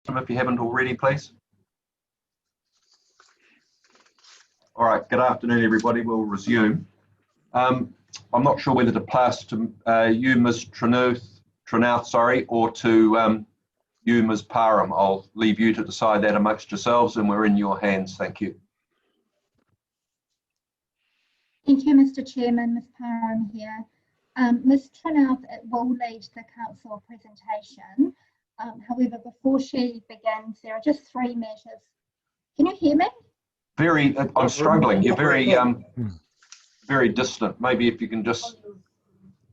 if you haven't already, please. All right, good afternoon, everybody. We'll resume. I'm not sure whether to pass to you, Ms. Trenouth, sorry, or to you, Ms. Parham. I'll leave you to decide that amongst yourselves, and we're in your hands. Thank you. Thank you, Mr. Chairman. Ms. Parham here. Ms. Trenouth will lead the council presentation. However, before she begins, there are just 3 matters. Can you hear me? Very, I'm struggling. You're very, very distant. Maybe if you can just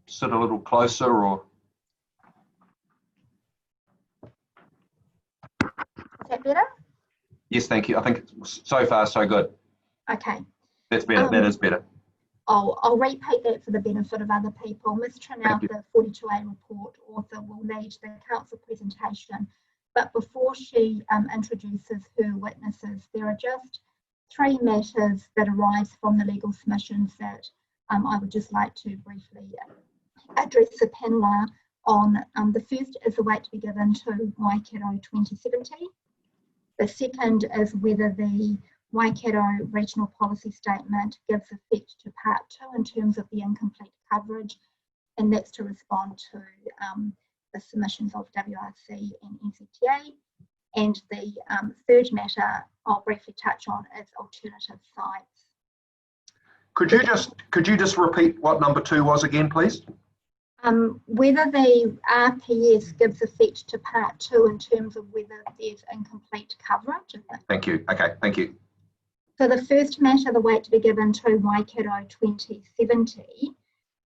sit a little closer, or. Is that better? Yes, thank you. I think so far so good. Okay. That's better. That is better. I'll repeat that for the benefit of other people. Ms. Trenouth, the 42A report author, will lead the council presentation. But before she introduces her witnesses, there are just 3 matters that arise from the legal submissions that I would just like to briefly address the panel on. The first is the weight to be given to Waikato 2070. The second is whether the Waikato Regional Policy Statement gives effect to Part 2 in terms of the incomplete coverage, and that's to respond to the submissions of WRC and NZTA. And the third matter I'll briefly touch on is alternative sites. Could you just repeat what number 2 was again, please? Whether the RPS gives effect to Part 2 in terms of whether there's incomplete coverage. Thank you. Okay, thank you. So the first matter, the weight to be given to Waikato 2070,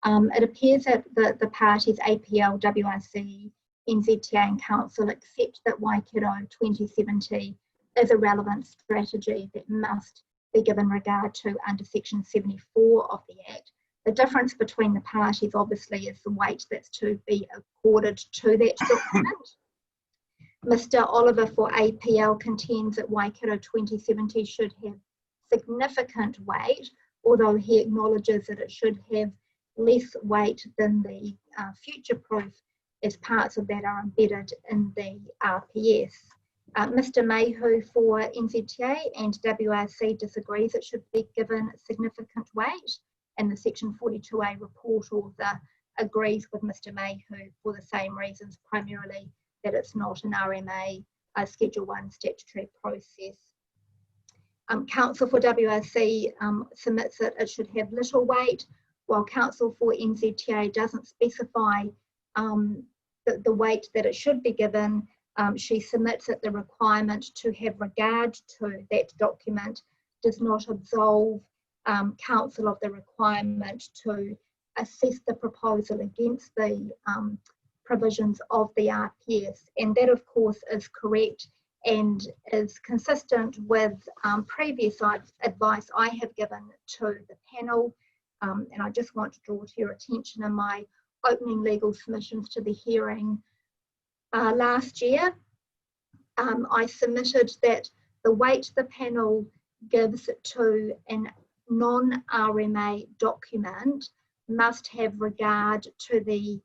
it appears that the parties APL, WRC, NZTA and Council accept that Waikato 2070 is a relevant strategy that must be given regard to under Section 74 of the Act. The difference between the parties obviously is the weight that's to be accorded to that document. Mr. Oliver for APL contends that Waikato 2070 should have significant weight, although he acknowledges that it should have less weight than the future proof, as parts of that are embedded in the RPS. Mr. Mayhew for NZTA and WRC disagrees it should be given significant weight, and the Section 42A report author agrees with Mr. Mayhew for the same reasons, primarily that it's not an RMA Schedule 1 statutory process. Council for WRC submits that it should have little weight, while Council for NZTA doesn't specify the weight that it should be given. She submits that the requirement to have regard to that document does not absolve Council of the requirement to assess the proposal against the provisions of the RPS, and that of course is correct and is consistent with previous advice I have given to the panel, and I just want to draw to your attention in my opening legal submissions to the hearing last year. I submitted that the weight the panel gives to a non-RMA document must have regard to the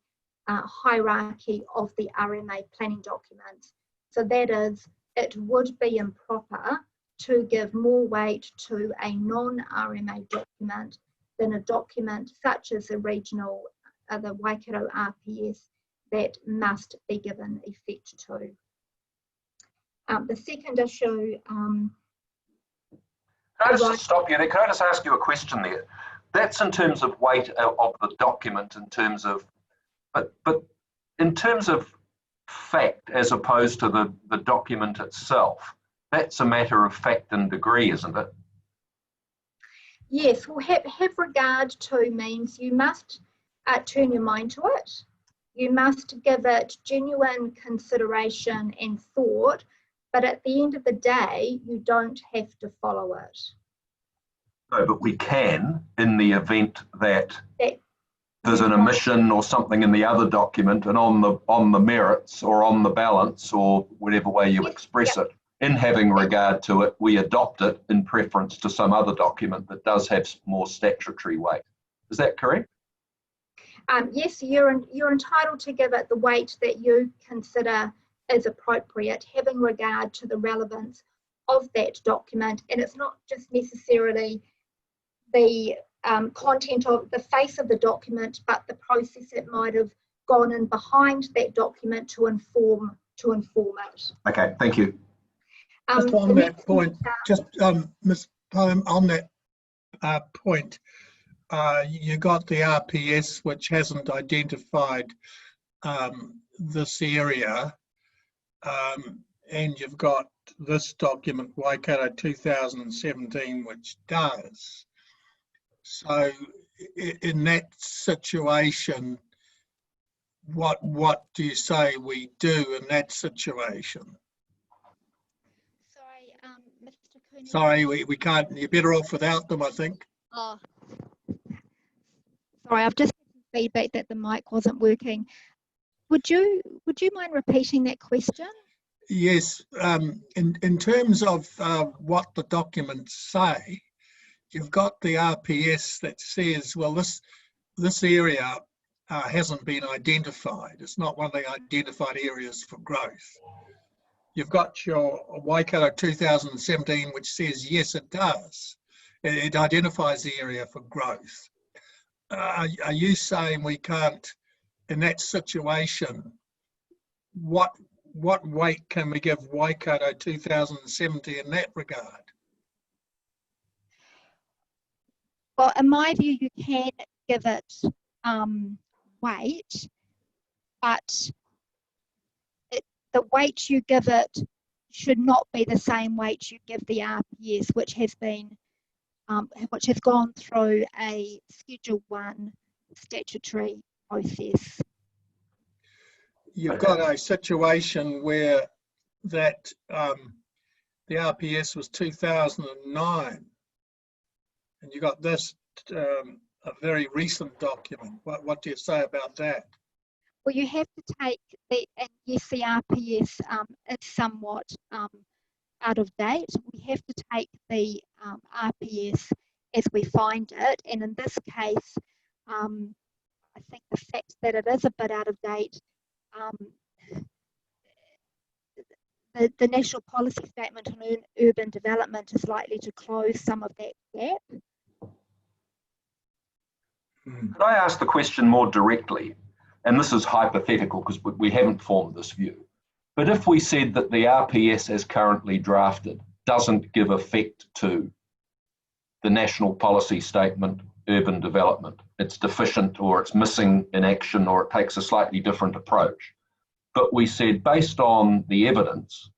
hierarchy of the RMA planning documents. So that is, it would be improper to give more weight to a non-RMA document than a document such as the regional, the Waikato RPS, that must be given effect to. The second issue. Can I just stop you there? Can I just ask you a question there? That's in terms of weight of the document, in terms of, but in terms of fact as opposed to the document itself, that's a matter of fact and degree, isn't it? Yes, well, have regard to means you must turn your mind to it. You must give it genuine consideration and thought, but at the end of the day, you don't have to follow it. No, but we can, in the event that there's an omission or something in the other document, and on the merits or on the balance or whatever way you express it, in having regard to it, we adopt it in preference to some other document that does have more statutory weight. Is that correct? Yes, you're entitled to give it the weight that you consider is appropriate, having regard to the relevance of that document. And it's not just necessarily the content of the face of the document, but the process that might have gone in behind that document to inform it. Okay, thank you. Just on that point, Ms. Poem, on that point, you got the RPS, which hasn't identified this area, and you've got this document, Waikato 2017, which does. So in that situation, what do you say we do in that situation? Sorry, Mr. Cooney. Sorry, we can't, you're better off without them, I think. Oh, sorry, I've just had some feedback that the mic wasn't working. Would you mind repeating that question? Yes, in terms of what the documents say, you've got the RPS that says, well, this area hasn't been identified. It's not one of the identified areas for growth. You've got your Waikato 2017, which says, yes, it does. It identifies the area for growth. Are you saying we can't, in that situation, what weight can we give Waikato 2070 in that regard? Well, in my view, you can give it weight, but the weight you give it should not be the same weight you give the RPS, which has gone through a Schedule 1 statutory process. You've got a situation where that the RPS was 2009, and you got this a very recent document. What do you say about that? Well, you have to take and yes, the RPS is somewhat out of date. We have to take the RPS as we find it, and in this case, I think the fact that it is a bit out of date, the National Policy Statement on Urban Development is likely to close some of that gap. Could I ask the question more directly? And this is hypothetical because we haven't formed this view. But if we said that the RPS as currently drafted doesn't give effect to the National Policy Statement, urban development, it's deficient or it's missing in action or it takes a slightly different approach. But we said based on the evidence,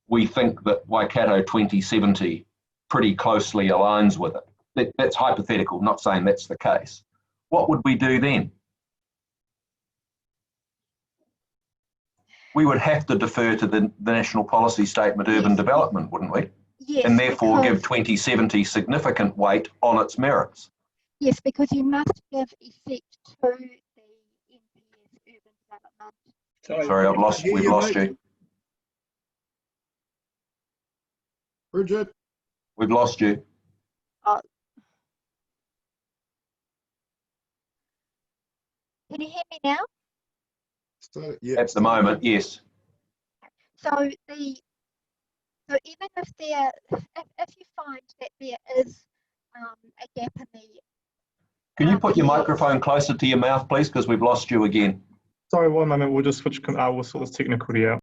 we think that Waikato 2070 pretty closely aligns with it. That's hypothetical, not saying that's the case. What would we do then? We would have to defer to the National Policy Statement, urban development, wouldn't we? Yes, and therefore give 2070 significant weight on its merits. Yes, because you must give effect to the NPS urban development. Sorry, we've lost you. Bridget? We've lost you. Can you hear me now? So, yeah. At the moment, yes. So even if if you find that there is a gap in the Can you put your microphone closer to your mouth, please, because we've lost you again. Sorry, one moment. We'll just switch. We'll sort this technically out.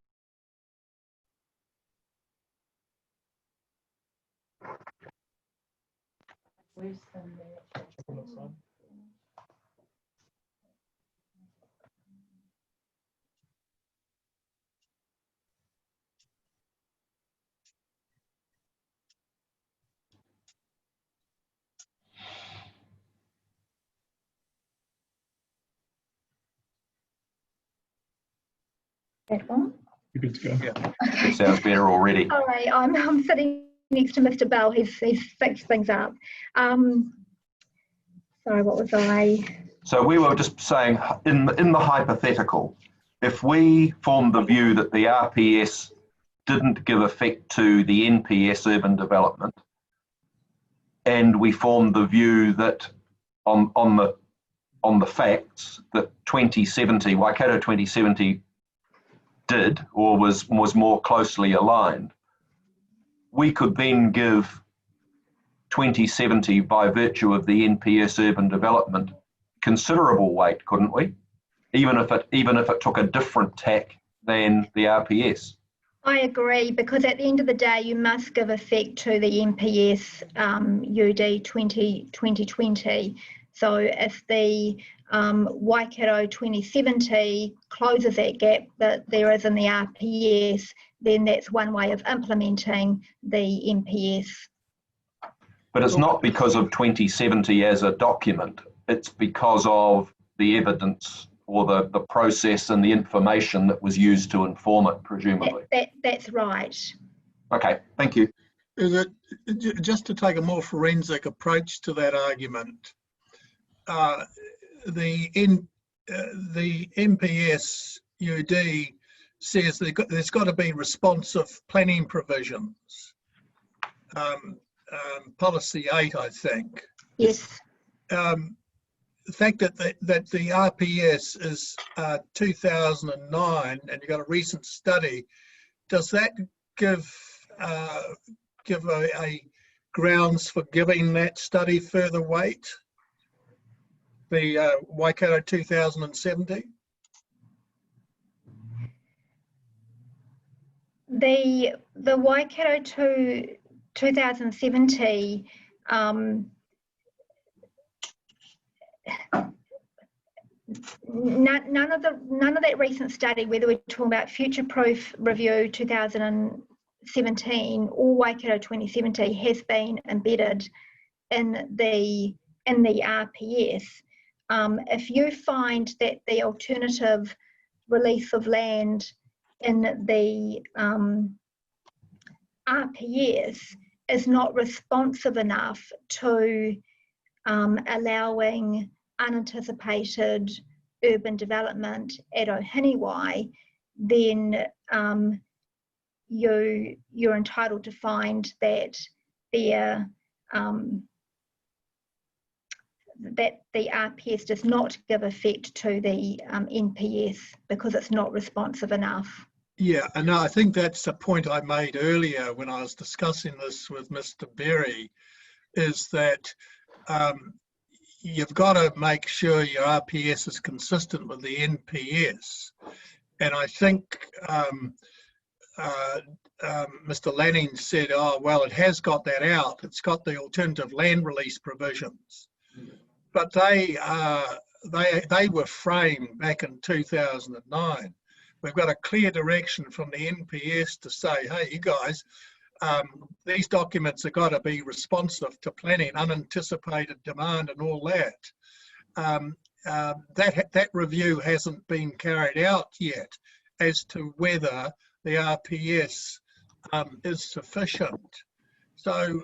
that one. You're good to go. Yeah. Okay. It sounds better already. All right, I'm sitting next to Mr. Bell. He's fixed things up. Sorry, what was I? So we were just saying, in the hypothetical, if we formed the view that the RPS didn't give effect to the NPS urban development, and we formed the view that on the facts that 2070, Waikato 2070 did or was more closely aligned, we could then give 2070 by virtue of the NPS urban development considerable weight, couldn't we? Even if it took a different tack than the RPS. I agree, because at the end of the day, you must give effect to the NPS UD 2020. So if the Waikato 2070 closes that gap that there is in the RPS, then that's one way of implementing the NPS. But it's not because of 2070 as a document, it's because of the evidence or the process and the information that was used to inform it, presumably. That's right. Okay, thank you. Is it, just to take a more forensic approach to that argument, the MPS UD says there's got to be responsive planning provisions. Policy 8, I think. Yes. The fact that the RPS is 2009 and you've got a recent study, does that give a grounds for giving that study further weight? The Waikato 2070? The Waikato 2070 none of that recent study, whether we're talking about Future Proof Review 2017 or Waikato 2070, has been embedded in the RPS. If you find that the alternative release of land in the RPS is not responsive enough to allowing unanticipated urban development at Ohinewai, then you're entitled to find that that the RPS does not give effect to the NPS because it's not responsive enough. Yeah, and I think that's a point I made earlier when I was discussing this with Mr. Berry, is that you've got to make sure your RPS is consistent with the NPS. And I think Mr. Lanning said, oh, well, it has got that out. It's got the alternative land release provisions. But they were framed back in 2009. We've got a clear direction from the NPS to say, hey, you guys, these documents have got to be responsive to planning, unanticipated demand and all that. That review hasn't been carried out yet as to whether the RPS is sufficient. So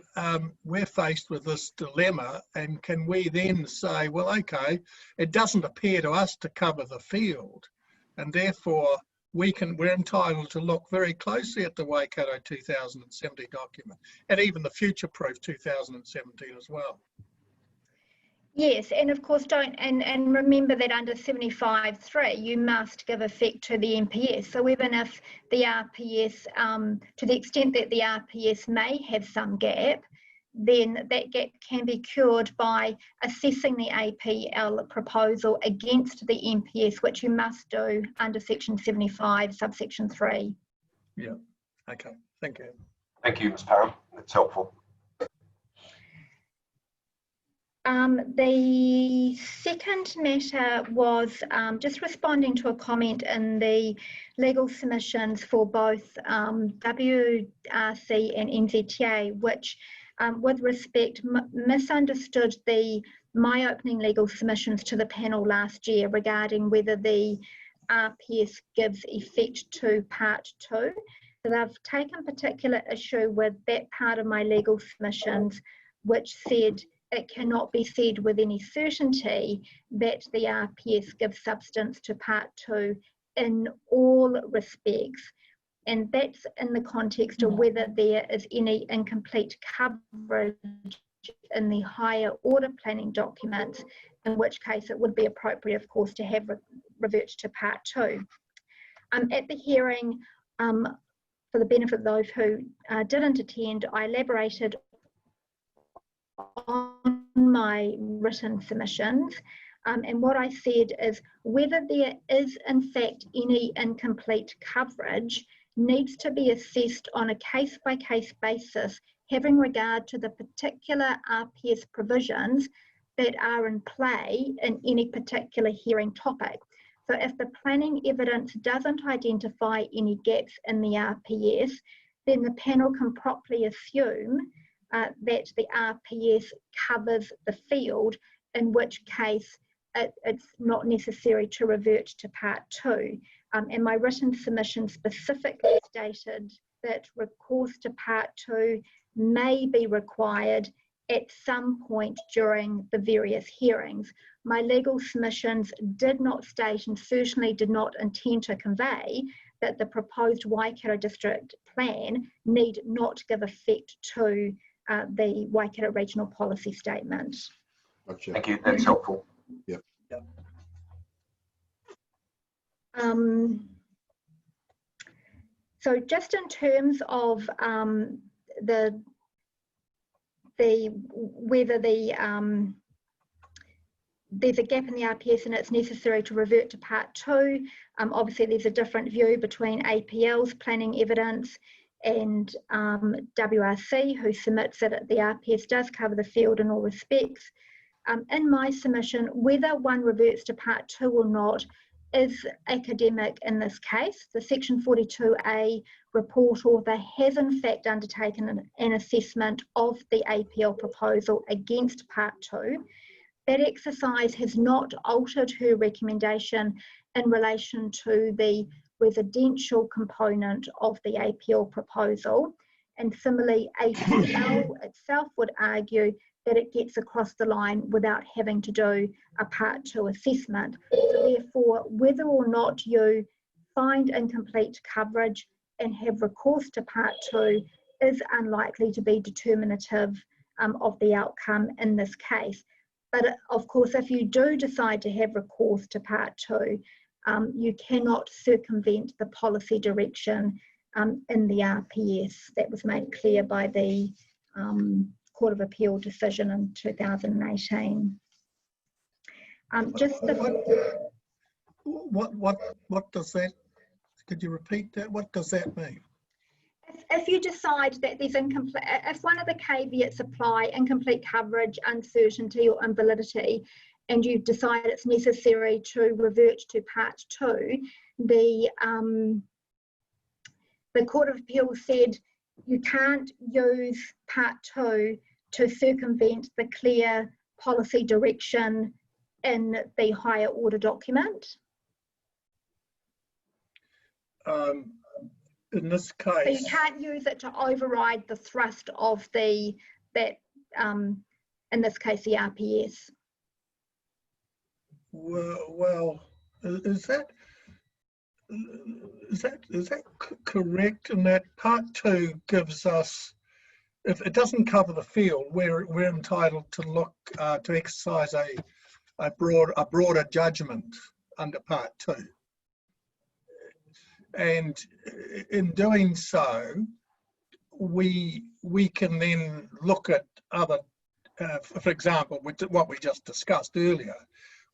we're faced with this dilemma, and can we then say, well, okay, it doesn't appear to us to cover the field, and therefore we're entitled to look very closely at the Waikato 2070 document and even the Future Proof 2017 as well. Yes, and of course and remember that under 75.3 you must give effect to the NPS. So even if the RPS, to the extent that the RPS may have some gap, then that gap can be cured by assessing the APL proposal against the NPS, which you must do under section 75, subsection 3. Yeah, okay, thank you. Thank you, Ms. Parham. That's helpful. The second matter was just responding to a comment in the legal submissions for both WRC and NZTA, which with respect misunderstood my opening legal submissions to the panel last year regarding whether the RPS gives effect to part 2. So they've taken particular issue with that part of my legal submissions, which said it cannot be said with any certainty that the RPS gives substance to part 2 in all respects. And that's in the context of whether there is any incomplete coverage in the higher order planning documents, in which case it would be appropriate, of course, to have revert to part 2. At the hearing, for the benefit of those who didn't attend, I elaborated on my written submissions, and what I said is whether there is in fact any incomplete coverage needs to be assessed on a case-by-case basis, having regard to the particular RPS provisions that are in play in any particular hearing topic. So if the planning evidence doesn't identify any gaps in the RPS, then the panel can properly assume that the RPS covers the field, in which case it's not necessary to revert to Part 2. And my written submission specifically stated that recourse to Part 2 may be required at some point during the various hearings. My legal submissions did not state, and certainly did not intend to convey, that the proposed Waikato District Plan need not give effect to the Waikato Regional Policy Statement. Gotcha. Thank you, that's helpful. Yep. So just in terms of whether there's a gap in the RPS and it's necessary to revert to Part 2, obviously there's a different view between APL's planning evidence and WRC, who submits that the RPS does cover the field in all respects. In my submission, whether one reverts to Part 2 or not is academic in this case. The Section 42A report author has in fact undertaken an assessment of the APL proposal against Part 2. That exercise has not altered her recommendation in relation to the residential component of the APL proposal. And similarly, APL itself would argue that it gets across the line without having to do a Part 2 assessment. So therefore, whether or not you find incomplete coverage and have recourse to Part 2 is unlikely to be determinative of the outcome in this case. But of course, if you do decide to have recourse to Part 2, you cannot circumvent the policy direction in the RPS. That was made clear by the Court of Appeal decision in 2018. What does that, could you repeat that? What does that mean? If you decide that there's incomplete, if one of the caveats apply, incomplete coverage, uncertainty or invalidity, and you decide it's necessary to revert to Part 2, the Court of Appeal said you can't use Part 2 to circumvent the clear policy direction in the higher order document. In this case, so you can't use it to override the thrust of in this case, the RPS. Well, is that correct? In that Part 2 gives us, if it doesn't cover the field, we're entitled to look to exercise a broader judgment under Part 2. And in doing so, we can then look at other, for example, what we just discussed earlier.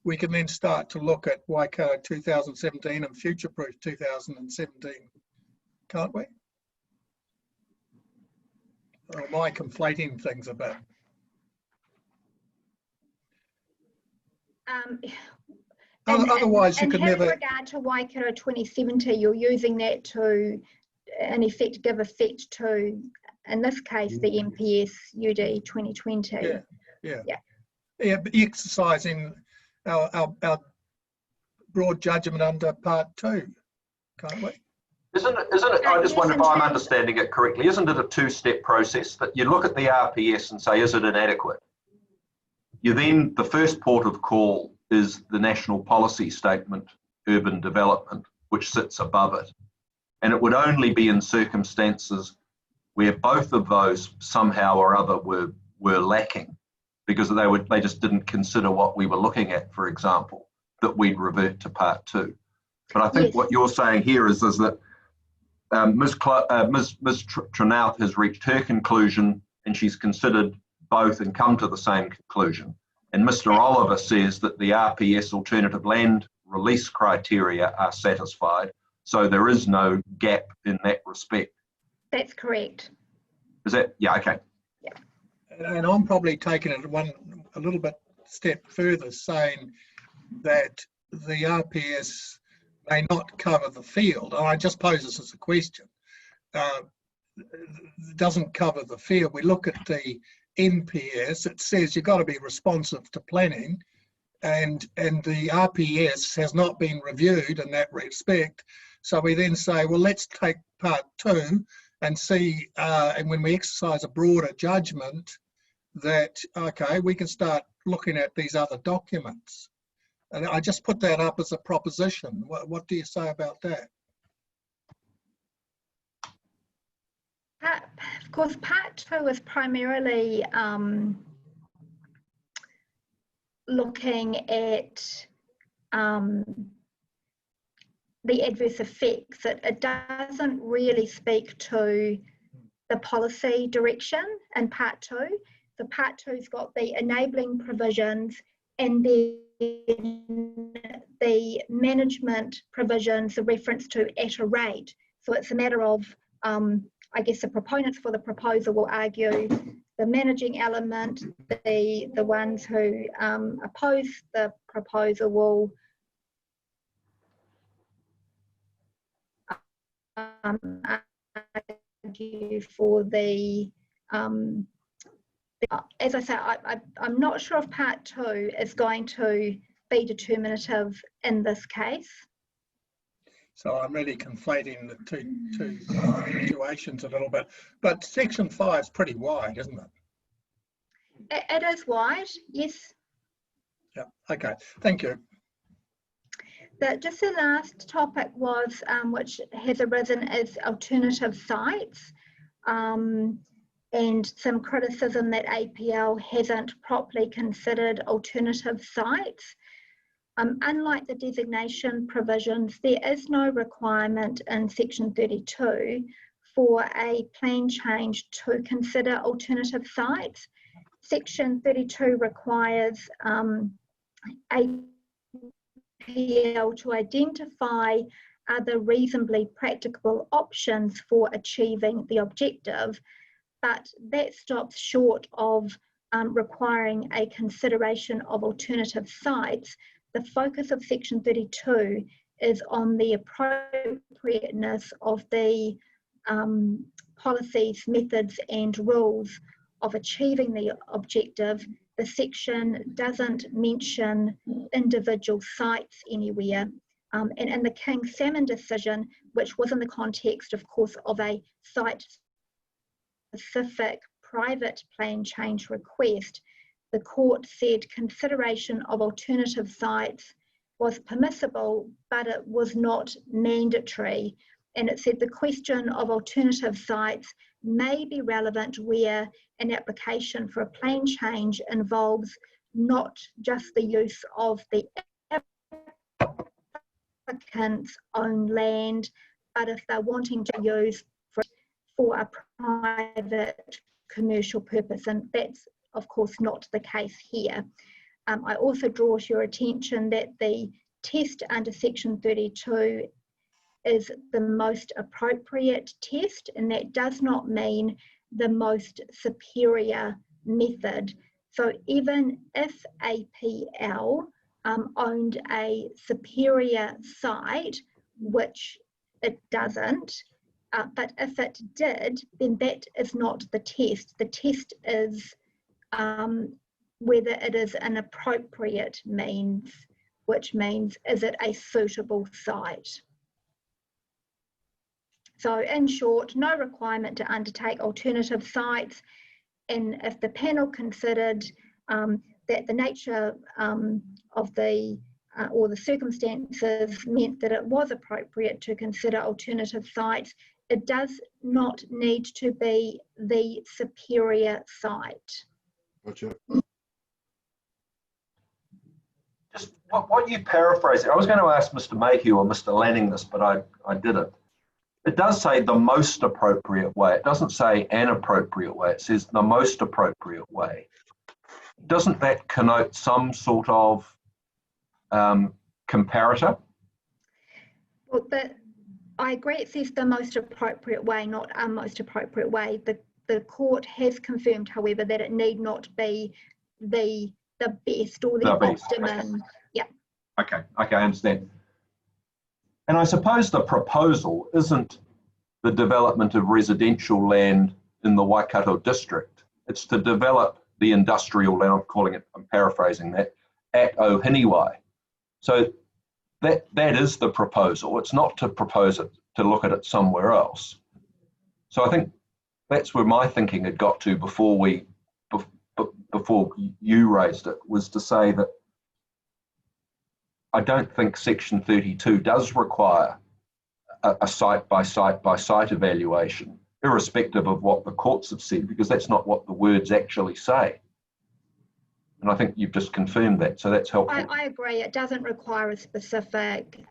We can then start to look at Waikato 2017 and future-proof 2017, can't we? Or am I conflating things a bit? Otherwise, you could never. In regard to Waikato 2070, you're using that to, in effect, give effect to, in this case, the MPS UD 2020. Yeah, but exercising our broad judgment under Part 2, can't we? Isn't it, I just wonder if I'm understanding it correctly, isn't it a two-step process that you look at the RPS and say, is it inadequate? You then, the first port of call is the National Policy Statement, Urban Development, which sits above it. And it would only be in circumstances where both of those somehow or other were lacking, because they just didn't consider what we were looking at, for example, that we'd revert to Part 2. But I think Yes. what you're saying here is that Ms. Trinaut has reached her conclusion and she's considered both and come to the same conclusion. And Mr. Oliver says that the RPS alternative land release criteria are satisfied, so there is no gap in that respect. That's correct. Is that, yeah, okay. And I'm probably taking it a little bit step further, saying that the RPS may not cover the field. And I just pose this as a question. Doesn't cover the field. We look at the NPS, it says you've got to be responsive to planning, and the RPS has not been reviewed in that respect. So we then say, well, let's take part 2 and see, and when we exercise a broader judgment, that, okay, we can start looking at these other documents. And I just put that up as a proposition. What do you say about that? Of course, part 2 is primarily looking at the adverse effects. It doesn't really speak to the policy direction in part 2. So part 2's got the enabling provisions and then the management provisions, the reference to at a rate. So it's a matter of, I guess the proponents for the proposal will argue the managing element, the ones who oppose the proposal will argue for the, as I say, I'm not sure if part 2 is going to be determinative in this case. So I'm really conflating the two situations a little bit. But section 5 is pretty wide, isn't it? It is wide, yes. Yeah, okay, thank you. Just the last topic was, which has arisen, is alternative sites, and some criticism that APL hasn't properly considered alternative sites. Unlike the designation provisions, there is no requirement in section 32 for a plan change to consider alternative sites. Section 32 requires APL to identify other reasonably practicable options for achieving the objective, but that stops short of requiring a consideration of alternative sites. The focus of section 32 is on the appropriateness of the policies, methods and rules of achieving the objective. The section doesn't mention individual sites anywhere. And in the King Salmon decision, which was in the context, of course, of a site-specific private plan change request, the court said consideration of alternative sites was permissible, but it was not mandatory. And it said the question of alternative sites may be relevant where an application for a plan change involves not just the use of the applicant's own land, but if they're wanting to use for a private commercial purpose. And that's, of course, not the case here. I also draw to your attention that the test under section 32 is the most appropriate test, and that does not mean the most superior method. So even if APL owned a superior site, which it doesn't, but if it did, then that is not the test. The test is whether it is an appropriate means, which means is it a suitable site. So in short, no requirement to undertake alternative sites, and if the panel considered that the nature of the or the circumstances meant that it was appropriate to consider alternative sites, it does not need to be the superior site. Gotcha. what you paraphrase, I was going to ask Mr. Mayhew or Mr. Lanning this, but I didn't. It does say the most appropriate way. It doesn't say an appropriate way. It says the most appropriate way. Doesn't that connote some sort of comparator? Well, I agree it says the most appropriate way, not a most appropriate way. The court has confirmed, however, that it need not be the best or the optimum. Yeah. Okay, I understand. And I suppose the proposal isn't the development of residential land in the Waikato district. It's to develop the industrial land, I'm paraphrasing that, at Ohinewai. So that is the proposal. It's not to propose it, to look at it somewhere else. So I think that's where my thinking had got to before you raised it, was to say that I don't think Section 32 does require a site by site evaluation, irrespective of what the courts have said, because that's not what the words actually say. And I think you've just confirmed that, so that's helpful. I agree. It doesn't require a specific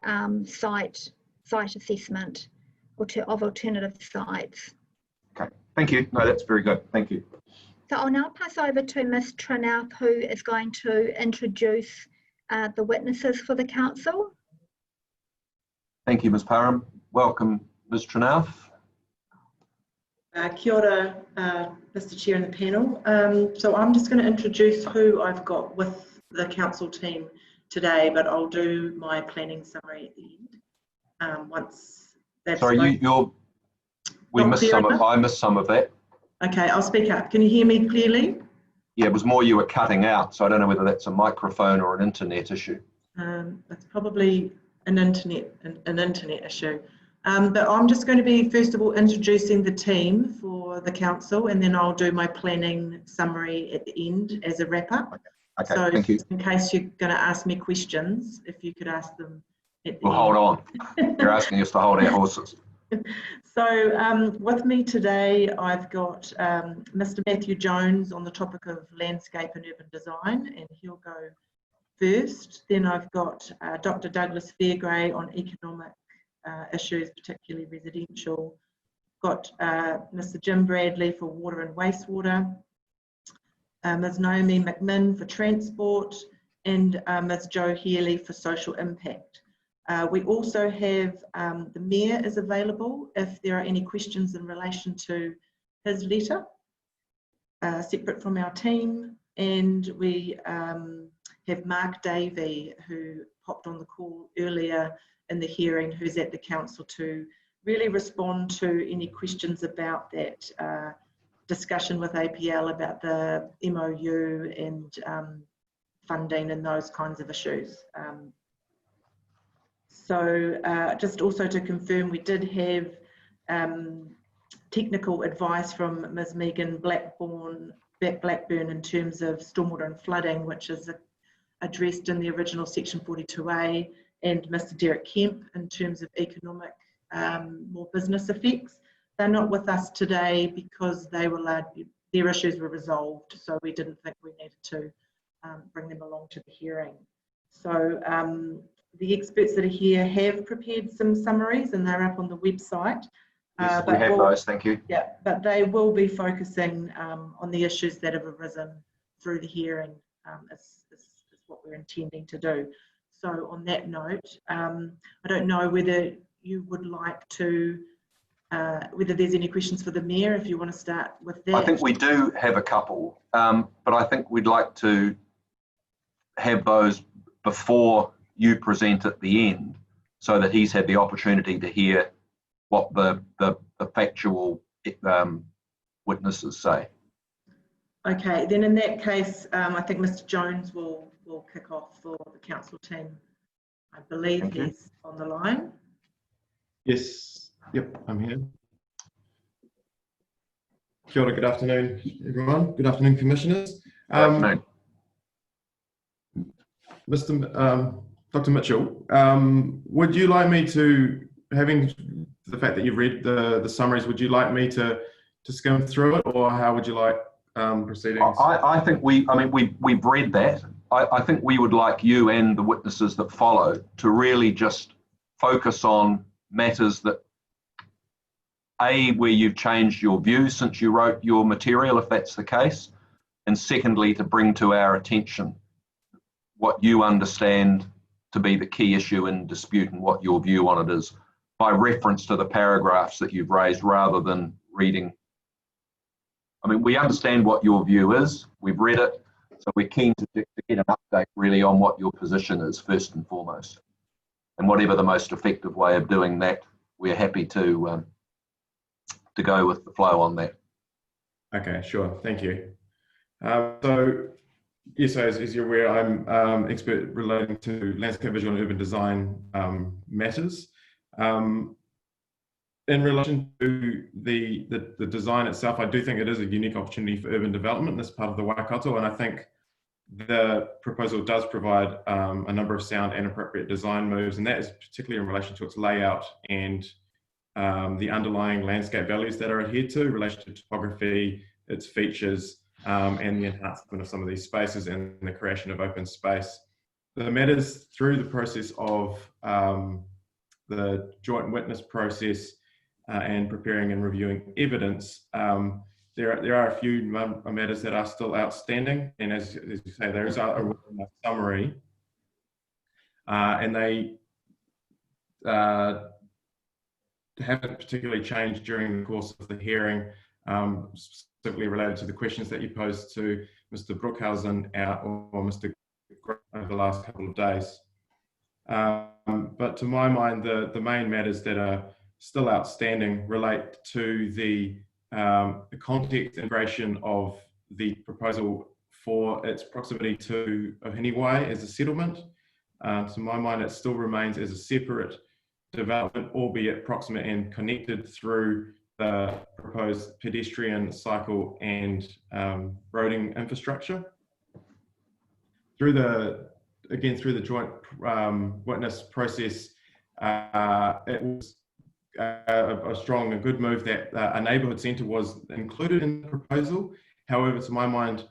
site assessment of alternative sites. Okay, thank you. No, that's very good. Thank you. So I'll now pass over to Ms. Tranauth, who is going to introduce the witnesses for the council. Thank you, Ms. Parham. Welcome, Ms. Tranauth. Kia ora, Mr. Chair and the panel. So I'm just going to introduce who I've got with the council team today, but I'll do my planning summary at the end. Once that's sorry, I missed some of that. Okay, I'll speak up. Can you hear me clearly? Yeah, it was more you were cutting out, so I don't know whether that's a microphone or an internet issue. It's probably an internet issue. But I'm just going to be, first of all, introducing the team for the council, and then I'll do my planning summary at the end as a wrap-up. Okay, so thank you. In case you're going to ask me questions, if you could ask them at the end. Hold on. You're asking us to hold our horses. So with me today, I've got Mr. Matthew Jones on the topic of landscape and urban design, and he'll go first. Then I've got Dr. Douglas Fairgrey on economic issues, particularly residential. Got Mr. Jim Bradley for water and wastewater, Ms. Naomi McMinn for transport, and Ms. Jo Healy for social impact. We also have the Mayor is available if there are any questions in relation to his letter, separate from our team. And we have Mark Davey, who popped on the call earlier in the hearing, who's at the council to really respond to any questions about that discussion with APL about the MOU and funding and those kinds of issues. So just also to confirm, we did have technical advice from Ms. Megan Blackburn in terms of stormwater and flooding, which is addressed in the original Section 42A, and Mr. Derek Kemp in terms of economic, more business effects. They're not with us today because they were their issues were resolved, so we didn't think we needed to bring them along to the hearing. So the experts that are here have prepared some summaries and they're up on the website. Yes, we have those, thank you. Yeah, but they will be focusing on the issues that have arisen through the hearing, is what we're intending to do. So on that note, I don't know whether you would like to, whether there's any questions for the Mayor, if you want to start with that. I think we do have a couple, but I think we'd like to have those before you present at the end, so that he's had the opportunity to hear what the factual witnesses say. Okay, then in that case, I think Mr. Jones will kick off for the council team. I believe he's on the line. Yes, yep, I'm here. Kia ora, good afternoon, everyone. Good afternoon, commissioners. Good afternoon. Dr. Mitchell, would you like me to, having the fact that you've read the summaries, would you like me to skim through it, or how would you like proceedings? I think we've read that. I think we would like you and the witnesses that follow to really just focus on matters that, A, where you've changed your view since you wrote your material, if that's the case, and secondly, to bring to our attention what you understand to be the key issue in dispute and what your view on it is, by reference to the paragraphs that you've raised rather than reading. I mean, we understand what your view is, we've read it, so we're keen to get an update really on what your position is first and foremost. And whatever the most effective way of doing that, we're happy to go with the flow on that. Okay, sure, thank you. So, yes, as you're aware, I'm expert relating to landscape visual and urban design matters. In relation to the design itself, I do think it is a unique opportunity for urban development in this part of the Waikato, and I think the proposal does provide a number of sound and appropriate design moves, and that is particularly in relation to its layout and the underlying landscape values that are adhered to in relation to topography, its features, and the enhancement of some of these spaces and the creation of open space. The matters through the process of the joint witness process and preparing and reviewing evidence, there are a few matters that are still outstanding, and as you say, there is a summary, and they haven't particularly changed during the course of the hearing, specifically related to the questions that you posed to Mr. Brookhausen or Mr. Gray over the last couple of days. But to my mind, the main matters that are still outstanding relate to the context integration of the proposal for its proximity to Ohinewai as a settlement. To my mind, it still remains as a separate development, albeit proximate and connected through the proposed pedestrian, cycle and roading infrastructure. Through the joint witness process, it was a strong and good move that a neighbourhood centre was included in the proposal. However, to my mind,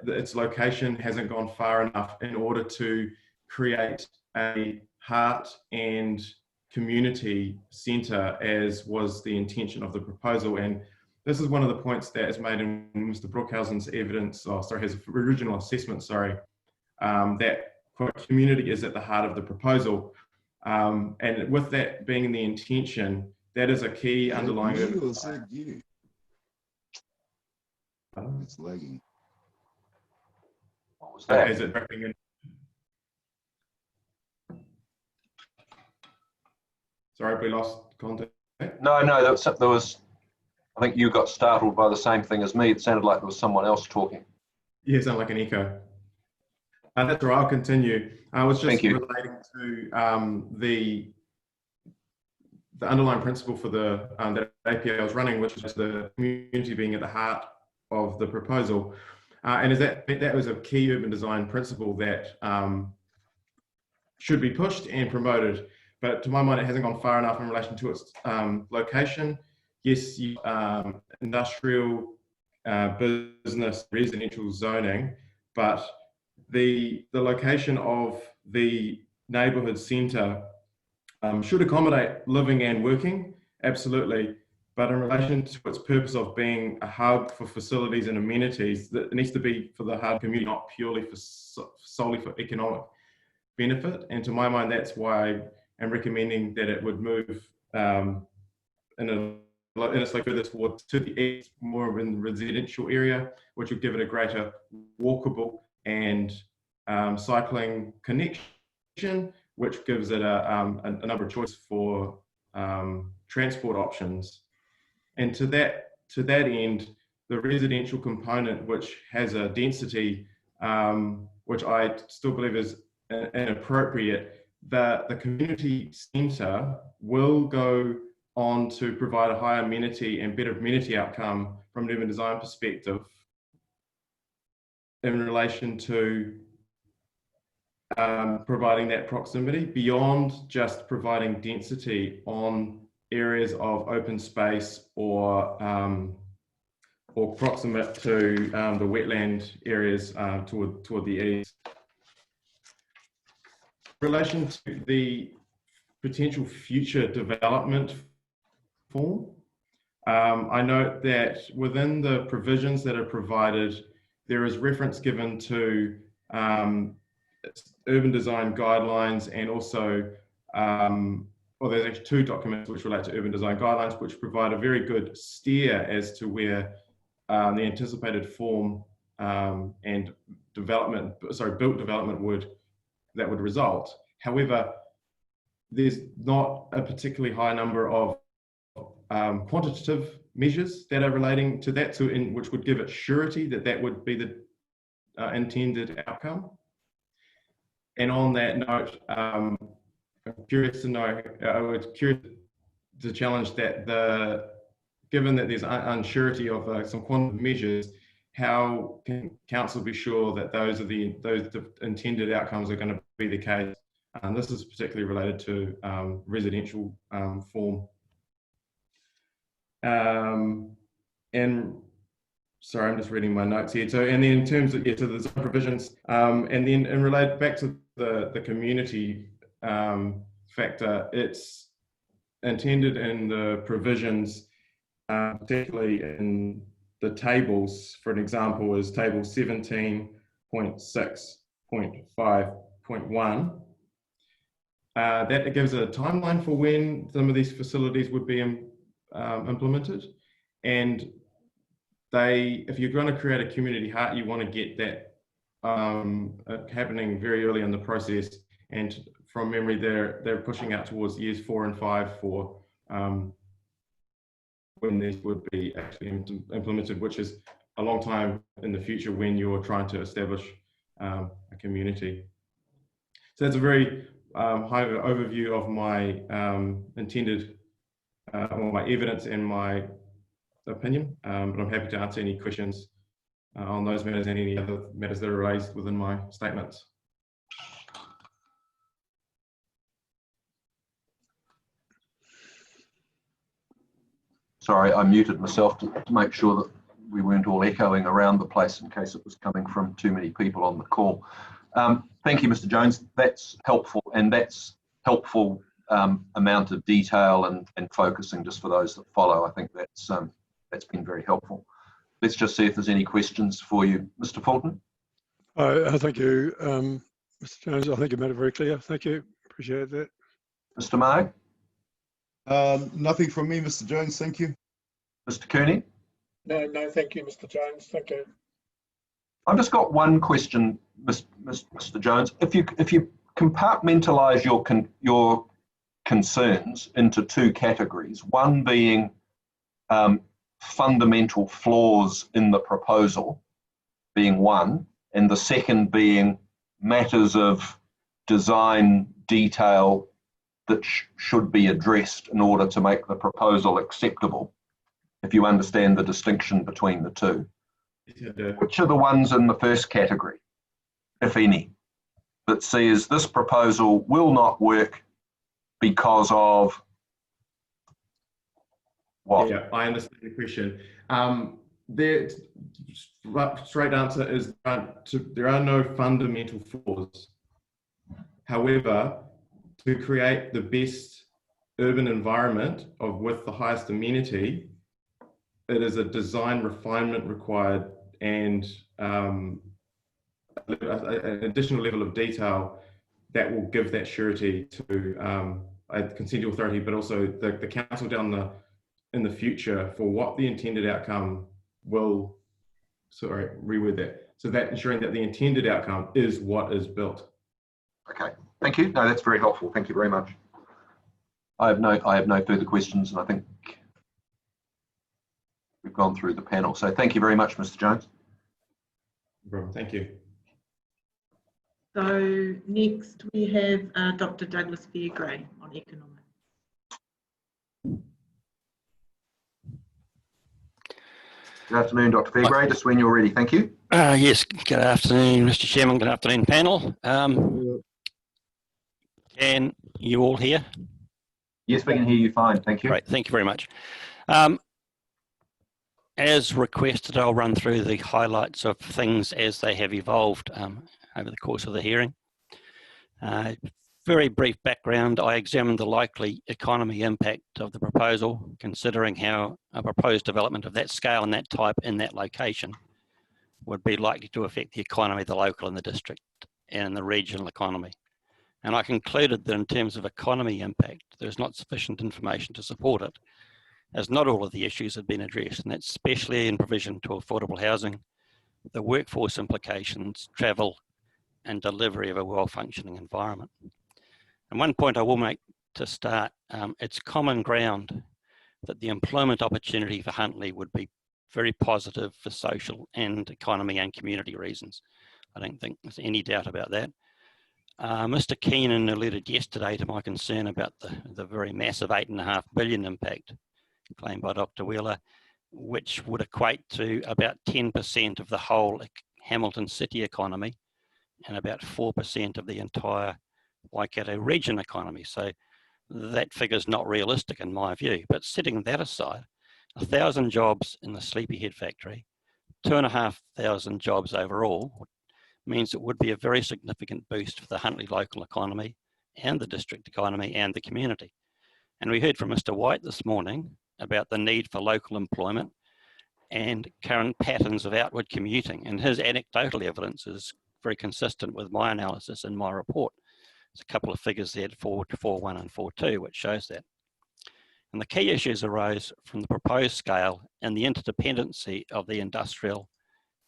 its location hasn't gone far enough in order to create a heart and community centre as was the intention of the proposal. And this is one of the points that is made in Mr. Brookhausen's his original assessment, that quote, community is at the heart of the proposal. And with that being the intention, that is a key underlying. It's lagging. What was that? Is it breaking in? Sorry, we lost contact. No, there was. I think you got startled by the same thing as me. It sounded like there was someone else talking. Yeah, it sounded like an echo. That's right, I'll continue. I was just relating to the underlying principle for the that APA was running, which was the community being at the heart of the proposal. And is that was a key urban design principle that should be pushed and promoted. But to my mind, it hasn't gone far enough in relation to its location. Yes, industrial, business, residential zoning, but the location of the neighbourhood centre should accommodate living and working, absolutely. But in relation to its purpose of being a hub for facilities and amenities, that it needs to be for the hard community, not purely for solely for economic benefit. And to my mind, that's why I'm recommending that it would move in its like further towards to the east, more in the residential area, which would give it a greater walkable and cycling connection, which gives it a number of choices for transport options. And to that end, the residential component, which has a density, which I still believe is inappropriate, the community centre will go on to provide a higher amenity and better amenity outcome from an urban design perspective in relation to providing that proximity beyond just providing density on areas of open space or or proximate to the wetland areas toward the east. In relation to the potential future development form, I note that within the provisions that are provided, there is reference given to urban design guidelines, and also, well, there's actually 2 documents which relate to urban design guidelines, which provide a very good steer as to where the anticipated form and development, built development would result. However, there's not a particularly high number of quantitative measures that are relating to that, which would give it surety that that would be the intended outcome. And on that note, I'm curious to know, I was curious to challenge that given that there's unsurety of some quantitative measures, how can council be sure that those intended outcomes are going to be the case? And this is particularly related to residential form. And sorry, I'm just reading my notes here. So, and then in terms of, so the zone provisions, and then in relate back to the community factor, it's intended in the provisions, particularly in the tables. For an example, is table 17.6.5.1. That gives a timeline for when some of these facilities would be implemented, and if you're going to create a community heart, you want to get that happening very early in the process. And from memory, they're pushing out towards years 4 and 5 for when these would be actually implemented, which is a long time in the future when you're trying to establish a community. So that's a very high overview of my intended, or my evidence and my opinion, but I'm happy to answer any questions on those matters and any other matters that are raised within my statements. Sorry, I muted myself to make sure that we weren't all echoing around the place in case it was coming from too many people on the call. Thank you, Mr. Jones. That's helpful, and that's helpful amount of detail and focusing just for those that follow. I think that's been very helpful. Let's just see if there's any questions for you. Mr. Fulton? Thank you, Mr. Jones. I think you made it very clear. Thank you. Appreciate that. Mr. May? Nothing from me, Mr. Jones. Thank you. Mr. Cooney? No, thank you, Mr. Jones. Thank you. I've just got one question, Mr. Jones. If you compartmentalise your concerns into 2 categories, one being fundamental flaws in the proposal, being one, and the second being matters of design detail that should be addressed in order to make the proposal acceptable, if you understand the distinction between the 2. Which are the ones in the first category, if any, that says this proposal will not work because of what? Yeah, I understand the question. The straight answer is there are no fundamental flaws. However, to create the best urban environment with the highest amenity, it is a design refinement required, and an additional level of detail that will give that surety to a consenting authority, but also the council in the future for what the intended outcome will, reword that, so that ensuring that the intended outcome is what is built. Okay, thank you. No, that's very helpful. Thank you very much. I have no further questions, and I think we've gone through the panel. So thank you very much, Mr. Jones. No problem. Thank you. So next we have Dr. Douglas Fairgray on economics. Good afternoon, Dr. Fairgray. Just when you're ready, thank you. Yes, good afternoon, Mr. Chairman. Good afternoon, panel. Can you all hear? Yes, we can hear you fine. Thank you. Great, thank you very much. as requested, I'll run through the highlights of things as they have evolved over the course of the hearing. Very brief background, I examined the likely economy impact of the proposal, considering how a proposed development of that scale and that type in that location would be likely to affect the economy, the local and the district and the regional economy. And I concluded that in terms of economy impact, there's not sufficient information to support it, as not all of the issues have been addressed, and that's especially in provision to affordable housing, the workforce implications, travel, and delivery of a well-functioning environment. And one point I will make to start, it's common ground that the employment opportunity for Huntly would be very positive for social and economy and community reasons. I don't think there's any doubt about that. Mr. Keenan alluded yesterday to my concern about the very massive $8.5 billion impact claimed by Dr. Wheeler, which would equate to about 10% of the whole Hamilton city economy and about 4% of the entire Waikato region economy. So that figure's not realistic in my view. But setting that aside, 1,000 jobs in the Sleepyhead factory, 2,500 jobs overall, means it would be a very significant boost for the Huntly local economy and the district economy and the community. And we heard from Mr. White this morning about the need for local employment and current patterns of outward commuting. And his anecdotal evidence is very consistent with my analysis in my report. There's a couple of figures there, 4.1 and 4.2, which shows that. And the key issues arose from the proposed scale and the interdependency of the industrial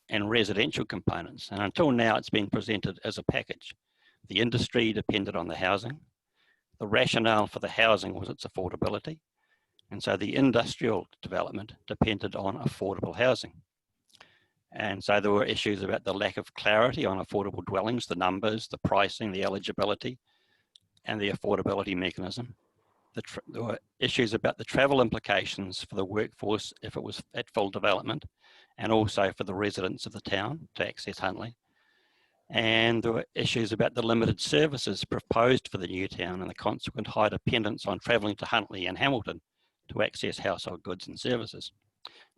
and residential components. And until now, it's been presented as a package. The industry depended on the housing. The rationale for the housing was its affordability. And so the industrial development depended on affordable housing. And so there were issues about the lack of clarity on affordable dwellings, the numbers, the pricing, the eligibility, and the affordability mechanism. There were issues about the travel implications for the workforce if it was at full development, and also for the residents of the town to access Huntly. And there were issues about the limited services proposed for the new town and the consequent high dependence on travelling to Huntly and Hamilton to access household goods and services.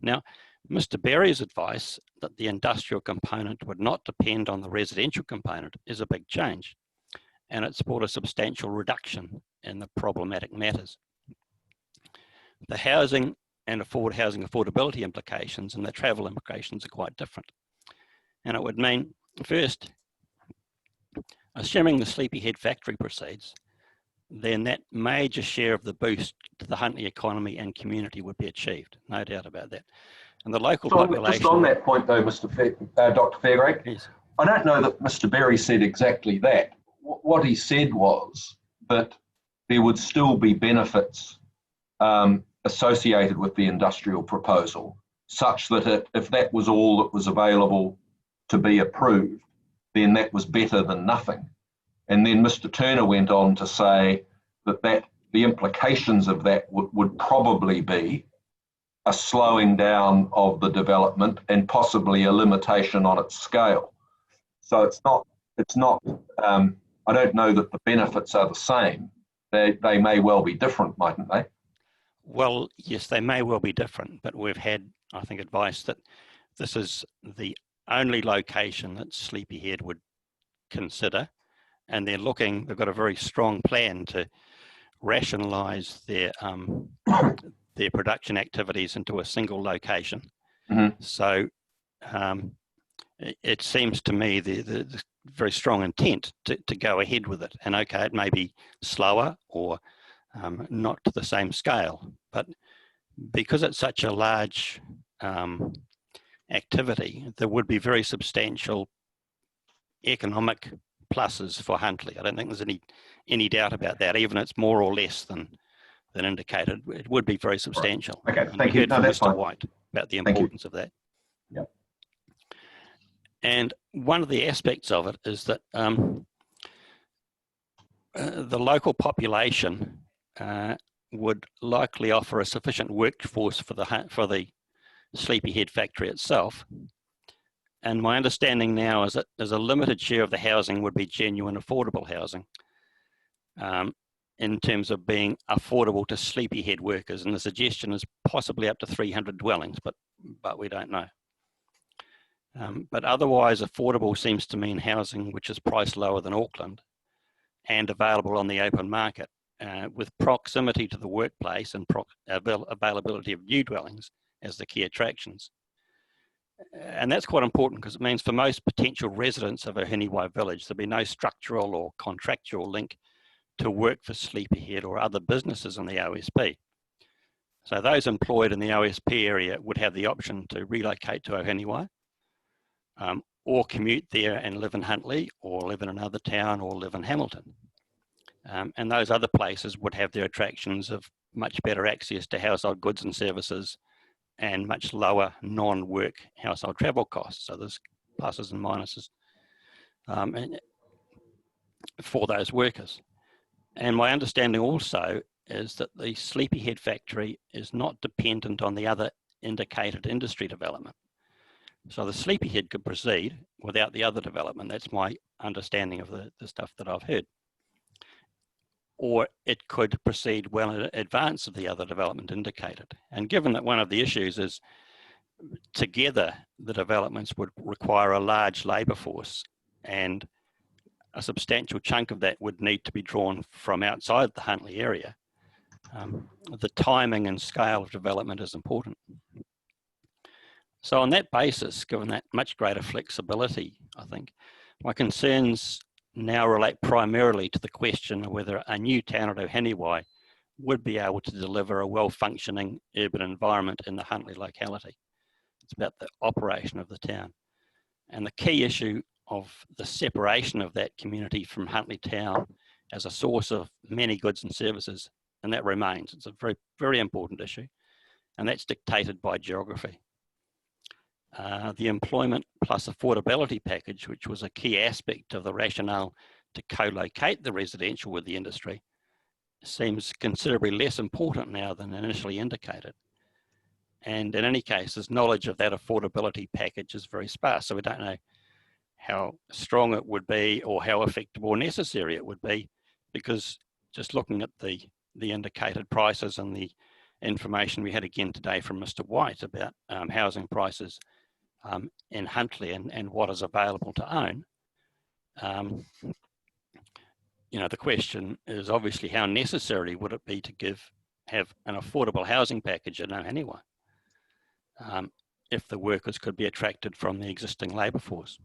Now, Mr. Berry's advice that the industrial component would not depend on the residential component is a big change, and it's brought a substantial reduction in the problematic matters. The housing and housing affordability implications and the travel implications are quite different. And it would mean, first, assuming the Sleepyhead factory proceeds, then that major share of the boost to the Huntly economy and community would be achieved, no doubt about that. And the local population... Just on that point though, Dr. Fairgrave, yes. I don't know that Mr. Berry said exactly that. What he said was that there would still be benefits associated with the industrial proposal, such that if that was all that was available to be approved, then that was better than nothing. And then Mr. Turner went on to say that the implications of that would probably be a slowing down of the development and possibly a limitation on its scale. So it's not. I don't know that the benefits are the same. They may well be different, mightn't they? Well, yes, they may well be different, but we've had, I think, advice that this is the only location that Sleepyhead would consider, and they've got a very strong plan to rationalise their production activities into a single location. Mm-hmm. So it seems to me the very strong intent to go ahead with it. And okay, it may be slower or not to the same scale, but because it's such a large activity, there would be very substantial economic pluses for Huntly. I don't think there's any doubt about that, even if it's more or less than indicated. It would be very substantial. Right. Okay, and thank we you. heard No, from that's Mr. fine. White about the importance of that. Yep. And one of the aspects of it is that the local population would likely offer a sufficient workforce for the Sleepyhead factory itself. And my understanding now is that there's a limited share of the housing would be genuine affordable housing in terms of being affordable to Sleepyhead workers. And the suggestion is possibly up to 300 dwellings, but but we don't know. But otherwise, affordable seems to mean housing which is priced lower than Auckland and available on the open market, with proximity to the workplace and availability of new dwellings as the key attractions. And that's quite important because it means for most potential residents of Ohinewai village, there'll be no structural or contractual link to work for Sleepyhead or other businesses in the OSP. So those employed in the OSP area would have the option to relocate to Ohinewai, or commute there and live in Huntly, or live in another town, or live in Hamilton. And those other places would have their attractions of much better access to household goods and services and much lower non-work household travel costs. So there's pluses and minuses for those workers. And my understanding also is that the Sleepyhead factory is not dependent on the other indicated industry development. So the Sleepyhead could proceed without the other development. That's my understanding of the stuff that I've heard. Or it could proceed well in advance of the other development indicated. And given that one of the issues is together the developments would require a large labour force, and a substantial chunk of that would need to be drawn from outside the Huntly area, the timing and scale of development is important. So on that basis, given that much greater flexibility, I think, my concerns now relate primarily to the question of whether a new town at Ohinewai would be able to deliver a well-functioning urban environment in the Huntly locality. It's about the operation of the town. And the key issue of the separation of that community from Huntly town as a source of many goods and services, and that remains. It's a very, very important issue, and that's dictated by geography. The employment plus affordability package, which was a key aspect of the rationale to co-locate the residential with the industry, seems considerably less important now than initially indicated. And in any case, his knowledge of that affordability package is very sparse, so we don't know how strong it would be or how effective or necessary it would be, because just looking at the indicated prices and the information we had again today from Mr. White about housing prices in Huntly and what is available to own, you know, the question is obviously how necessary would it be to have an affordable housing package in Ohinewai if the workers could be attracted from the existing labour force.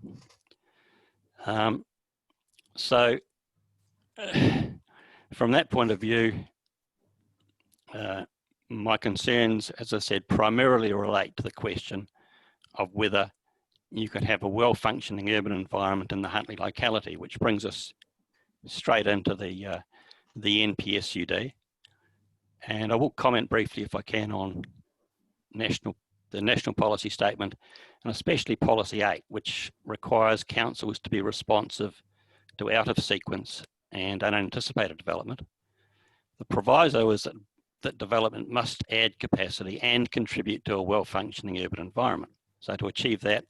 So from that point of view, my concerns, as I said, primarily relate to the question of whether you could have a well-functioning urban environment in the Huntly locality, which brings us straight into the NPSUD. And I will comment briefly, if I can, on the National Policy Statement, and especially Policy 8, which requires councils to be responsive to out-of-sequence and unanticipated development. The proviso is that development must add capacity and contribute to a well-functioning urban environment. So to achieve that,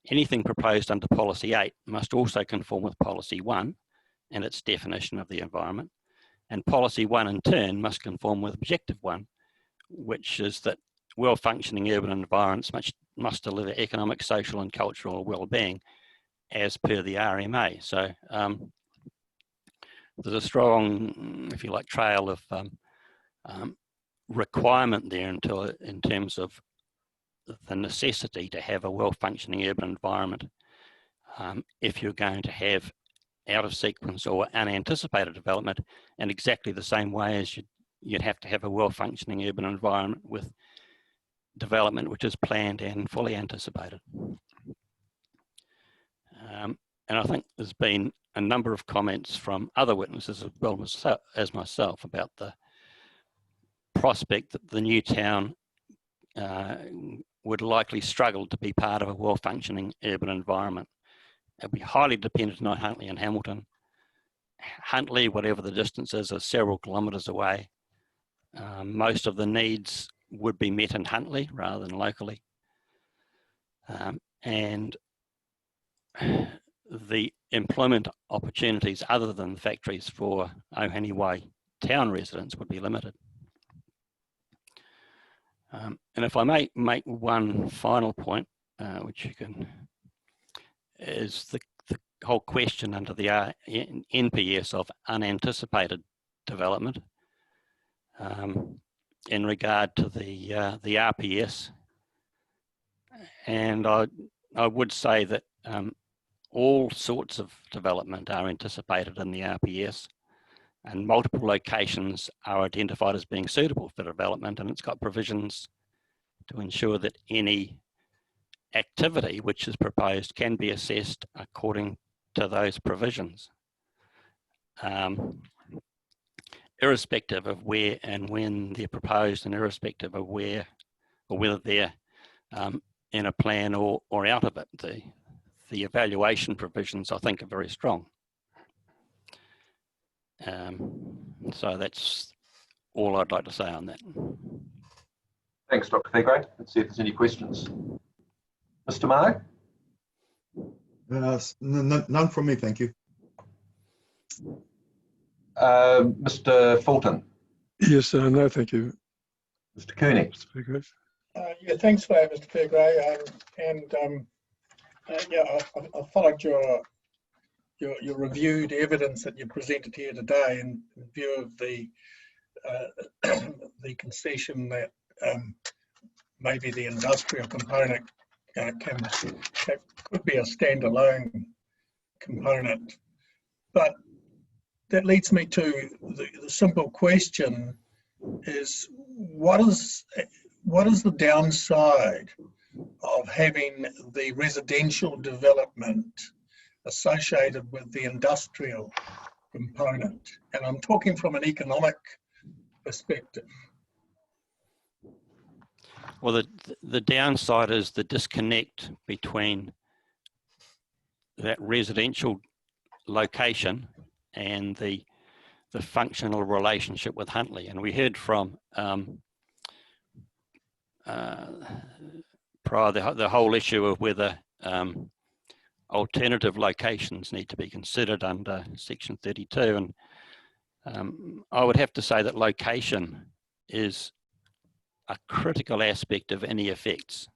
anything proposed under Policy 8 must also conform with Policy 1 and its definition of the environment. And Policy 1 in turn must conform with Objective 1, which is that well-functioning urban environments must deliver economic, social and cultural well-being as per the RMA. So there's a strong, if you like, trail of requirement there in terms of the necessity to have a well-functioning urban environment if you're going to have out-of-sequence or unanticipated development in exactly the same way as you'd have to have a well-functioning urban environment with development which is planned and fully anticipated. And I think there's been a number of comments from other witnesses as well as myself about the prospect that the new town would likely struggle to be part of a well-functioning urban environment. It'll be highly dependent on Huntly and Hamilton. Huntly, whatever the distance is several kilometres away. Most of the needs would be met in Huntly rather than locally. And the employment opportunities other than the factories for Ohinewai town residents would be limited. And if I may make one final point, which you can, is the whole question under the NPS of unanticipated development in regard to the RPS. And I would say that all sorts of development are anticipated in the RPS, and multiple locations are identified as being suitable for development, and it's got provisions to ensure that any activity which is proposed can be assessed according to those provisions, irrespective of where and when they're proposed, and irrespective of where or whether they're in a plan or out of it. The evaluation provisions, I think, are very strong. So that's all I'd like to say on that. Thanks, Dr. Fairgrave. Let's see if there's any questions. Mr. Mark? None from me, thank you. Mr. Fulton? Yes, no, thank you. Mr. Cooney? Yeah, thanks for that, Mr. Fairgrave. Yeah, I followed your reviewed evidence that you presented here today in view of the concession that maybe the industrial component could be a standalone component. But that leads me to the simple question is, what is the downside of having the residential development associated with the industrial component? And I'm talking from an economic perspective. Well, the downside is the disconnect between that residential location and the functional relationship with Huntly. And we heard from prior the whole issue of whether alternative locations need to be considered under Section 32. And I would have to say that location is a critical aspect of any effects.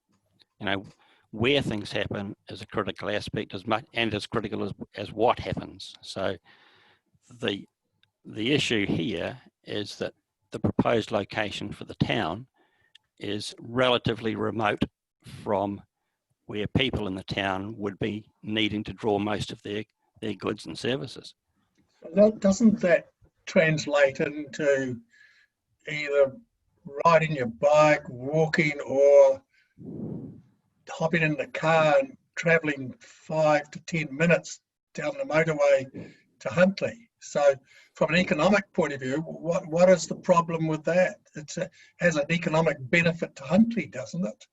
You know, where things happen is a critical aspect as much and as critical as what happens. So the issue here is that the proposed location for the town is relatively remote from where people in the town would be needing to draw most of their goods and services. Doesn't that translate into either riding your bike, walking, or hopping in the car and travelling 5 to 10 minutes down the motorway to Huntly? So from an economic point of view, what is the problem with that? It has an economic benefit to Huntly, doesn't it?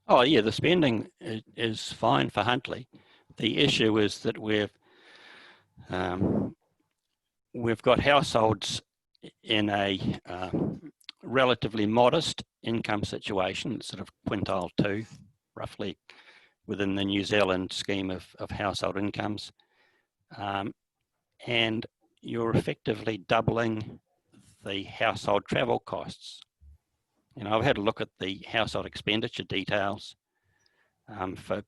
Oh yeah, the spending is fine for Huntly. The issue is that we've got households in a relatively modest income situation, sort of quintile 2, roughly within the New Zealand scheme of household incomes. And you're effectively doubling the household travel costs. You know, I've had a look at the household expenditure details for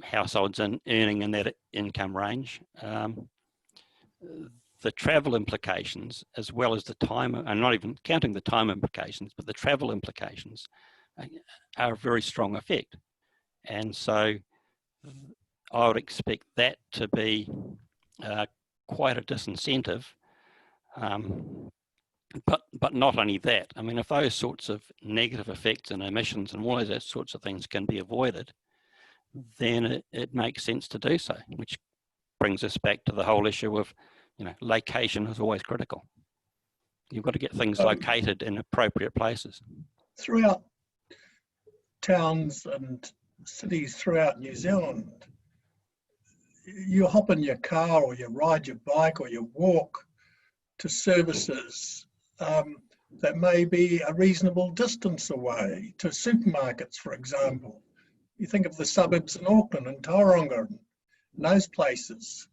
households earning in that income range. The travel implications, as well as the time, and not even counting the time implications, but the travel implications are a very strong effect. And so I would expect that to be quite a disincentive. But not only that, I mean, if those sorts of negative effects and emissions and all of those sorts of things can be avoided, then it makes sense to do so, which brings us back to the whole issue of, you know, location is always critical. You've got to get things located in appropriate places. Throughout towns and cities throughout New Zealand, you hop in your car or you ride your bike or you walk to services that may be a reasonable distance away, to supermarkets, for example. You think of the suburbs in Auckland and Tauranga and those places.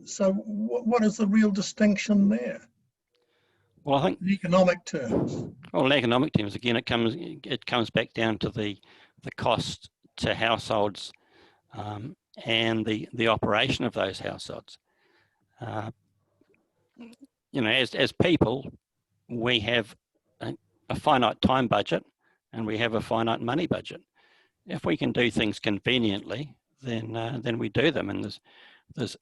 So what is the real distinction there? Well, I think, in economic terms? well, in economic terms, again, it comes back down to the cost to households and the operation of those households. You know, as people, we have a finite time budget and we have a finite money budget. If we can do things conveniently, then we do them. And there's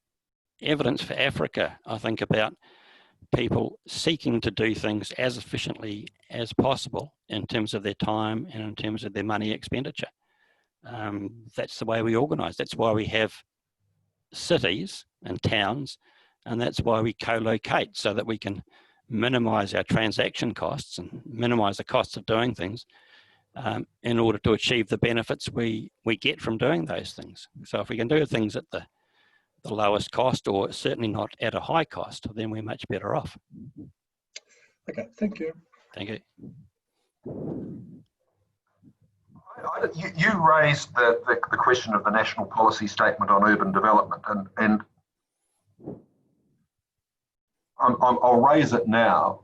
evidence for Africa, I think, about people seeking to do things as efficiently as possible in terms of their time and in terms of their money expenditure. That's the way we organise. That's why we have cities and towns, and that's why we co-locate, so that we can minimise our transaction costs and minimise the costs of doing things in order to achieve the benefits we get from doing those things. So if we can do things at the lowest cost, or certainly not at a high cost, then we're much better off. Okay, thank you. Thank you. You raised the question of the national policy statement on urban development, and I'll raise it now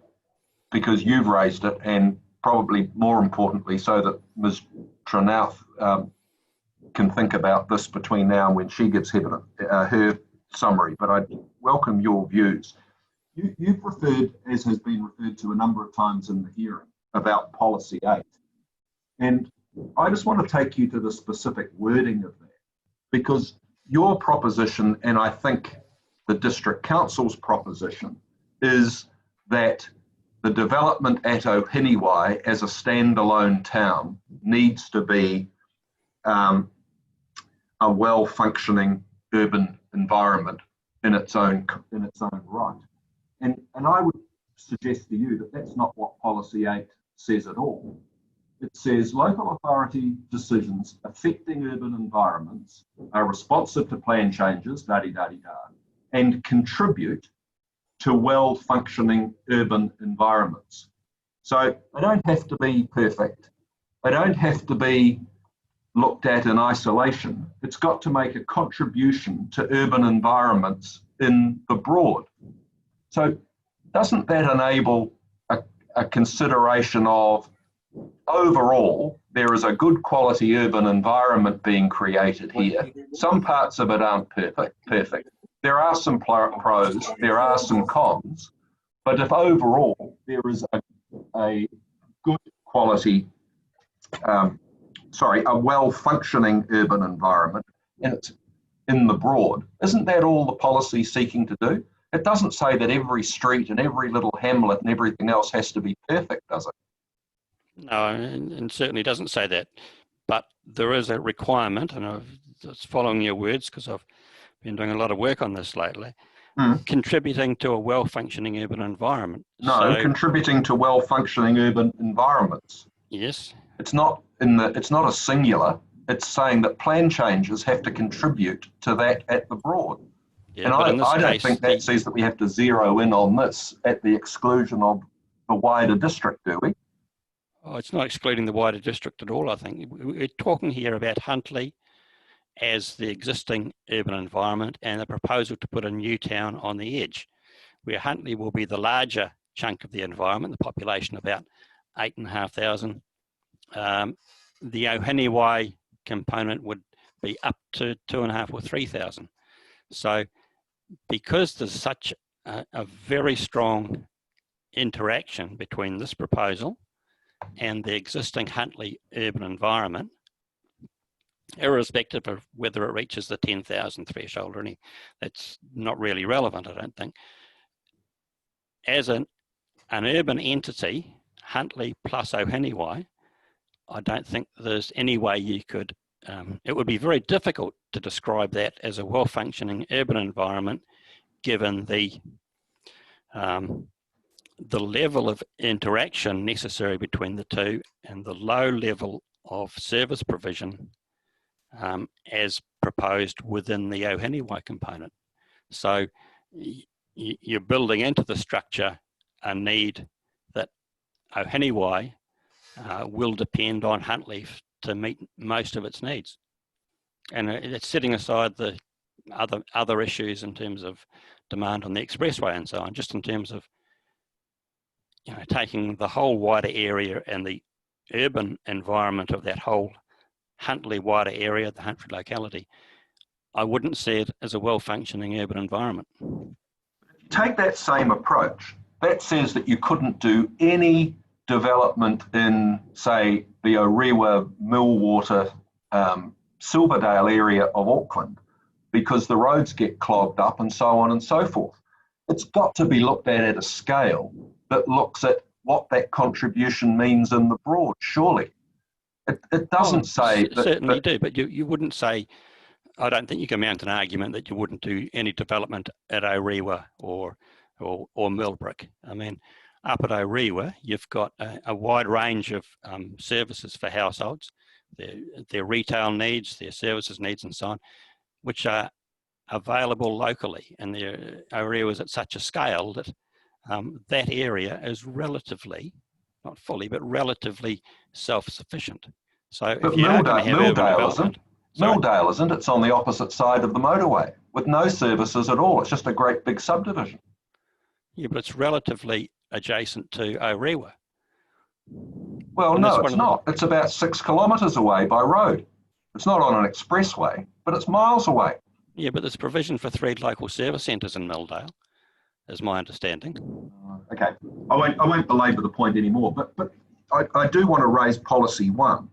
because you've raised it, and probably more importantly so that Ms. Tranouth can think about this between now and when she gives her summary, but I welcome your views. You've referred, as has been referred to a number of times in the hearing, about Policy 8. And I just want to take you to the specific wording of that, because your proposition, and I think the District Council's proposition, is that the development at Ohinewai as a standalone town needs to be a well-functioning urban environment in its own right. And I would suggest to you that that's not what Policy 8 says at all. It says local authority decisions affecting urban environments are responsive to plan changes, and contribute to well-functioning urban environments. So they don't have to be perfect. They don't have to be looked at in isolation. It's got to make a contribution to urban environments in the broad. So doesn't that enable a consideration of, overall, there is a good quality urban environment being created here. Some parts of it aren't perfect. There are some pros, there are some cons, but if overall there is a good quality, a well-functioning urban environment, and it's in the broad, isn't that all the policy seeking to do? It doesn't say that every street and every little hamlet and everything else has to be perfect, does it? No, and certainly doesn't say that. But there is a requirement, and I'm just following your words because I've been doing a lot of work on this lately, contributing to a well-functioning urban environment. No, so, contributing to well-functioning urban environments. Yes. It's not a singular. It's saying that plan changes have to contribute to that at the broad. Yeah, and I don't think that says that we have to zero in on this at the exclusion of the wider district, do we? Oh, it's not excluding the wider district at all, I think. We're talking here about Huntly as the existing urban environment and the proposal to put a new town on the edge, where Huntly will be the larger chunk of the environment, the population about 8,500. The Ohinewai component would be up to 2,500 or 3,000. So because there's such a very strong interaction between this proposal and the existing Huntly urban environment, irrespective of whether it reaches the 10,000 threshold or any, that's not really relevant, I don't think. As an urban entity, Huntly plus Ohinewai, I don't think there's any way you could, it would be very difficult to describe that as a well-functioning urban environment, given the level of interaction necessary between the two and the low level of service provision as proposed within the Ohinewai component. So you're building into the structure a need that Ohinewai will depend on Huntly to meet most of its needs. And it's setting aside the other issues in terms of demand on the expressway and so on, just in terms of taking the whole wider area and the urban environment of that whole Huntly wider area, the Huntly locality, I wouldn't see it as a well-functioning urban environment. Take that same approach. That says that you couldn't do any development in, say, the Ohinewai, Millwater, Silverdale area of Auckland, because the roads get clogged up and so on and so forth. It's got to be looked at a scale that looks at what that contribution means in the broad, surely. It doesn't say that. Certainly do, but you wouldn't say, I don't think you can mount an argument that you wouldn't do any development at Ohinewai or Millbrook. I mean, up at Ohinewai, you've got a wide range of services for households, their retail needs, their services needs and so on, which are available locally. And Ohinewai is at such a scale that that area is relatively, not fully, but relatively self-sufficient. So But if you are going to have urban development, Milldale isn't. It's on the opposite side of the motorway with no services at all. It's just a great big subdivision. yeah, but it's relatively adjacent to Ohinewai. Well, And no, that's it's not. It's about 6 kilometres away by road. It's not on an expressway, but it's miles away. Yeah, but there's provision for 3 local service centres in Milldale, is my understanding. Okay, I won't belabour the point anymore, but I do want to raise policy 1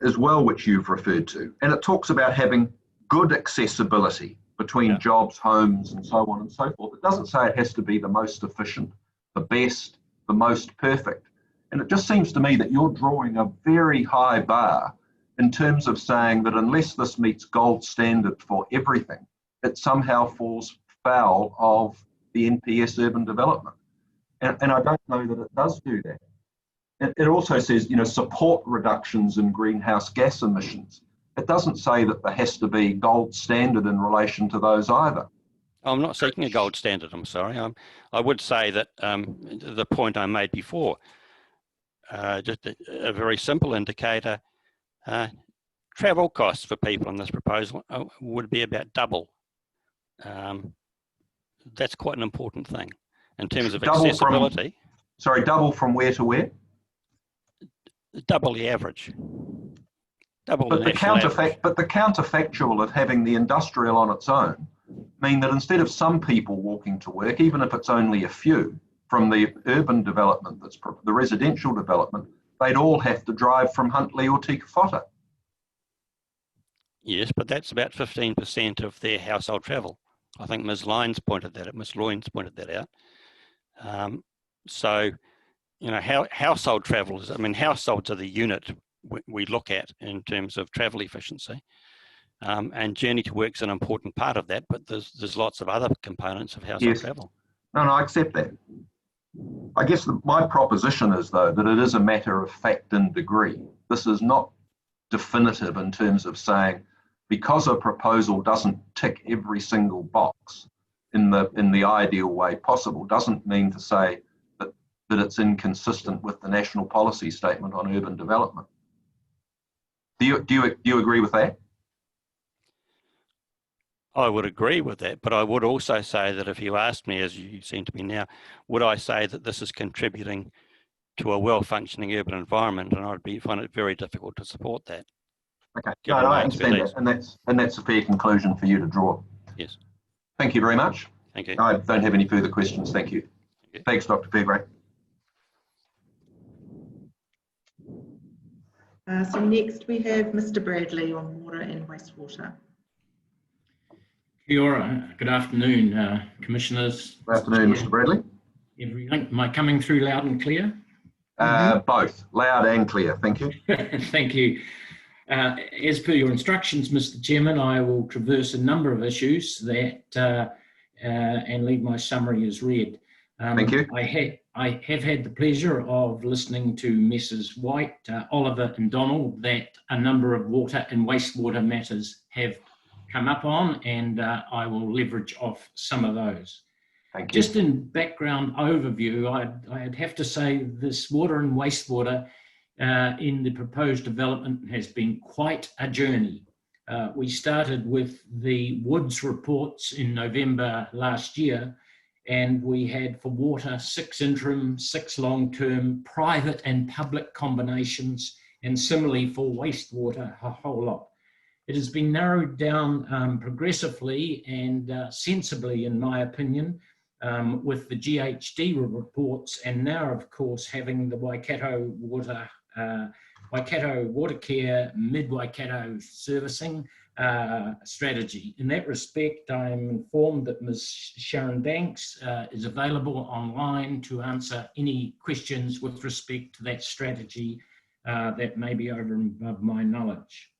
as well, which you've referred to, and it talks about having good accessibility between jobs, homes, and so on and so forth. It doesn't say it has to be the most efficient, the best, the most perfect. And it just seems to me that you're drawing a very high bar in terms of saying that unless this meets gold standard for everything, it somehow falls foul of the NPS urban development. And I don't know that it does do that. It also says, support reductions in greenhouse gas emissions. It doesn't say that there has to be gold standard in relation to those either. I'm not seeking a gold standard, I'm sorry. I would say that the point I made before, just a very simple indicator, travel costs for people in this proposal would be about double. That's quite an important thing in terms of accessibility. Double from where to where? Double the average. Double But the the national average. But the counterfactual of having the industrial on its own mean that instead of some people walking to work, even if it's only a few, from the urban development, the residential development, they'd all have to drive from Huntly or Tikafota. Yes, but that's about 15% of their household travel. I think Ms. Loynes pointed that out. So, household travel is, households are the unit we look at in terms of travel efficiency. And journey to work is an important part of that, but there's lots of other components of household travel. No, I accept that. I guess my proposition is, though, that it is a matter of fact and degree. This is not definitive in terms of saying, because a proposal doesn't tick every single box in the ideal way possible, doesn't mean to say that it's inconsistent with the national policy statement on urban development. Do you agree with that? I would agree with that, but I would also say that if you asked me, as you seem to be now, would I say that this is contributing to a well-functioning urban environment? And find it very difficult to support that. Okay, no, I understand that, and that's a fair conclusion for you to draw. Yes. Thank you very much. Thank you. I don't have any further questions. Thank you. Thanks, Dr. Fairgrave. So next we have Mr. Bradley on water and wastewater. Kia ora. Good afternoon, Commissioners. Good afternoon, Mr. Bradley. Everything. Am I coming through loud and clear? Both, loud and clear. Thank you. Thank you. As per your instructions, Mr. Chairman, I will traverse a number of issues that and leave my summary as read. Thank you. I have had the pleasure of listening to Messrs. White, Oliver and Donald that a number of water and wastewater matters have come up on, and I will leverage off some of those. Thank you. Just in background overview, I'd have to say this water and wastewater in the proposed development has been quite a journey. We started with the Woods reports in November last year, and we had for water 6 interim, 6 long-term, private and public combinations, and similarly for wastewater, a whole lot. It has been narrowed down progressively and sensibly, in my opinion, with the GHD reports, and now, of course, having the Waikato Water Care Mid-Waikato Servicing strategy. In that respect, I'm informed that Ms. Sharon Banks is available online to answer any questions with respect to that strategy that may be over and above my knowledge.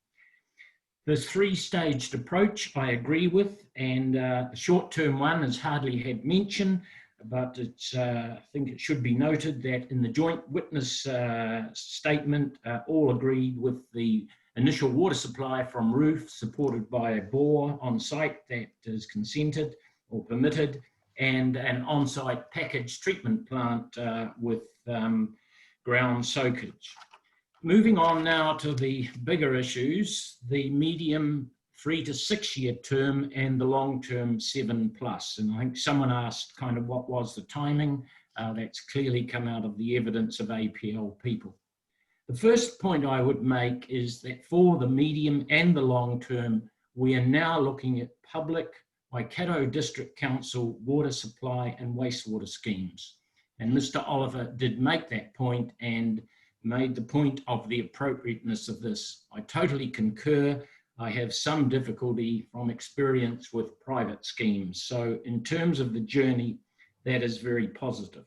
The 3-staged approach I agree with, and the short-term one has hardly had mention, but it's, I think it should be noted that in the joint witness statement, all agreed with the initial water supply from roof supported by a bore on site that is consented or permitted, and an on-site packaged treatment plant with ground soakage. Moving on now to the bigger issues, the medium 3 to 6 year term and the long-term 7+. And I think someone asked kind of what was the timing. That's clearly come out of the evidence of APL people. The first point I would make is that for the medium and the long term, we are now looking at public Waikato District Council water supply and wastewater schemes. And Mr. Oliver did make that point and made the point of the appropriateness of this. I totally concur. I have some difficulty from experience with private schemes. So in terms of the journey, that is very positive.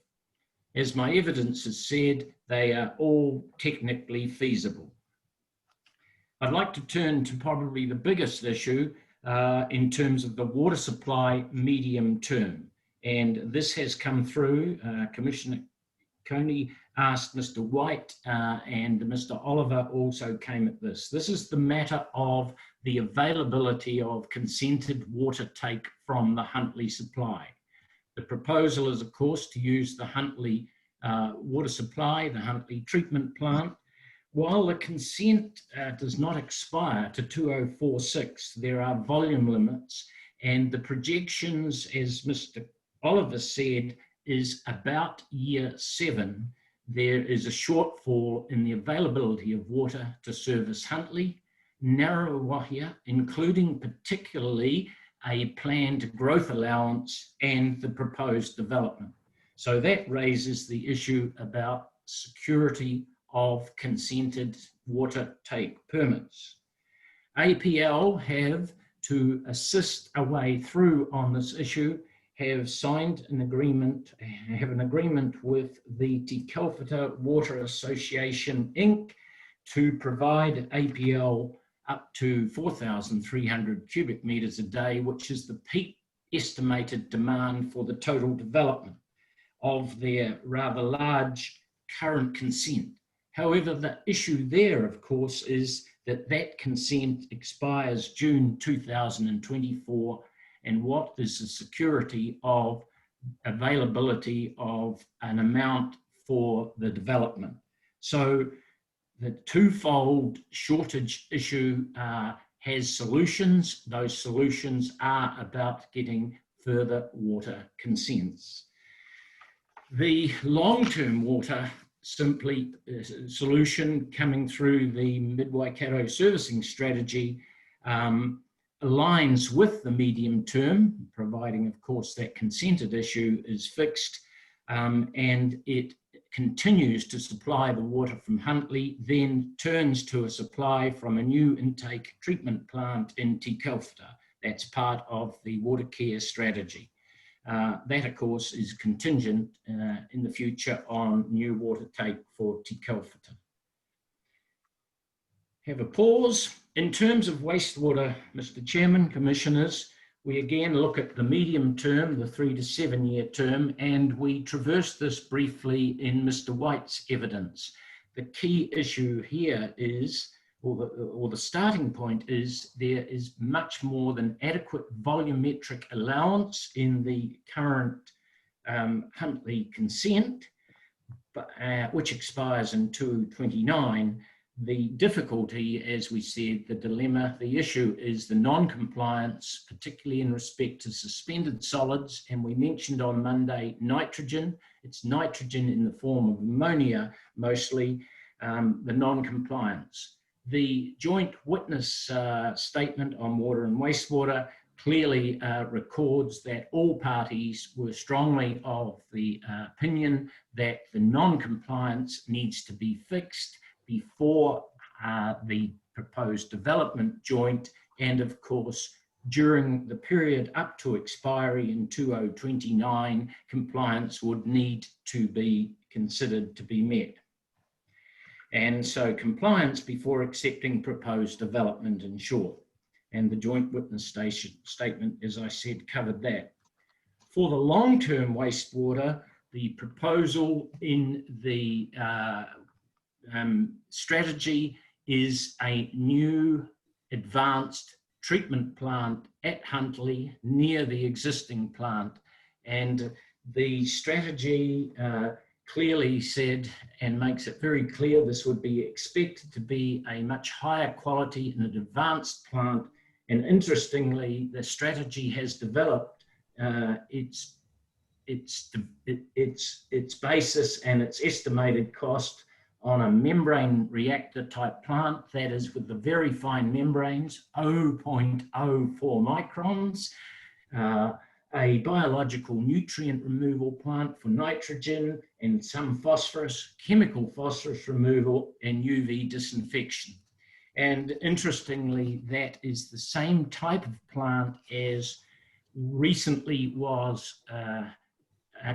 As my evidence has said, they are all technically feasible. I'd like to turn to probably the biggest issue in terms of the water supply medium term. And this has come through. Commissioner Coney asked Mr. White and Mr. Oliver also came at this. This is the matter of the availability of consented water take from the Huntly supply. The proposal is, of course, to use the Huntly water supply, the Huntly treatment plant. While the consent does not expire to 2046, there are volume limits, and the projections, as Mr. Oliver said, is about year 7. There is a shortfall in the availability of water to service Huntly, Narrawahia, including particularly a planned growth allowance and the proposed development. So that raises the issue about security of consented water take permits. APL have, to assist a way through on this issue, have signed an agreement, have an agreement with the Te Kauwhata Water Association, Inc. to provide APL up to 4,300 cubic metres a day, which is the peak estimated demand for the total development of their rather large current consent. However, the issue there, of course, is that that consent expires June 2024, and what is the security of availability of an amount for the development. So the twofold shortage issue has solutions. Those solutions are about getting further water consents. The long-term water simply solution coming through the Mid-Waikato servicing strategy aligns with the medium term, providing, of course, that consented issue is fixed, and it continues to supply the water from Huntly, then turns to a supply from a new intake treatment plant in Te Kauwhata. That's part of the water care strategy. That, of course, is contingent in the future on new water take for Te Kauwhata. Have a pause. In terms of wastewater, Mr. Chairman, Commissioners, we again look at the medium term, the 3 to 7 year term, and we traverse this briefly in Mr. White's evidence. The key issue here is, or the starting point is, there is much more than adequate volumetric allowance in the current Huntly consent, which expires in 2029. The difficulty, as we said, the dilemma, the issue is the non-compliance, particularly in respect to suspended solids. And we mentioned on Monday nitrogen. It's nitrogen in the form of ammonia, mostly, the non-compliance. The joint witness statement on water and wastewater clearly records that all parties were strongly of the opinion that the non-compliance needs to be fixed before the proposed development joint, and of course during the period up to expiry in 2029, compliance would need to be considered to be met. And so compliance before accepting proposed development in short. And the joint witness statement, as I said, covered that. For the long-term wastewater, the proposal in the strategy is a new advanced treatment plant at Huntly near the existing plant. And the strategy clearly said and makes it very clear this would be expected to be a much higher quality and an advanced plant. And interestingly, the strategy has developed its basis and its estimated cost on a membrane reactor type plant, that is with the very fine membranes, 0.04 microns, a biological nutrient removal plant for nitrogen and some phosphorus, chemical phosphorus removal, and UV disinfection. And interestingly, that is the same type of plant as recently was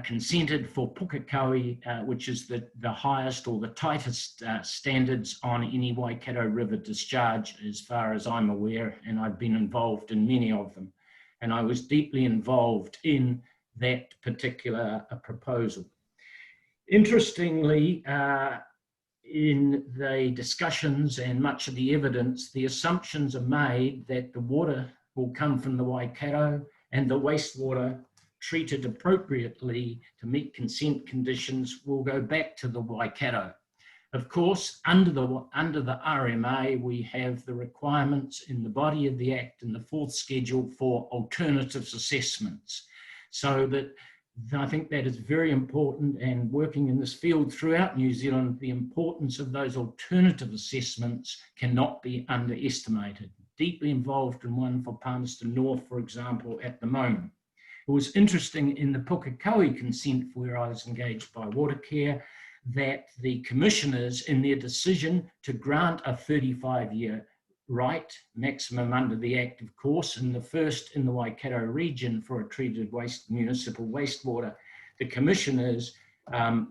consented for Pukekohe, which is the highest or the tightest standards on any Waikato River discharge, as far as I'm aware, and I've been involved in many of them. And I was deeply involved in that particular proposal. Interestingly, in the discussions and much of the evidence, the assumptions are made that the water will come from the Waikato and the wastewater treated appropriately to meet consent conditions will go back to the Waikato. Of course, under the RMA, we have the requirements in the body of the Act and the fourth schedule for alternatives assessments. So that I think that is very important, and working in this field throughout New Zealand, the importance of those alternative assessments cannot be underestimated. Deeply involved in one for Palmerston North, for example, at the moment. It was interesting in the Pukekohe consent, where I was engaged by Watercare, that the commissioners, in their decision to grant a 35-year right, maximum under the Act, of course, and the first in the Waikato region for a treated municipal wastewater, the commissioners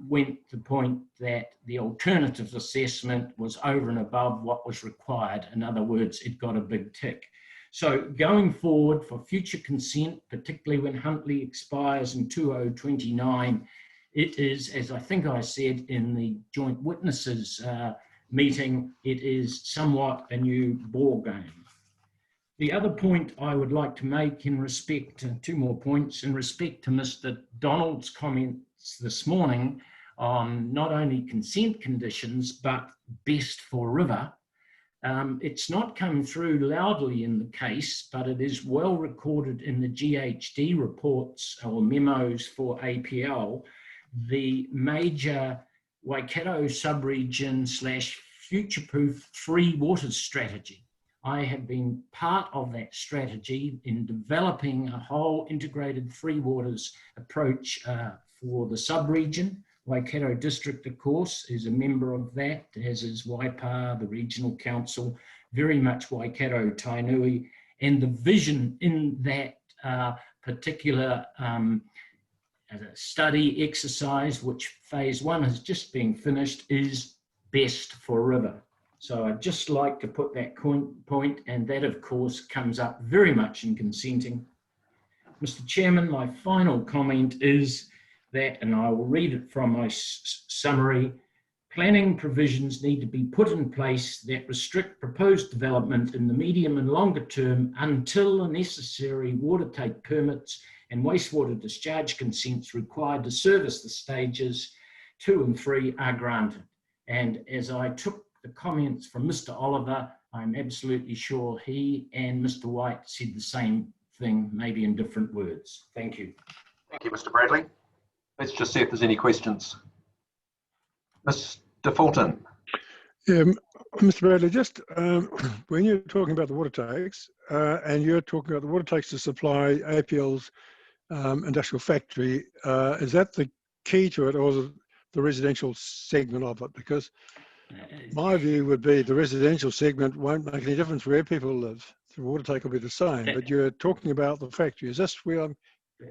went to the point that the alternatives assessment was over and above what was required. In other words, it got a big tick. So going forward for future consent, particularly when Huntly expires in 2029, it is, as I think I said in the joint witnesses meeting, it is somewhat a new ball game. The other point I would like to make in respect to, two more points, in respect to Mr. Donald's comments this morning on not only consent conditions, but best for river. It's not come through loudly in the case, but it is well recorded in the GHD reports or memos for APL, the major Waikato subregion / future-proof 3 waters strategy. I have been part of that strategy in developing a whole integrated 3 waters approach for the subregion. Waikato District, of course, is a member of that, as is Waipa, the Regional Council, very much Waikato Tainui, and the vision in that particular study exercise, which phase 1 has just been finished, is best for river. So I'd just like to put that point, and that of course comes up very much in consenting. Mr. Chairman, my final comment is that, and I will read it from my summary, planning provisions need to be put in place that restrict proposed development in the medium and longer term until the necessary water take permits and wastewater discharge consents required to service the stages 2 and 3 are granted. And as I took the comments from Mr. Oliver, I'm absolutely sure he and Mr. White said the same thing, maybe in different words. Thank you. Thank you, Mr. Bradley. Let's just see if there's any questions. Mr. Fulton. Yeah, Mr. Bradley, just when you're talking about the water takes and you're talking about the water takes to supply APL's industrial factory, is that the key to it, or is it the residential segment of it? Because my view would be the residential segment won't make any difference where people live. The water take will be the same, but you're talking about the factory. Is this where I'm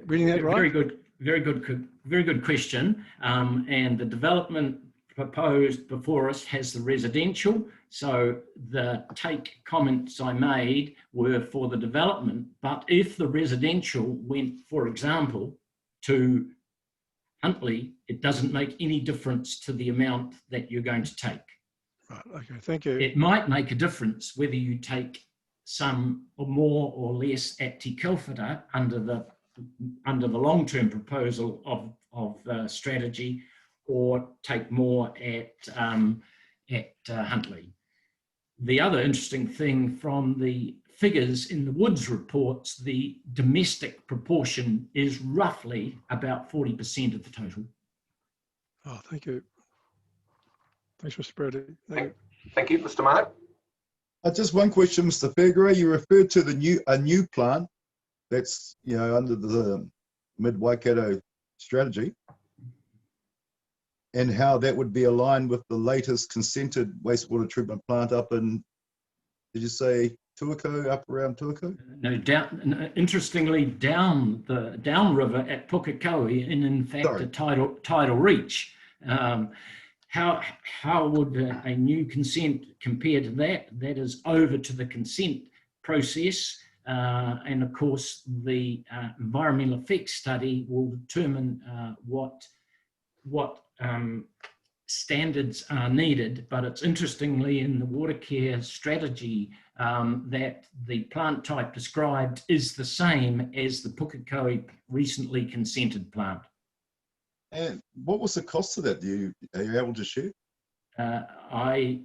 reading that right? Very good question. And the development proposed before us has the residential. So the take comments I made were for the development, but if the residential went, for example, to Huntly, it doesn't make any difference to the amount that you're going to take. Right, okay, thank you. It might make a difference whether you take some or more or less at Te Kilwhata under the long-term proposal of strategy, or take more at Huntly. The other interesting thing from the figures in the Woods reports, the domestic proportion is roughly about 40% of the total. Oh, thank you. Thanks, Mr. Bradley. Thank you, Mr. Mark. Just one question, Mr. Fairgray. You referred to a new plant that's under the Mid-Waikato strategy, and how that would be aligned with the latest consented wastewater treatment plant up in, did you say Tuako, up around Tuako? No, interestingly, downriver at Pukekohe, and in fact a tidal reach. How would a new consent compare to that? That is over to the consent process, and of course the environmental effects study will determine what standards are needed. But it's interestingly in the water care strategy that the plant type described is the same as the Pukekohe recently consented plant. And what was the cost of that? Are you able to share? I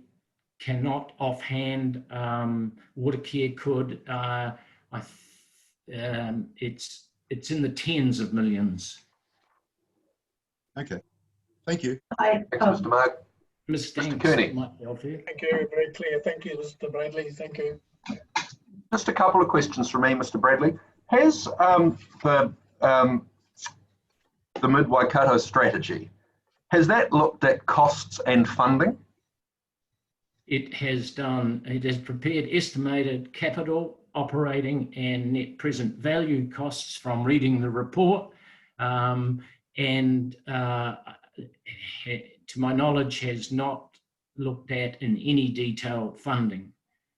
cannot offhand. Water care could. It's in the tens of millions. Okay, thank you. Thanks, Mr. Mark. Mr. Kearney. Thank you, very clear. Thank you, Mr. Bradley. Thank you. Just a couple of questions from me, Mr. Bradley. Has the Mid-Waikato strategy, has that looked at costs and funding? It has prepared estimated capital, operating and net present value costs from reading the report, and to my knowledge has not looked at in any detail funding.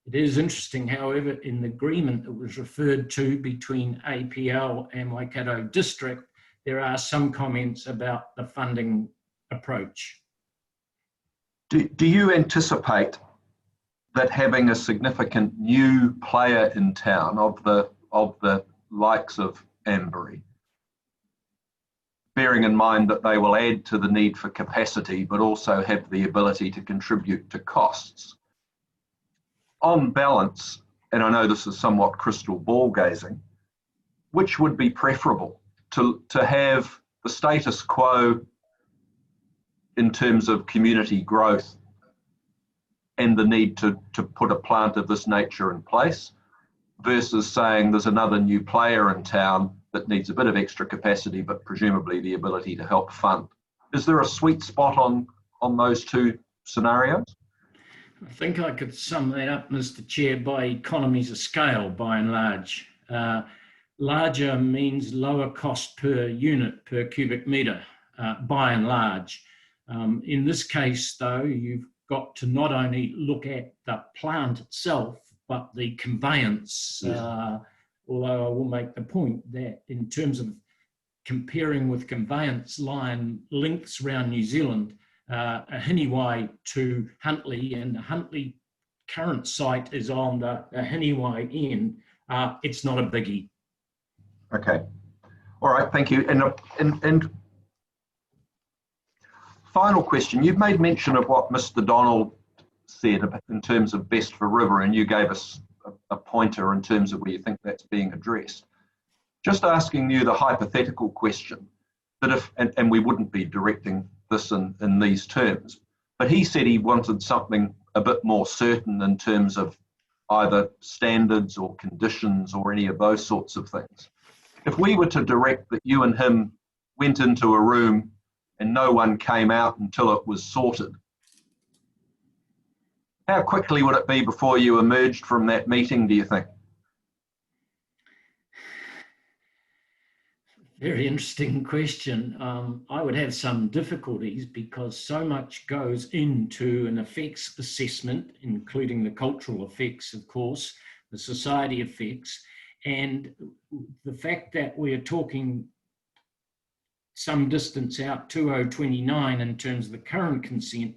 It is interesting, however, in the agreement that was referred to between APL and Waikato District, there are some comments about the funding approach. Do you anticipate that having a significant new player in town of the likes of Ambury, bearing in mind that they will add to the need for capacity but also have the ability to contribute to costs, on balance, and I know this is somewhat crystal ball gazing, which would be preferable, to have the status quo in terms of community growth and the need to put a plant of this nature in place, versus saying there's another new player in town that needs a bit of extra capacity but presumably the ability to help fund? Is there a sweet spot on those two scenarios? I think I could sum that up, Mr. Chair, by economies of scale, by and large. Larger means lower cost per unit, per cubic metre, by and large. In this case, though, you've got to not only look at the plant itself, but the conveyance. Although I will make the point that in terms of comparing with conveyance line lengths around New Zealand, Ohinewai to Huntly, and the Huntly current site is on the Ohinewai end, it's not a biggie. Okay, all right, thank you. And final question, you've made mention of what Mr. Donald said in terms of best for river, and you gave us a pointer in terms of where you think that's being addressed. Just asking you the hypothetical question that if, and we wouldn't be directing this in these terms, but he said he wanted something a bit more certain in terms of either standards or conditions or any of those sorts of things. If we were to direct that you and him went into a room and no one came out until it was sorted, how quickly would it be before you emerged from that meeting, do you think? Very interesting question. I would have some difficulties because so much goes into an effects assessment, including the cultural effects, of course, the society effects, and the fact that we're talking some distance out, 2029, in terms of the current consent.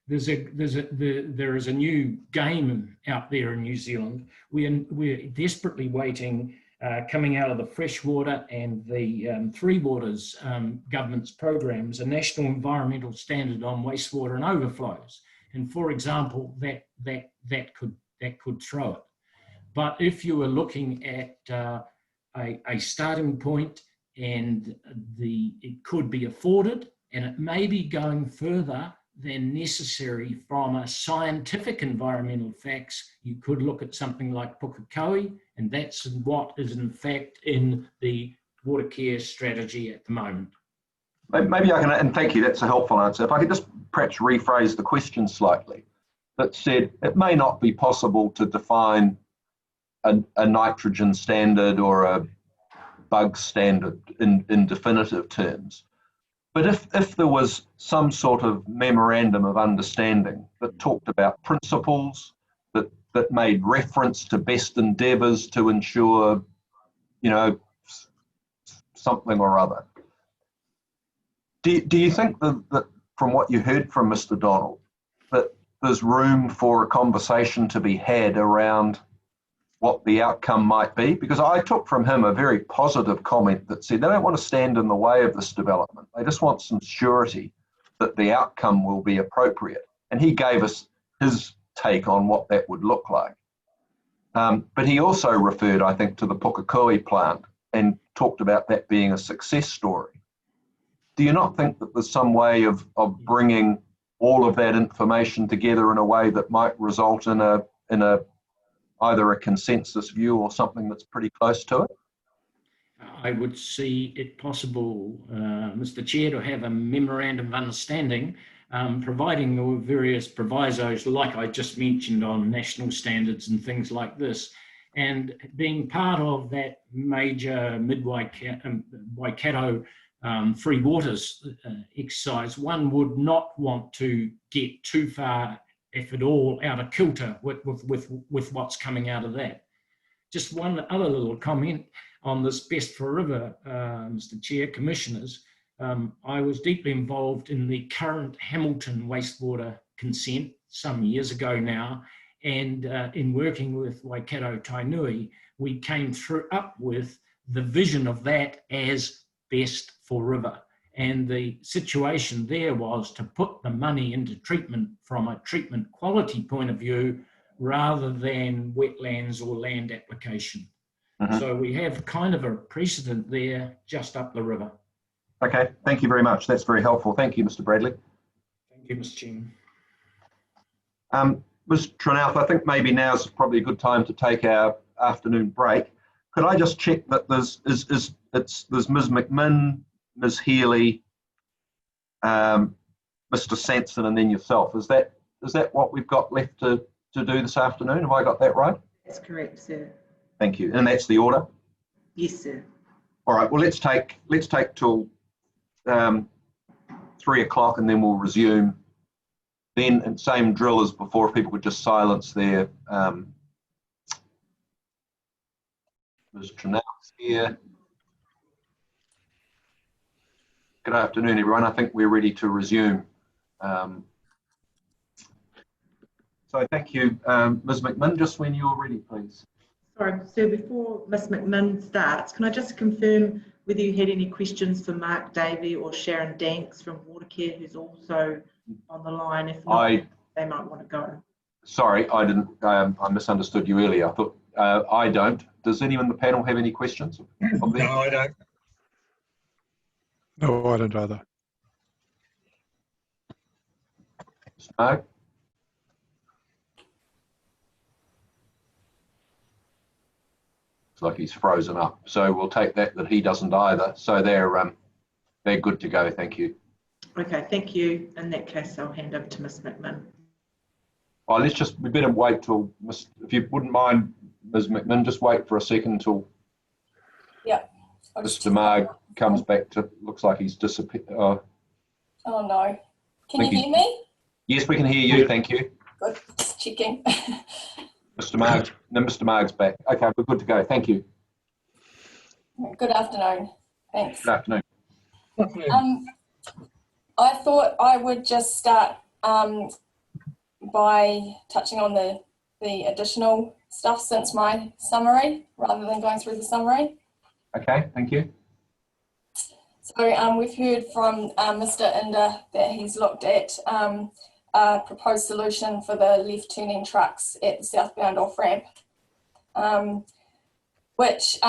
There is a new game out there in New Zealand. We're desperately waiting, coming out of the freshwater and the Three Waters government's programs, a national environmental standard on wastewater and overflows. And for example, that could throw it. But if you were looking at a starting point, and it could be afforded, and it may be going further than necessary from a scientific environmental facts, you could look at something like Pukekohe, and that's what is in fact in the water care strategy at the moment. Maybe I can, and thank you, that's a helpful answer. If I could just perhaps rephrase the question slightly, that said, it may not be possible to define a nitrogen standard or a bug standard in definitive terms. But if there was some sort of memorandum of understanding that talked about principles, that made reference to best endeavours to ensure, you know, something or other, do you think that from what you heard from Mr. Donald, that there's room for a conversation to be had around what the outcome might be? Because I took from him a very positive comment that said they don't want to stand in the way of this development. They just want some surety that the outcome will be appropriate. And he gave us his take on what that would look like. But he also referred, I think, to the Pukekohe plant and talked about that being a success story. Do you not think that there's some way of bringing all of that information together in a way that might result in either a consensus view or something that's pretty close to it? I would see it possible, Mr. Chair, to have a memorandum of understanding, providing the various provisos, like I just mentioned, on national standards and things like this, and being part of that major Waikato Three Waters exercise. One would not want to get too far, if at all, out of kilter with what's coming out of that. Just one other little comment on this Best for River, Mr. Chair, Commissioners. I was deeply involved in the current Hamilton wastewater consent some years ago now, and in working with Waikato Tainui, we came up with the vision of that as Best for River. And the situation there was to put the money into treatment from a treatment quality point of view rather than wetlands or land application. So we have kind of a precedent there just up the river. Okay, thank you very much. That's very helpful. Thank you, Mr. Bradley. Thank you, Mr. Chairman. Ms. Trinouth, I think maybe now's probably a good time to take our afternoon break. Could I just check that there's Ms. McMinn, Ms. Healy, Mr. Sanson, and then yourself. Is that what we've got left to do this afternoon? Have I got that right? That's correct, sir. Thank you. And that's the order? Yes, sir. All right. Well, let's take till 3 o'clock, and then we'll resume. Then, and same drill as before, if people could just silence their Ms. Trinouth here. Good afternoon, everyone. I think we're ready to resume. So thank you. Ms. McMinn, just when you're ready, please. Sorry, so before Ms. McMinn starts, can I just confirm whether you had any questions for Mark Davey or Sharon Danks from Watercare, who's also on the line? If not, they might want to go. Sorry, I didn't. I misunderstood you earlier. I thought I don't. Does anyone in the panel have any questions? Of them? No, I don't. No, I don't either. No. Looks like he's frozen up. So we'll take that he doesn't either. So they're good to go. Thank you. Okay, thank you. In that case, I'll hand over to Ms. McMinn. Oh, we better wait till, if you wouldn't mind, Ms. McMinn, just wait for a second until Mr. Marg comes back to, looks like he's disappeared. Oh no. Can you hear me? Yes, we can hear you. Thank you. Good, just checking. Mr. Marg's back. Okay, we're good to go. Thank you. Good afternoon. Thanks. Good afternoon. I thought I would just start by touching on the additional stuff since my summary, rather than going through the summary. Okay, thank you. So we've heard from Mr. Inder that he's looked at a proposed solution for the left turning trucks at the southbound off-ramp, which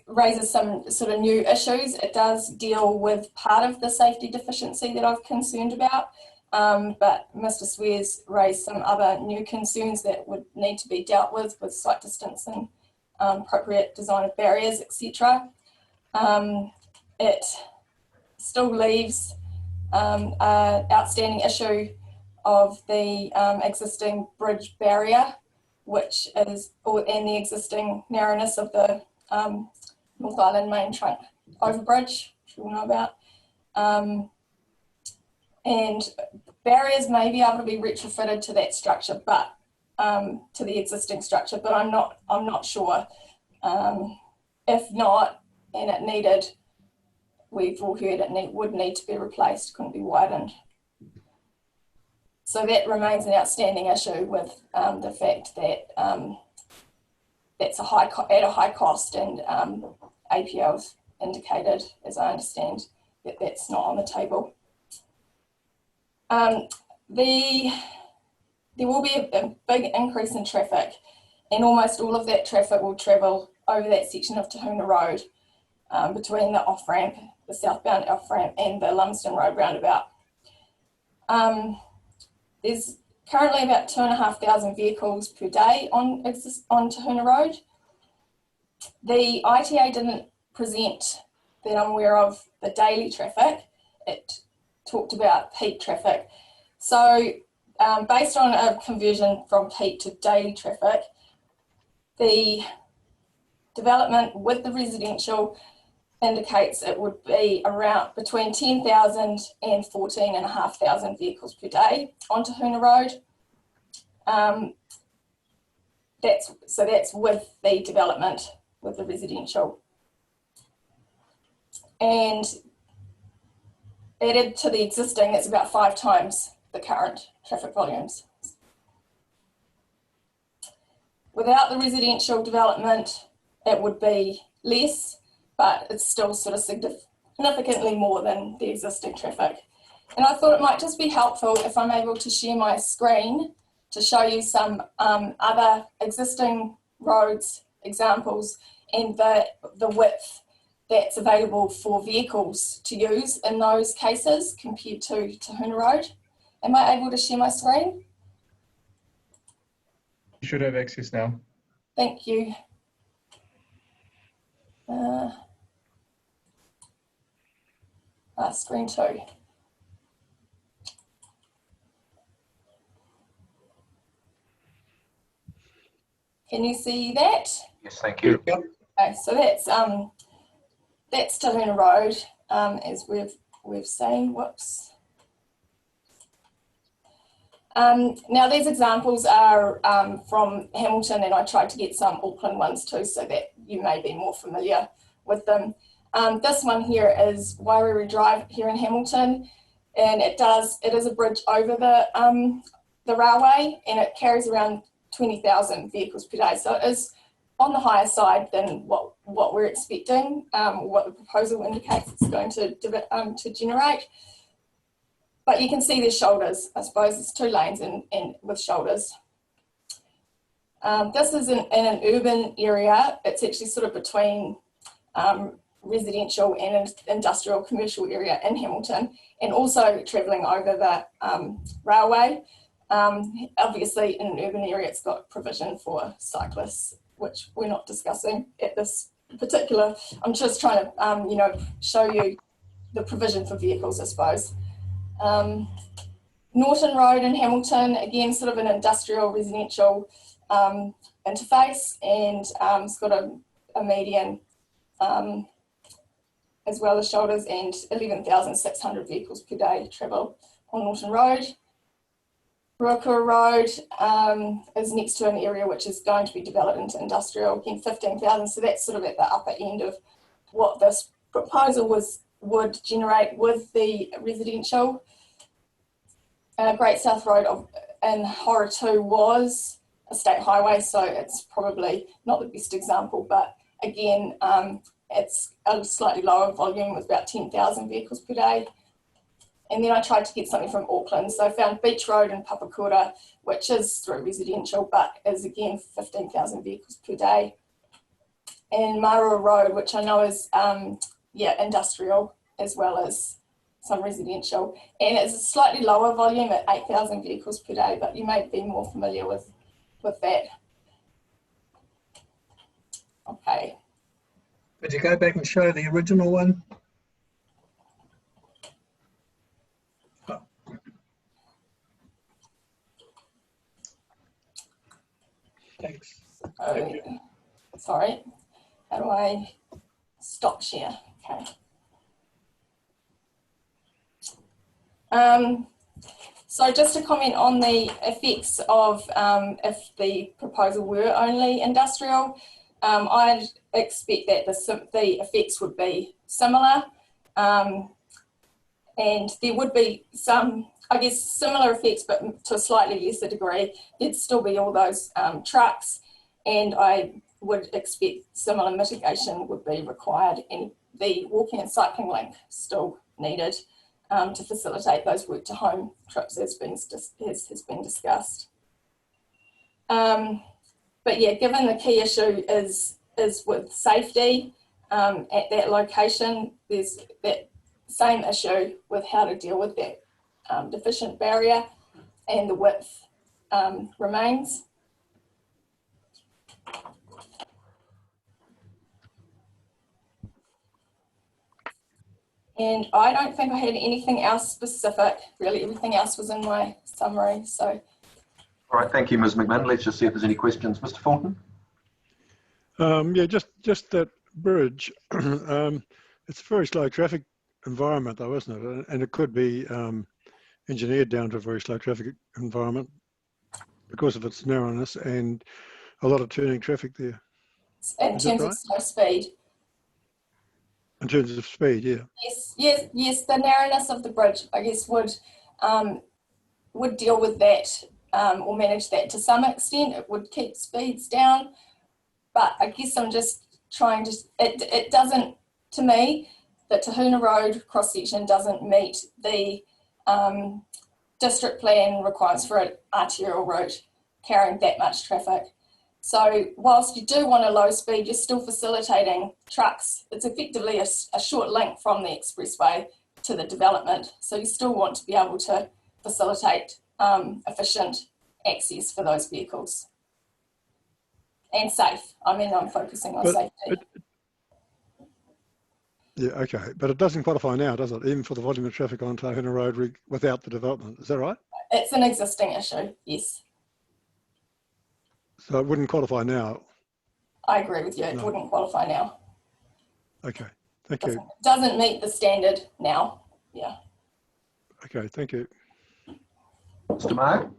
raises some sort of new issues. It does deal with part of the safety deficiency that I've concerned about, but Mr. Swears raised some other new concerns that would need to be dealt with sight distance and appropriate design of barriers, etc. It still leaves an outstanding issue of the existing bridge barrier, which is, and the existing narrowness of the North Island main trunk overbridge, which we all know about. And barriers may be able to be retrofitted to that structure, but to the existing structure, but I'm not sure. If not, and it needed, we've all heard it would need to be replaced, couldn't be widened. So that remains an outstanding issue with the fact that that's at a high cost, and APL's indicated, as I understand, that that's not on the table. There will be a big increase in traffic, and almost all of that traffic will travel over that section of Tahuna Road between the off-ramp, the southbound off-ramp, and the Lumsden Road roundabout. There's currently about 2,500 vehicles per day on Tahuna Road. The ITA didn't present, that I'm aware of, the daily traffic. It talked about peak traffic. So based on a conversion from peak to daily traffic, the development with the residential indicates it would be around between 10,000 and 14,500 vehicles per day on Tahuna Road. That's with the development, with the residential. And added to the existing, it's about 5 times the current traffic volumes. Without the residential development, it would be less, but it's still sort of significantly more than the existing traffic. And I thought it might just be helpful if I'm able to share my screen to show you some other existing roads examples and the width that's available for vehicles to use in those cases compared to Tahuna Road. Am I able to share my screen? You should have access now. Thank you. Screen 2. Can you see that? Yes, thank you. Yep. Okay, so that's Tahuna Road, as we've seen. Whoops. Now these examples are from Hamilton, and I tried to get some Auckland ones too, so that you may be more familiar with them. This one here is Wairere Drive here in Hamilton, and it is a bridge over the railway, and it carries around 20,000 vehicles per day. So it is on the higher side than what we're expecting, what the proposal indicates it's going to generate. but you can see there's shoulders. I suppose it's 2 lanes and with shoulders. This is in an urban area. It's actually sort of between residential and industrial commercial area in Hamilton, and also travelling over the railway. Obviously in an urban area it's got provision for cyclists, which we're not discussing at this particular. I'm just trying to show you the provision for vehicles, I suppose. Norton Road in Hamilton, again sort of an industrial residential interface, and it's got a median as well as shoulders, and 11,600 vehicles per day travel on Norton Road. Ruakura Road is next to an area which is going to be developed into industrial, again 15,000, so that's sort of at the upper end of what this proposal would generate with the residential. Great South Road in Horatu was a state highway, so it's probably not the best example, but again, it's a slightly lower volume with about 10,000 vehicles per day. And then I tried to get something from Auckland, so I found Beach Road in Papakura, which is through residential, but is again 15,000 vehicles per day. And Marua Road, which I know is industrial as well as some residential, and it's a slightly lower volume at 8,000 vehicles per day, but you may be more familiar with that. Okay. Could you go back and show the original one? Thanks. Sorry, how do I stop share? Okay. So just to comment on the effects of if the proposal were only industrial, I'd expect that the effects would be similar, and there would be some, I guess, similar effects, but to a slightly lesser degree. There'd still be all those trucks, and I would expect similar mitigation would be required, and the walking and cycling link still needed to facilitate those work to home trips as has been discussed. But yeah, given the key issue is with safety at that location, there's that same issue with how to deal with that deficient barrier, and the width remains. And I don't think I had anything else specific. Really, everything else was in my summary. So. All right, thank you, Ms. McMahon. Let's just see if there's any questions. Mr. Fulton? Yeah, just that bridge. It's a very slow traffic environment though, isn't it? And it could be engineered down to a very slow traffic environment because of its narrowness and a lot of turning traffic there. In terms of slow speed. In terms of speed, yeah. Yes. The narrowness of the bridge, I guess, would deal with that or manage that to some extent. It would keep speeds down, but I guess I'm just trying to. It doesn't, to me, the Tahuna Road cross section doesn't meet the district plan requirements for an arterial route carrying that much traffic. So whilst you do want a low speed, you're still facilitating trucks. It's effectively a short link from the expressway to the development. So you still want to be able to facilitate efficient access for those vehicles. And safe. I mean, I'm focusing on safety. Yeah, okay. But it doesn't qualify now, does it? Even for the volume of traffic on Tahuna Road without the development. Is that right? It's an existing issue, yes. So it wouldn't qualify now? I agree with you. It wouldn't qualify now. Okay, thank you. Doesn't meet the standard now, yeah. Okay, thank you. Mr. Mark?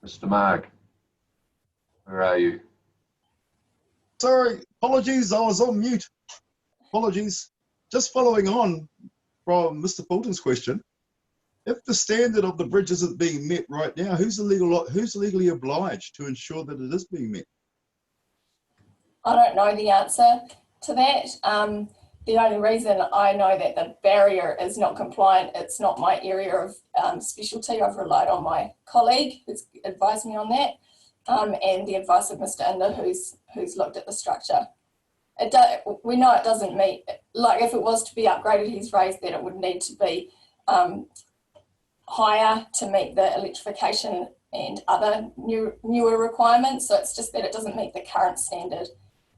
Mr. Mark, where are you? Sorry, apologies, I was on mute. Apologies. Just following on from Mr. Fulton's question, if the standard of the bridge isn't being met right now, who's legally obliged to ensure that it is being met? I don't know the answer to that. The only reason I know that the barrier is not compliant, it's not my area of specialty. I've relied on my colleague who's advised me on that, and the advice of Mr. Inder who's looked at the structure. We know it doesn't meet, like if it was to be upgraded, he's raised that it would need to be higher to meet the electrification and other newer requirements. So it's just that it doesn't meet the current standard.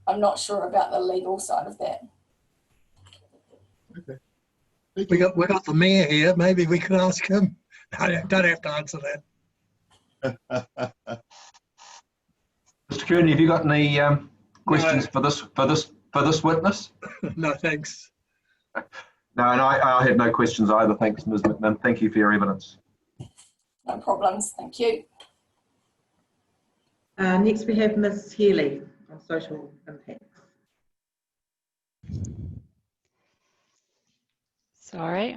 I'm not sure about the legal side of that. Okay. We got the mayor here. Maybe we could ask him. Don't have to answer that. Mr. Cooney, have you got any questions for this witness? No, thanks. No, and I have no questions either. Thanks, Ms. McMinn. Thank you for your evidence. No problems. Thank you. Next we have Ms. Healy on social impact. Sorry,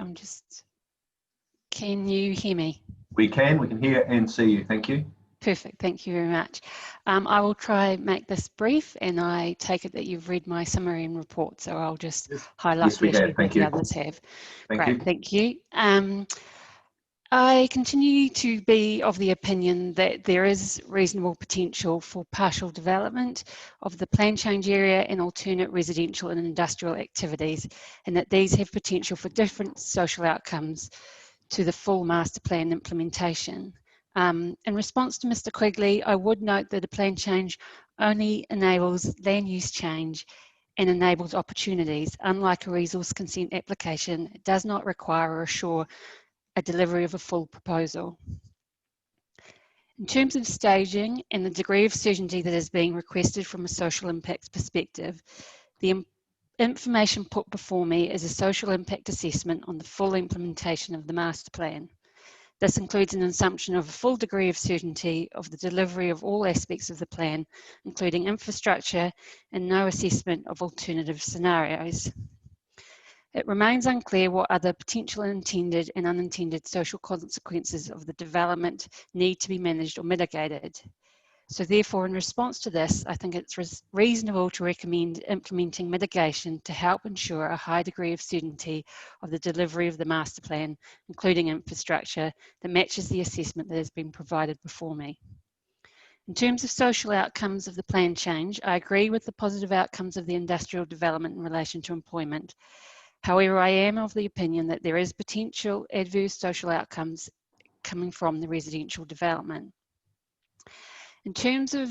can you hear me? We can hear and see you. Thank you. Perfect, thank you very much. I will try make this brief, and I take it that you've read my summary and report, so I'll just highlight the issues that the others have. Great, thank you. I continue to be of the opinion that there is reasonable potential for partial development of the plan change area and alternate residential and industrial activities, and that these have potential for different social outcomes to the full master plan implementation. In response to Mr. Quigley, I would note that a plan change only enables land use change and enables opportunities. Unlike a resource consent application, it does not require or assure a delivery of a full proposal. In terms of staging and the degree of certainty that is being requested from a social impacts perspective, the information put before me is a social impact assessment on the full implementation of the master plan. This includes an assumption of a full degree of certainty of the delivery of all aspects of the plan, including infrastructure, and no assessment of alternative scenarios. It remains unclear what other potential intended and unintended social consequences of the development need to be managed or mitigated. So therefore, in response to this, I think it's reasonable to recommend implementing mitigation to help ensure a high degree of certainty of the delivery of the master plan, including infrastructure, that matches the assessment that has been provided before me. In terms of social outcomes of the plan change, I agree with the positive outcomes of the industrial development in relation to employment. However, I am of the opinion that there is potential adverse social outcomes coming from the residential development. In terms of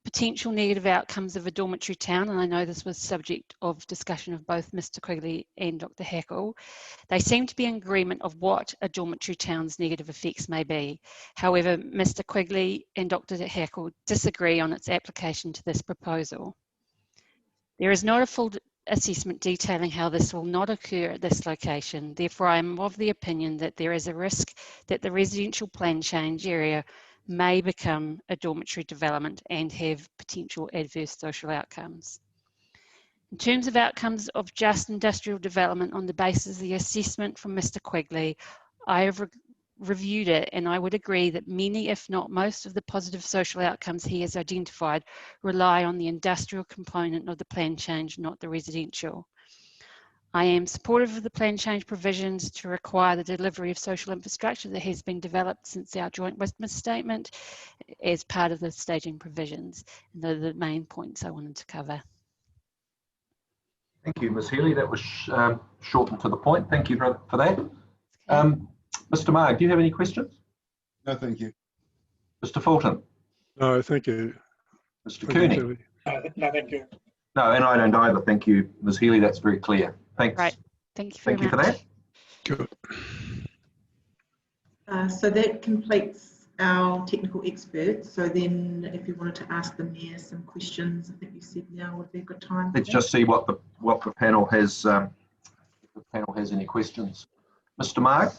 potential negative outcomes of a dormitory town, and I know this was subject of discussion of both Mr. Quigley and Dr. Hackle, they seem to be in agreement of what a dormitory town's negative effects may be. However, Mr. Quigley and Dr. Hackle disagree on its application to this proposal. There is not a full assessment detailing how this will not occur at this location. Therefore, I am of the opinion that there is a risk that the residential plan change area may become a dormitory development and have potential adverse social outcomes. In terms of outcomes of just industrial development on the basis of the assessment from Mr. Quigley, I have reviewed it, and I would agree that many, if not most, of the positive social outcomes he has identified rely on the industrial component of the plan change, not the residential. I am supportive of the plan change provisions to require the delivery of social infrastructure that has been developed since our joint witness statement as part of the staging provisions. And those are the main points I wanted to cover. Thank you, Ms. Healy. That was short and to the point. Thank you for that. Okay. Mr. Marg, do you have any questions? No, thank you. Mr. Fulton? No, thank you. Mr. Cooney? No, thank you. No, and I don't either. Thank you, Ms. Healy. That's very clear. Thanks. Right. Thank you very much. Thank you for that. Good. So that completes our technical experts. So then if you wanted to ask the Mayor some questions, I think you said now would be a good time. Let's just see what the panel has. If the panel has any questions. Mr. Marg?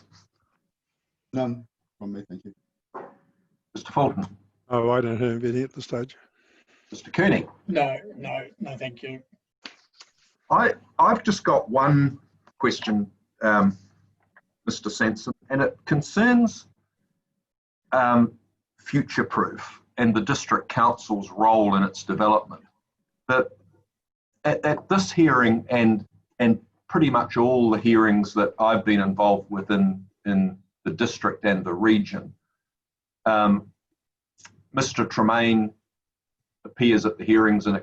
None from me, thank you. Mr. Fulton? Oh, I don't have any at this stage. Mr. Cooney? No, thank you. I've just got one question, Mr. Sanson, and it concerns future-proof and the District Council's role in its development. that at this hearing and pretty much all the hearings that I've been involved with in the district and the region, Mr. Tremaine appears at the hearings and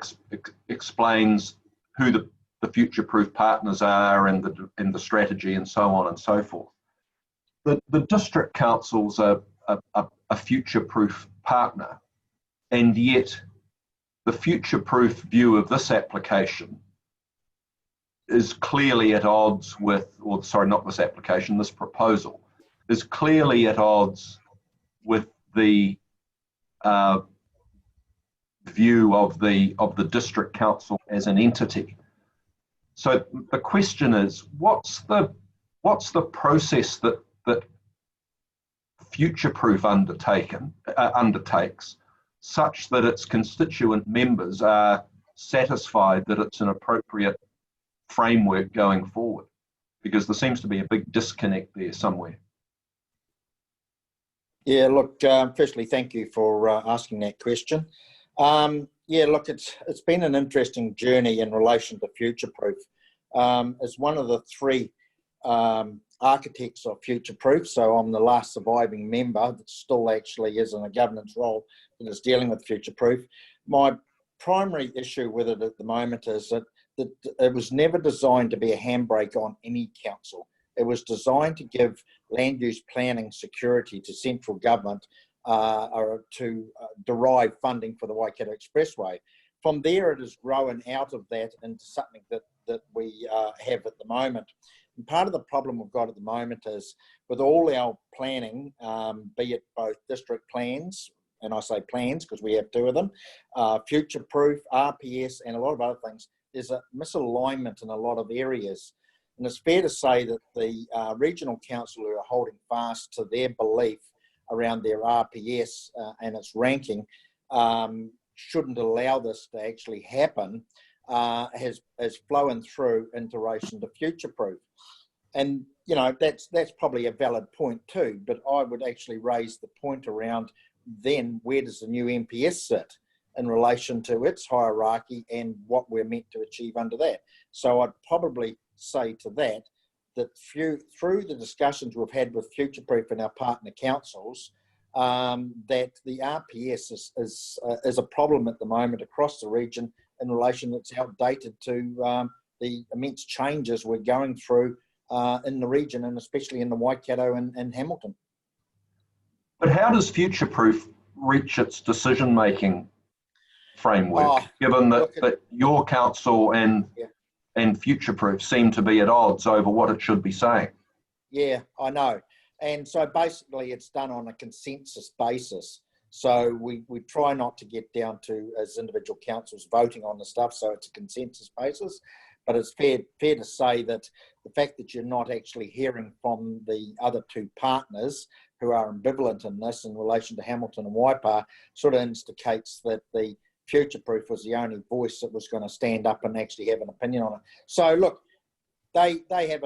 explains who the future-proof partners are and the strategy and so on and so forth. The district council's a future-proof partner, and yet the future-proof view of this application is clearly at odds with, or sorry, not this application, this proposal is clearly at odds with the view of the district council as an entity. So the question is, what's the process that future-proof undertakes such that its constituent members are satisfied that it's an appropriate framework going forward? Because there seems to be a big disconnect there somewhere. Yeah, look, firstly, thank you for asking that question. Yeah, look, it's been an interesting journey in relation to future-proof. As one of the three architects of future-proof, so I'm the last surviving member that still actually is in a governance role that is dealing with future-proof. My primary issue with it at the moment is that it was never designed to be a handbrake on any council. It was designed to give land use planning security to central government or to derive funding for the Waikato Expressway. From there, it has grown out of that into something that we have at the moment. And part of the problem we've got at the moment is with all our planning, be it both district plans, and I say plans because we have two of them, future-proof, RPS, and a lot of other things, there's a misalignment in a lot of areas. And it's fair to say that the regional council who are holding fast to their belief around their RPS and its ranking shouldn't allow this to actually happen, has flown through into relation to future-proof. And, you know, that's probably a valid point too, but I would actually raise the point around then where does the new MPS sit in relation to its hierarchy and what we're meant to achieve under that. So I'd probably say to that through the discussions we've had with future-proof and our partner councils, that the RPS is a problem at the moment across the region in relation that's outdated to the immense changes we're going through in the region, and especially in the Waikato and Hamilton. But how does future-proof reach its decision-making framework, given that your council and future-proof seem to be at odds over what it should be saying? Yeah, I know. And so basically it's done on a consensus basis. So we try not to get down to, as individual councils, voting on the stuff, so it's a consensus basis. But it's fair to say that the fact that you're not actually hearing from the other two partners who are ambivalent in this in relation to Hamilton and Waipa sort of indicates that the future-proof was the only voice that was going to stand up and actually have an opinion on it. So look, they have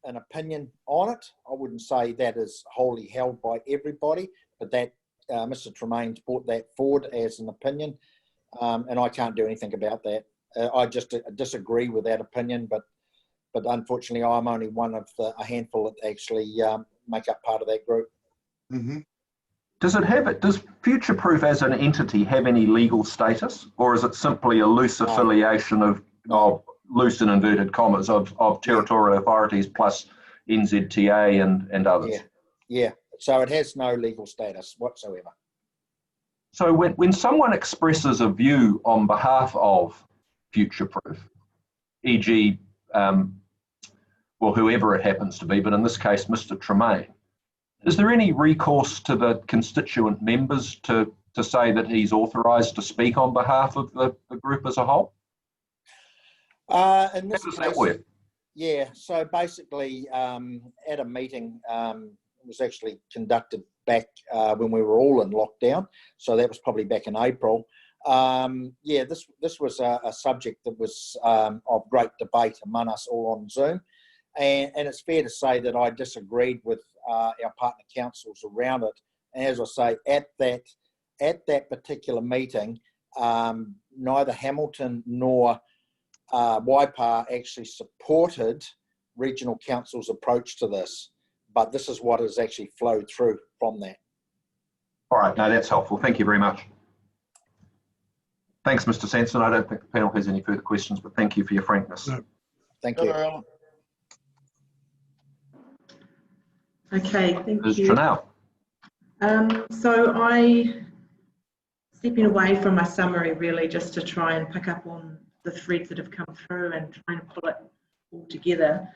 an opinion on it. I wouldn't say that is wholly held by everybody, but that Mr. Tremaine's brought that forward as an opinion, and I can't do anything about that. I just disagree with that opinion, but unfortunately I'm only one of a handful that actually make up part of that group. Mm-hmm. Does future-proof as an entity have any legal status, or is it simply a loose affiliation of loose and inverted commas of territorial authorities plus NZTA and others? Yeah. So it has no legal status whatsoever. So when someone expresses a view on behalf of future-proof, e.g., well, whoever it happens to be, but in this case, Mr. Tremaine, is there any recourse to the constituent members to say that he's authorised to speak on behalf of the group as a whole? In this How does case, that work? Yeah, so basically at a meeting, it was actually conducted back when we were all in lockdown, so that was probably back in April. Yeah, this was a subject that was of great debate among us all on Zoom, and it's fair to say that I disagreed with our partner councils around it. And as I say, at that particular meeting, neither Hamilton nor Waipa actually supported regional council's approach to this, but this is what has actually flowed through from that. All right, no, that's helpful. Thank you very much. Thanks, Mr. Sanson. I don't think the panel has any further questions, but thank you for your frankness. No. Thank you. Okay, thank Ms. you. Tranel. So stepping away from my summary really just to try and pick up on the threads that have come through and try and pull it all together.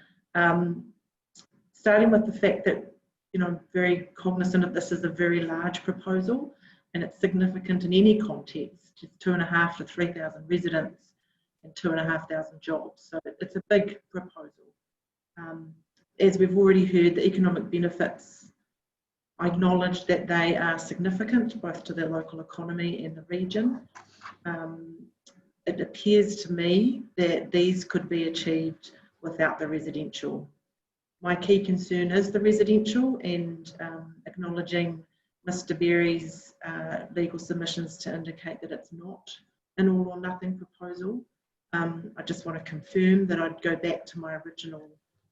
Starting with the fact that, you know, I'm very cognizant of this as a very large proposal and it's significant in any context. It's 2,500 to 3,000 residents and 2,500 jobs. So it's a big proposal. As we've already heard, the economic benefits, I acknowledge that they are significant both to the local economy and the region. It appears to me that these could be achieved without the residential. My key concern is the residential and acknowledging Mr. Berry's legal submissions to indicate that it's not an all or nothing proposal. I just want to confirm that I'd go back to my original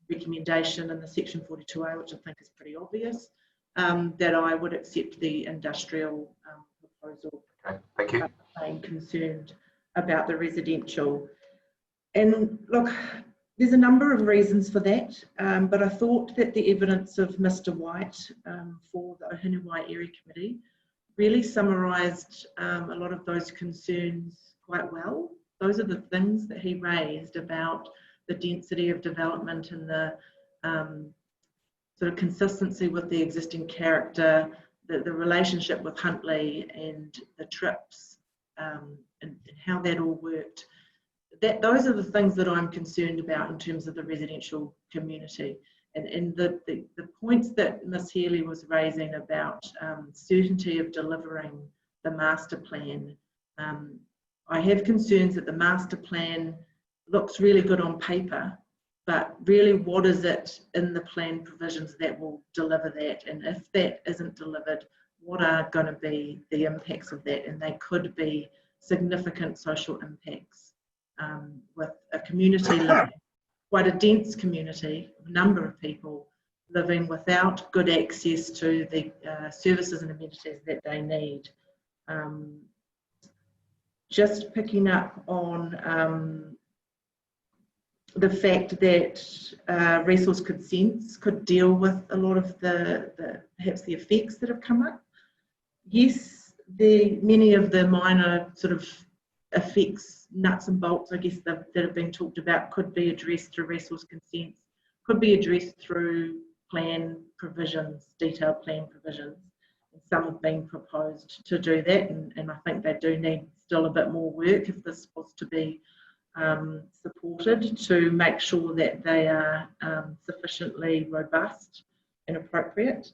recommendation in the section 42A, which I think is pretty obvious, that I would accept the industrial proposal. Okay, thank you. I'm concerned about the residential. And look, there's a number of reasons for that, but I thought that the evidence of Mr. White for the Ohinewai Area Committee really summarised a lot of those concerns quite well. Those are the things that he raised about the density of development and the sort of consistency with the existing character, the relationship with Huntley and the trips and how that all worked. Those are the things that I'm concerned about in terms of the residential community. And the points that Ms. Healy was raising about certainty of delivering the master plan, I have concerns that the master plan looks really good on paper, but really what is it in the plan provisions that will deliver that? And if that isn't delivered, what are going to be the impacts of that? And they could be significant social impacts with a community living, quite a dense community, a number of people living without good access to the services and amenities that they need. Just picking up on the fact that resource consents could deal with a lot of perhaps the effects that have come up. Yes, many of the minor sort of effects, nuts and bolts, I guess, that have been talked about could be addressed through resource consents, could be addressed through plan provisions, detailed plan provisions. And some have been proposed to do that, and I think they do need still a bit more work if this was to be supported to make sure that they are sufficiently robust and appropriate.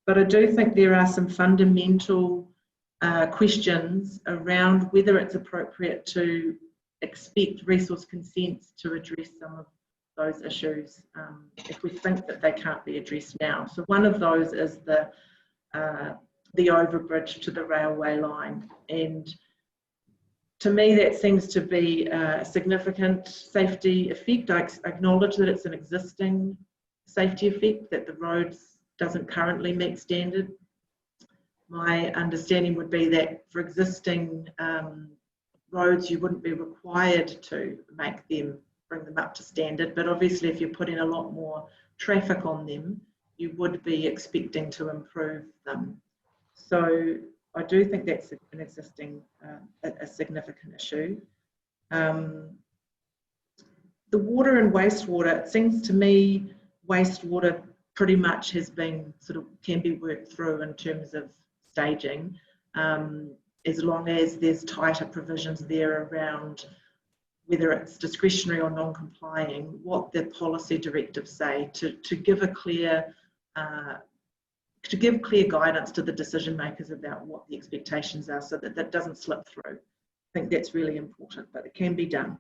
But I do think there are some fundamental questions around whether it's appropriate to expect resource consents to address some of those issues if we think that they can't be addressed now. So one of those is the overbridge to the railway line, and to me that seems to be a significant safety effect. I acknowledge that it's an existing safety effect, that the roads doesn't currently meet standard. My understanding would be that for existing roads, you wouldn't be required to bring them up to standard, but obviously if you're putting a lot more traffic on them, you would be expecting to improve them. So I do think that's an existing, a significant issue. The water and wastewater, it seems to me wastewater pretty much has been can be worked through in terms of staging, as long as there's tighter provisions there around whether it's discretionary or non-complying, what the policy directives say to give clear guidance to the decision makers about what the expectations are, so that that doesn't slip through. I think that's really important, but it can be done.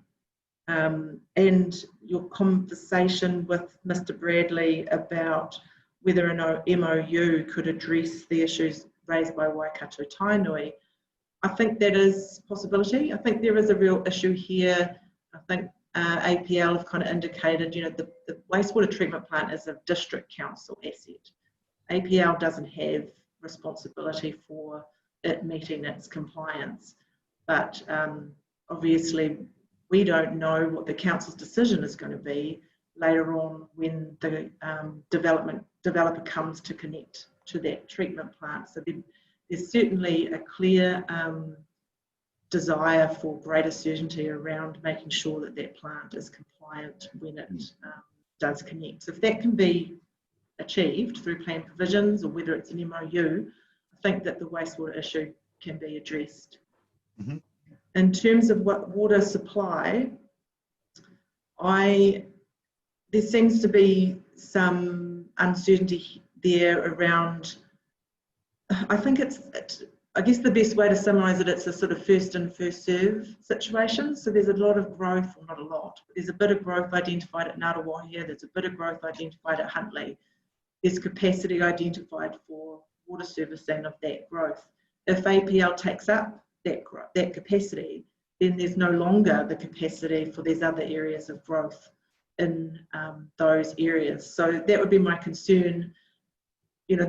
And your conversation with Mr. Bradley about whether an MOU could address the issues raised by Waikato Tainui, I think that is a possibility. I think there is a real issue here. I think APL have kind of indicated, you know, the wastewater treatment plant is a district council asset. APL doesn't have responsibility for it meeting its compliance, but obviously we don't know what the council's decision is going to be later on when the developer comes to connect to that treatment plant. So there's certainly a clear desire for greater certainty around making sure that that plant is compliant when it does connect. So if that can be achieved through plan provisions, or whether it's an MOU, I think that the wastewater issue can be addressed. Mm-hmm. In terms of what water supply, there seems to be some uncertainty there around, I think I guess the best way to summarise it, it's a sort of first in, first serve situation. So there's a lot of growth, or not a lot, but there's a bit of growth identified at Ngārawahia, there's a bit of growth identified at Huntly. There's capacity identified for water servicing of that growth. If APL takes up that capacity, then there's no longer the capacity for these other areas of growth in those areas. So that would be my concern. You know,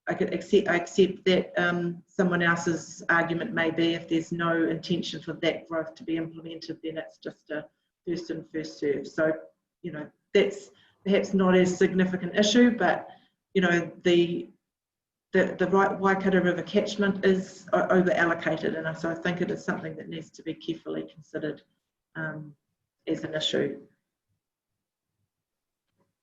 I accept that someone else's argument may be if there's no intention for that growth to be implemented, then it's just a first in, first serve. So, you know, that's perhaps not as significant issue, but, you know, the Waikato River catchment is over allocated, and so I think it is something that needs to be carefully considered as an issue.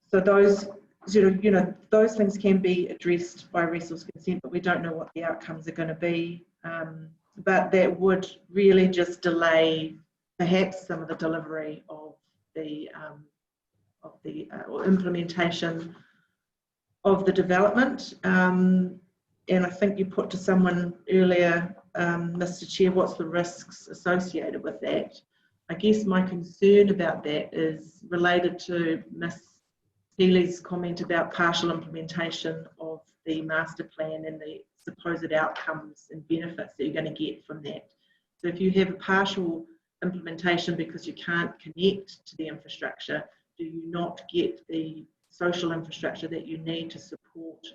So those, you know, those things can be addressed by resource consent, but we don't know what the outcomes are going to be. But that would really just delay perhaps some of the delivery of the or implementation of the development. And I think you put to someone earlier, Mr. Chair, what's the risks associated with that? I guess my concern about that is related to Ms. Healy's comment about partial implementation of the master plan and the supposed outcomes and benefits that you're going to get from that. So if you have a partial implementation because you can't connect to the infrastructure, do you not get the social infrastructure that you need to support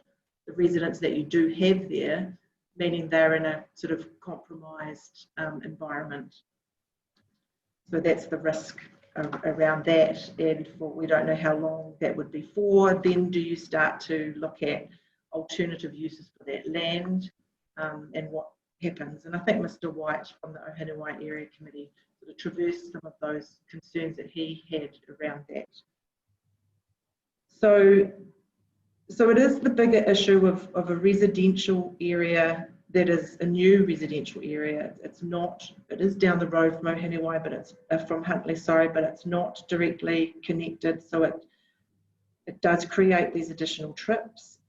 the residents that you do have there, meaning they're in a sort of compromised environment. So that's the risk around that, and we don't know how long that would be for. Then do you start to look at alternative uses for that land and what happens? And I think Mr. White from the Ohinewai Area Committee sort of traversed some of those concerns that he had around that. So it is the bigger issue of a residential area that is a new residential area. It's not, it is down the road from Ohinewai, but it's from Huntly, sorry, but it's not directly connected. So it does create these additional trips.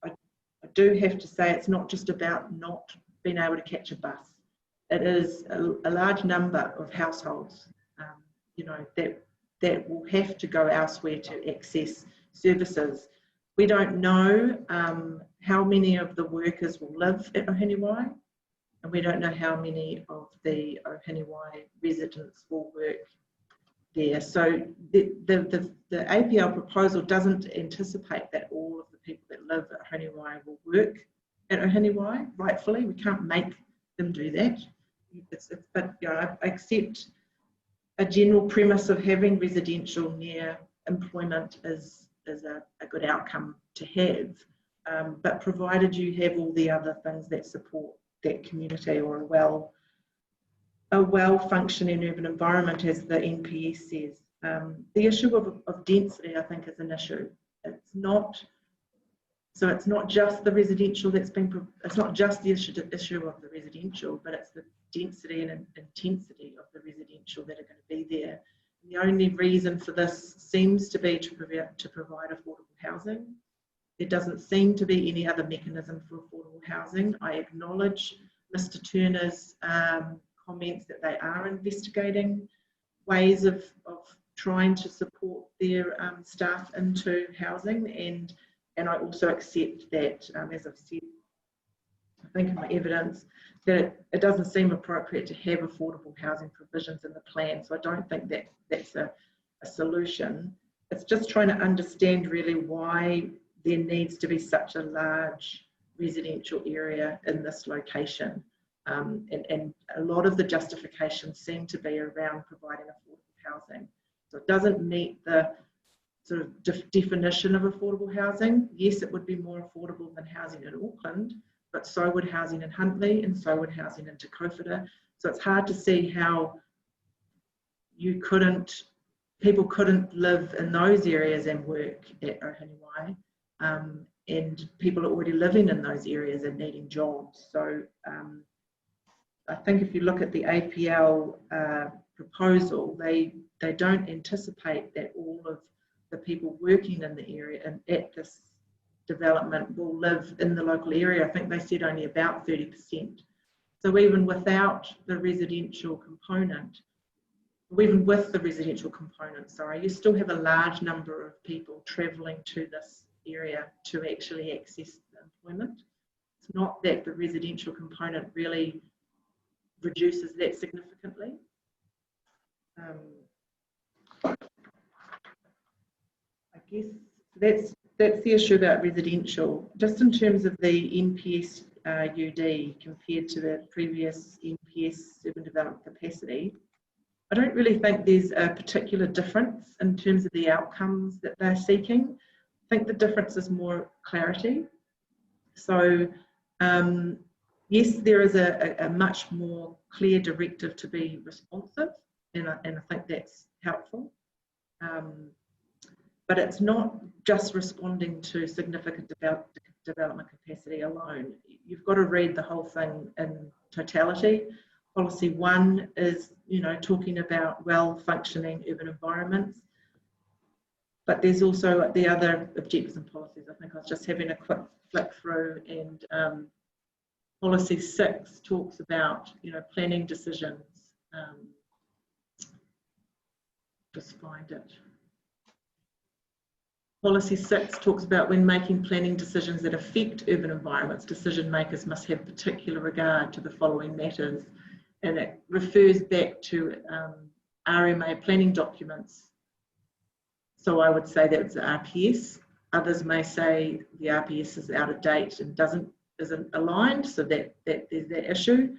I do have to say it's not just about not being able to catch a bus. It is a large number of households, you know, that will have to go elsewhere to access services. We don't know how many of the workers will live at Ohinewai, and we don't know how many of the Ohinewai residents will work there. So the APL proposal doesn't anticipate that all of the people that live at Ohinewai will work at Ohinewai, rightfully. We can't make them do that. But you know, I accept a general premise of having residential near employment is a good outcome to have, but provided you have all the other things that support that community, or a well-functioning urban environment, as the NPS says. The issue of density, I think, is an issue. It's not just the residential that's been, it's not just the issue of the residential, but it's the density and intensity of the residential that are going to be there. And the only reason for this seems to be to provide affordable housing. There doesn't seem to be any other mechanism for affordable housing. I acknowledge Mr. Turner's comments that they are investigating ways of trying to support their staff into housing, and I also accept that, as I've said think in my evidence, that it doesn't seem appropriate to have affordable housing provisions in the plan. So I don't think that that's a solution. It's just trying to understand really why there needs to be such a large residential area in this location. And a lot of the justifications seem to be around providing affordable housing. So it doesn't meet the sort of definition of affordable housing. Yes, it would be more affordable than housing in Auckland, but so would housing in Huntly and so would housing in Te Kauphere. So it's hard to see how people couldn't live in those areas and work at Ohinewai, and people are already living in those areas and needing jobs. So I think if you look at the APL proposal, they don't anticipate that all of the people working in the area and at this development will live in the local area. I think they said only about 30%. So even without the residential component, even with the residential component, sorry, you still have a large number of people travelling to this area to actually access the employment. It's not that the residential component really reduces that significantly. I guess that's the issue about residential. Just in terms of the NPS UD compared to the previous NPS urban development capacity, I don't really think there's a particular difference in terms of the outcomes that they're seeking. I think the difference is more clarity. So yes, there is a much more clear directive to be responsive, and I think that's helpful. But it's not just responding to significant development capacity alone. You've got to read the whole thing in totality. Policy 1 is, talking about well-functioning urban environments, but there's also the other objectives and policies. I think I was just having a quick flick through, and Policy 6 talks about, planning decisions. Just find it. Policy 6 talks about when making planning decisions that affect urban environments, decision makers must have particular regard to the following matters. And it refers back to RMA planning documents. So I would say that it's the RPS. Others may say the RPS is out of date and isn't aligned, so that there's that issue.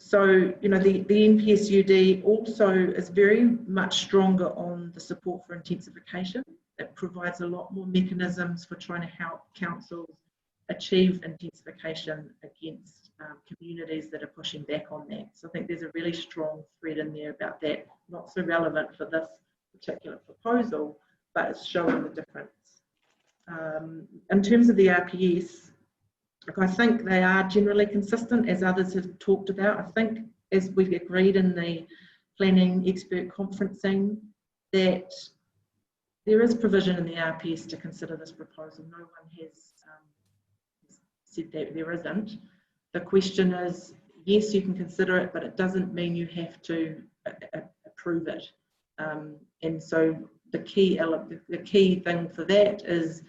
So, the NPS UD also is very much stronger on the support for intensification. It provides a lot more mechanisms for trying to help councils achieve intensification against communities that are pushing back on that. So I think there's a really strong thread in there about that, not so relevant for this particular proposal, but it's showing the difference. In terms of the RPS, I think they are generally consistent, as others have talked about. I think, as we've agreed in the planning expert conferencing, that there is provision in the RPS to consider this proposal. No one has said that there isn't. The question is, yes, you can consider it, but it doesn't mean you have to approve it. And so the key thing for that is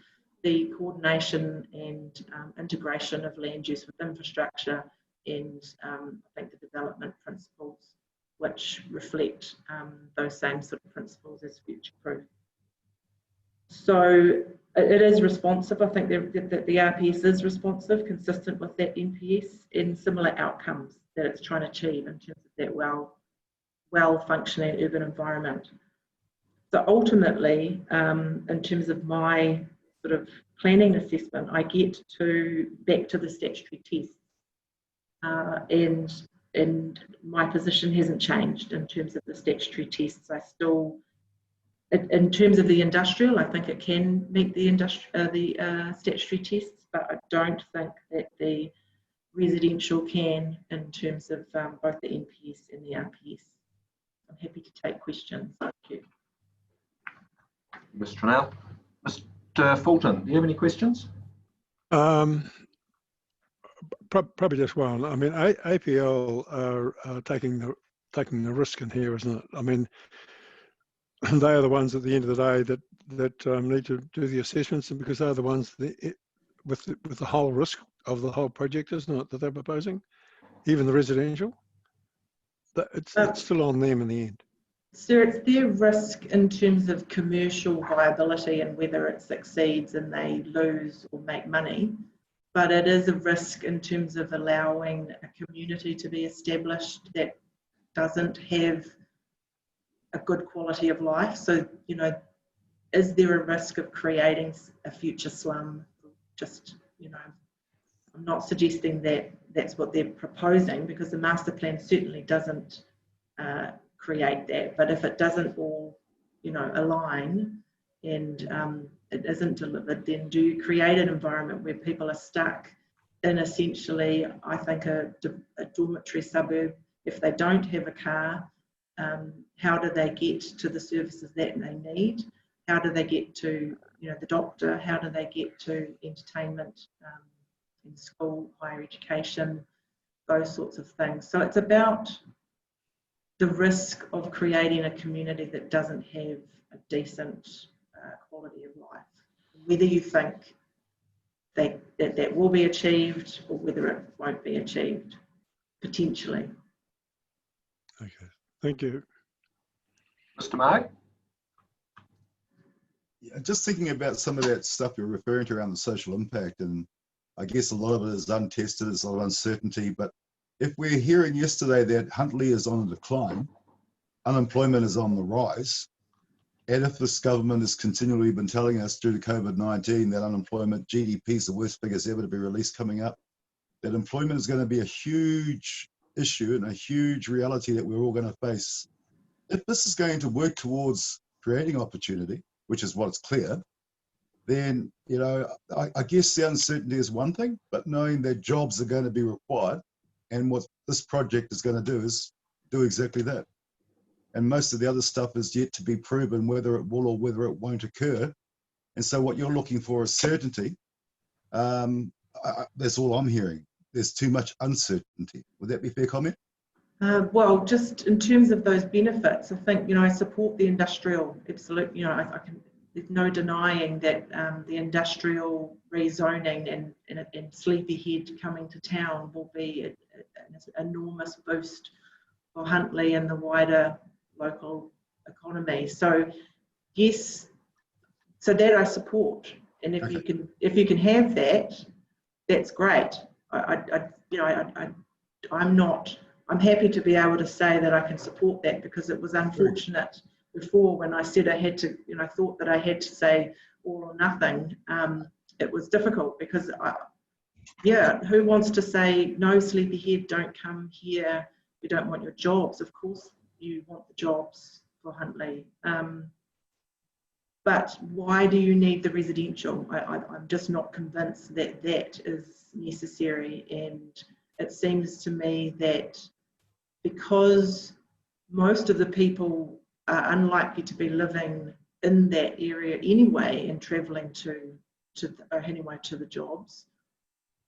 the coordination and integration of land use with infrastructure and I think the development principles, which reflect those same sort of principles as future-proof. So it is responsive. I think that the RPS is responsive, consistent with that NPS, and similar outcomes that it's trying to achieve in terms of that well-functioning urban environment. So ultimately, in terms of my sort of planning assessment, I get back to the statutory tests, and my position hasn't changed in terms of the statutory tests. I still, in terms of the industrial, I think it can meet the statutory tests, but I don't think that the residential can in terms of both the NPS and the RPS. I'm happy to take questions. Thank you. Ms. Tranell. Mr. Fulton, do you have any questions? Probably just one. I mean, APL are taking the risk in here, isn't it? I mean, they are the ones at the end of the day that need to do the assessments, and because they're the ones with the whole risk of the whole project, isn't it, that they're proposing? Even the residential? It's still on them in the end. So it's their risk in terms of commercial viability and whether it succeeds and they lose or make money. But it is a risk in terms of allowing a community to be established that doesn't have a good quality of life. So, you know, is there a risk of creating a future slum? Just, you know, I'm not suggesting that that's what they're proposing, because the master plan certainly doesn't create that. But if it doesn't all, you know, align and it isn't delivered, then do you create an environment where people are stuck in essentially, I think, a dormitory suburb? If they don't have a car, how do they get to the services that they need? How do they get to, you know, the doctor? How do they get to entertainment in school, higher education, those sorts of things? So it's about the risk of creating a community that doesn't have a decent quality of life. Whether you think that will be achieved or whether it won't be achieved, potentially. Okay, thank you. Mr. Mark? Yeah, just thinking about some of that stuff you're referring to around the social impact, and I guess a lot of it is untested, there's a lot of uncertainty, but if we're hearing yesterday that Huntly is on a decline, unemployment is on the rise, and if this government has continually been telling us due to COVID-19 that unemployment, GDP is the worst figures ever to be released coming up, that employment is going to be a huge issue and a huge reality that we're all going to face. If this is going to work towards creating opportunity, which is what's clear, then, you know, I guess the uncertainty is one thing, but knowing that jobs are going to be required, and what this project is going to do is do exactly that. And most of the other stuff is yet to be proven whether it will or whether it won't occur. And so what you're looking for is certainty. That's all I'm hearing. There's too much uncertainty. Would that be a fair comment? Well, just in terms of those benefits, I think, you know, I support the industrial, absolutely. You know, there's no denying that the industrial rezoning and Sleepyhead coming to town will be an enormous boost for Huntly and the wider local economy. So yes, so that I support, and if you can have that, that's great. I'm happy to be able to say that I can support that, because it was unfortunate before when I said I had to, you know, thought that I had to say all or nothing. It was difficult because who wants to say no, Sleepyhead, don't come here, we don't want your jobs? Of course you want the jobs for Huntly. But why do you need the residential? I'm just not convinced that that is necessary. And it seems to me that because most of the people are unlikely to be living in that area anyway and travelling to Ohinewai to the jobs,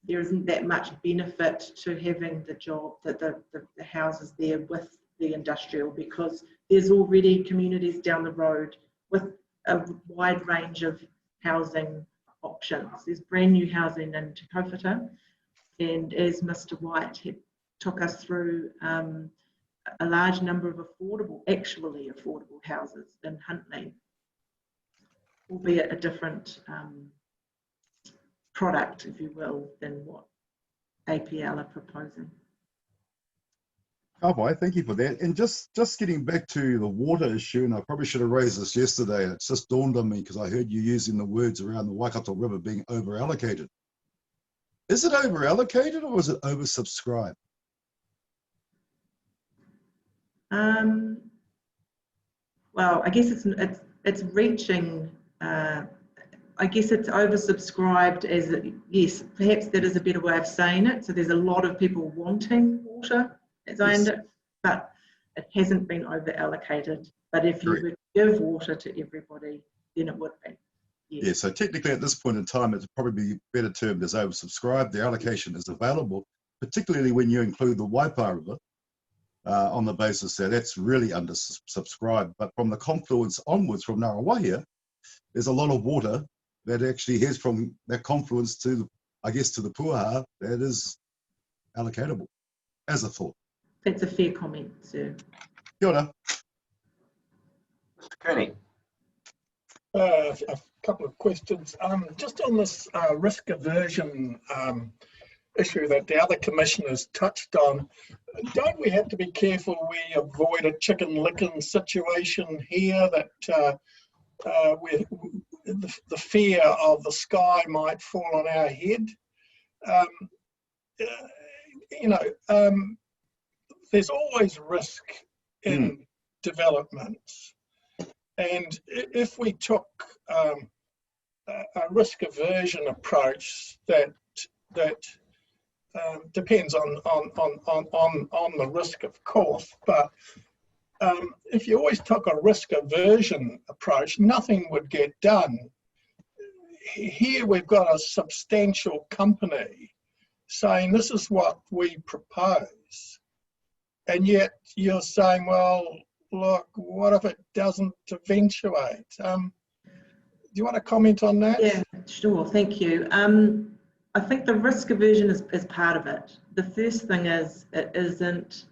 there isn't that much benefit to having the job, the houses there with the industrial, because there's already communities down the road with a wide range of housing options. There's brand new housing in Te Kaupata, and as Mr. White took us through, a large number of actually affordable houses in Huntly, albeit a different product, if you will, than what APL are proposing. Kawai, thank you for that. And just getting back to the water issue, and I probably should have raised this yesterday, and it's just dawned on me because I heard you using the words around the Waikato River being over-allocated. Is it over-allocated or is it oversubscribed? Well, I guess it's reaching. I guess it's oversubscribed as yes, perhaps that is a better way of saying it. So there's a lot of people wanting water, as I understand it, but it hasn't been over-allocated. But if you were to give water to everybody, then it would be. Yes. Yeah, so technically at this point in time, it's probably better termed as oversubscribed. The allocation is available, particularly when you include the Waipa River, on the basis that that's really undersubscribed. But from the confluence onwards from Ngarawahia, there's a lot of water that actually heads from that confluence to, I guess, to the Puaha, that is allocatable, as a thought. That's a fair comment, sir. Kia ora. Mr. Kearney. A couple of questions. Just on this risk aversion issue that the other commissioners touched on, don't we have to be careful we avoid a chicken licking situation here, that where the fear of the sky might fall on our head? You know, there's always risk in developments. And if we took a risk aversion approach that depends on the risk, of course, but if you always took a risk aversion approach, nothing would get done. Here we've got a substantial company saying this is what we propose, and yet you're saying, well, look, what if it doesn't eventuate? Do you want to comment on that? Yeah, sure, thank you. I think the risk aversion is part of it. The first thing is, it isn't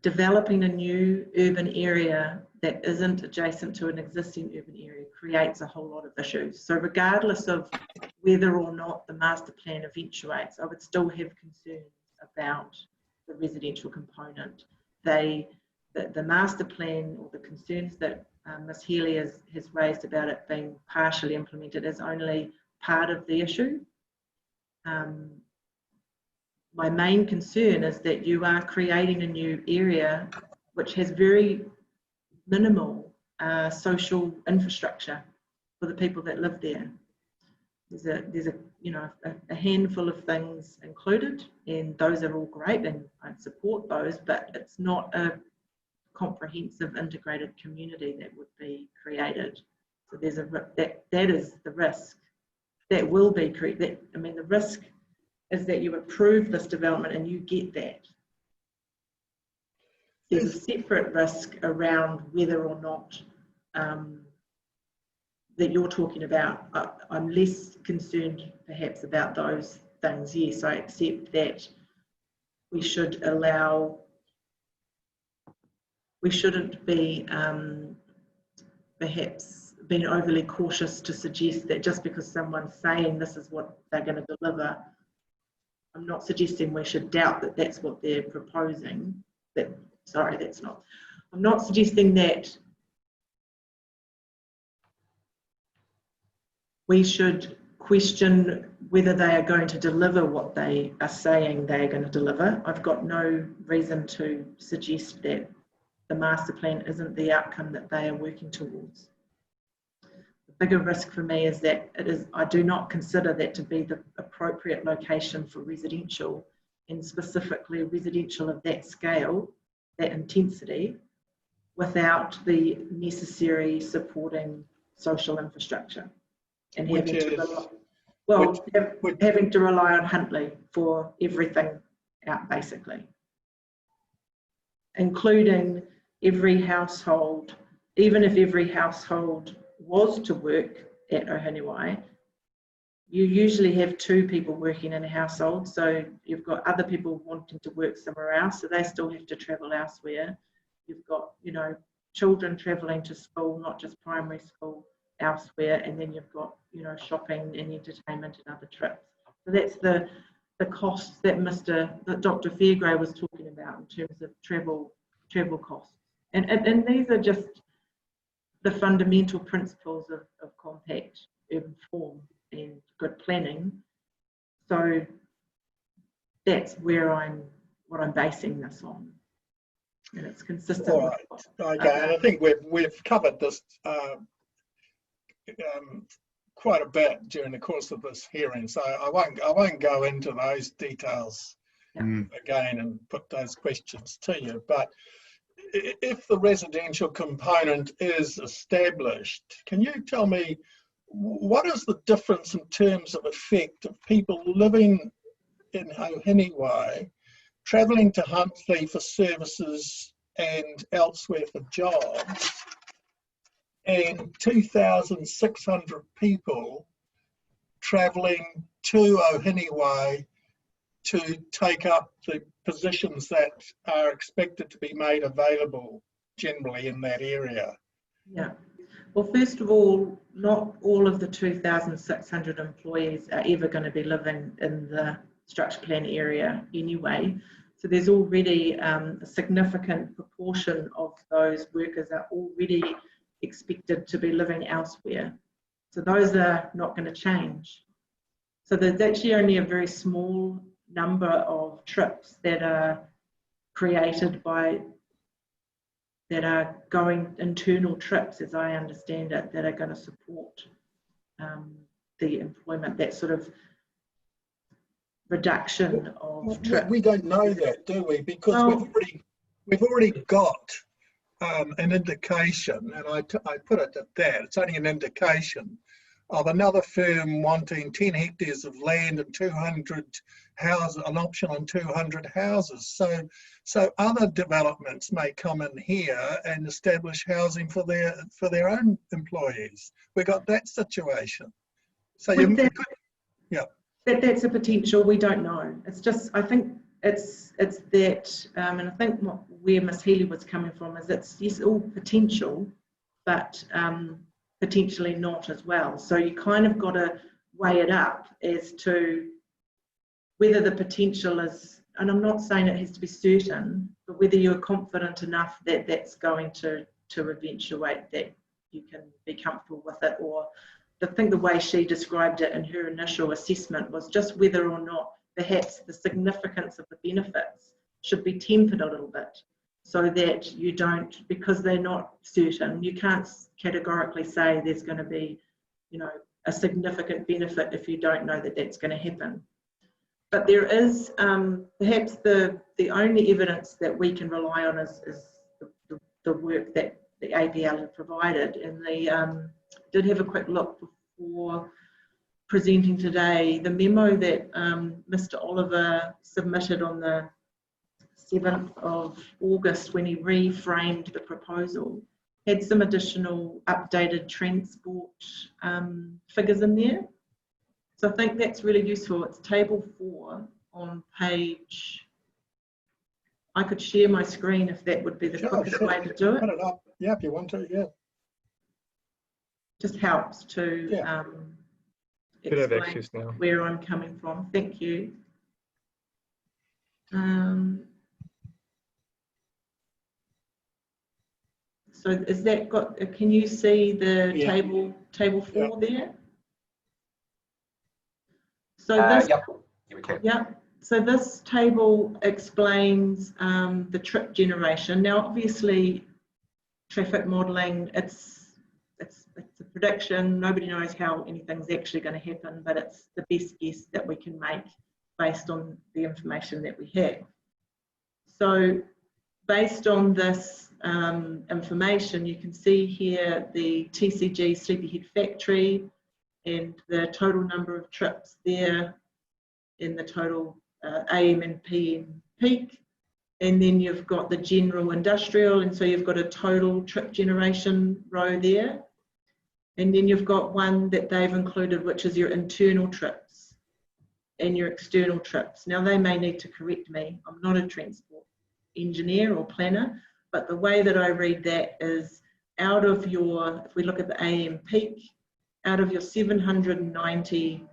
developing a new urban area that isn't adjacent to an existing urban area creates a whole lot of issues. So regardless of whether or not the master plan eventuates, I would still have concerns about the residential component. The master plan, or the concerns that Ms. Healy has raised about it being partially implemented, is only part of the issue. My main concern is that you are creating a new area which has very minimal social infrastructure for the people that live there. There's a handful of things included, and those are all great, and I support those, but it's not a comprehensive integrated community that would be created. So there's that is the risk that will be created. I mean, the risk is that you approve this development and you get that. There's a separate risk around whether or not that you're talking about. I'm less concerned perhaps about those things. Yes, I accept that we should allow, we shouldn't be perhaps being overly cautious to suggest that just because someone's saying this is what they're going to deliver, I'm not suggesting we should doubt that that's what they're proposing. I'm not suggesting that we should question whether they are going to deliver what they are saying they are going to deliver. I've got no reason to suggest that the master plan isn't the outcome that they are working towards. The bigger risk for me is that I do not consider that to be the appropriate location for residential, and specifically residential of that scale, that intensity, without the necessary supporting social infrastructure. And having to rely on Huntly for everything out, basically, including every household. Even if every household was to work at Ohinewai, you usually have 2 people working in a household, so you've got other people wanting to work somewhere else, so they still have to travel elsewhere. You've got, children travelling to school, not just primary school, elsewhere, and then you've got, shopping and entertainment and other trips. So that's the costs that Dr. Fairgrave was talking about in terms of travel costs. And these are just the fundamental principles of compact urban form and good planning. So that's what I'm basing this on, and it's consistent. All right. Okay, and I think we've covered this quite a bit during the course of this hearing, so I won't go into those details again and put those questions to you. But if the residential component is established, can you tell me what is the difference in terms of effect of people living in Ohinewai, travelling to Huntly for services and elsewhere for jobs, and 2,600 people travelling to Ohinewai to take up the positions that are expected to be made available generally in that area? Yeah. Well, first of all, not all of the 2,600 employees are ever going to be living in the structure plan area anyway. So there's already a significant proportion of those workers are already expected to be living elsewhere. So those are not going to change. So there's actually only a very small number of trips that are created by, that are going internal trips, as I understand it, that are going to support the employment, that sort of reduction of trips. We don't know that, do we? Because we've already got an indication, and I put it at that, it's only an indication, of another firm wanting 10 hectares of land and 200 houses, an option on 200 houses. So other developments may come in here and establish housing for their own employees. We got that situation. So that's a potential. We don't know. It's just, I think it's that, and I think where Ms. Healy was coming from is it's yes, all potential, but potentially not as well. So you kind of got to weigh it up as to whether the potential is, and I'm not saying it has to be certain, but whether you're confident enough that that's going to eventuate, that you can be comfortable with it. Or I think the way she described it in her initial assessment was just whether or not perhaps the significance of the benefits should be tempered a little bit, so that you don't, because they're not certain, you can't categorically say there's going to be, you know, a significant benefit if you don't know that that's going to happen. But there is perhaps the only evidence that we can rely on is the work that the APL have provided, and they did have a quick look before presenting today. The memo that Mr. Oliver submitted on the 7th of August, when he reframed the proposal, had some additional updated transport figures in there. So I think that's really useful. It's table 4 on page, I could share my screen if that would be the quickest way to do it. Put it up. Yeah, if you want to, yeah. Just helps to explain where I'm coming from. Thank you. So is that got, can you see the table 4 there? So this, so this table explains the trip generation. Now, obviously, traffic modelling, it's a prediction. Nobody knows how anything's actually going to happen, but it's the best guess that we can make based on the information that we have. So based on this information, you can see here the TCG Sleepyhead factory and the total number of trips there in the total AM and PM peak. And then you've got the general industrial, and so you've got a total trip generation row there. And then you've got one that they've included, which is your internal trips and your external trips. Now, they may need to correct me. I'm not a transport engineer or planner, but the way that I read that is out of your, if we look at the AM peak, out of your 790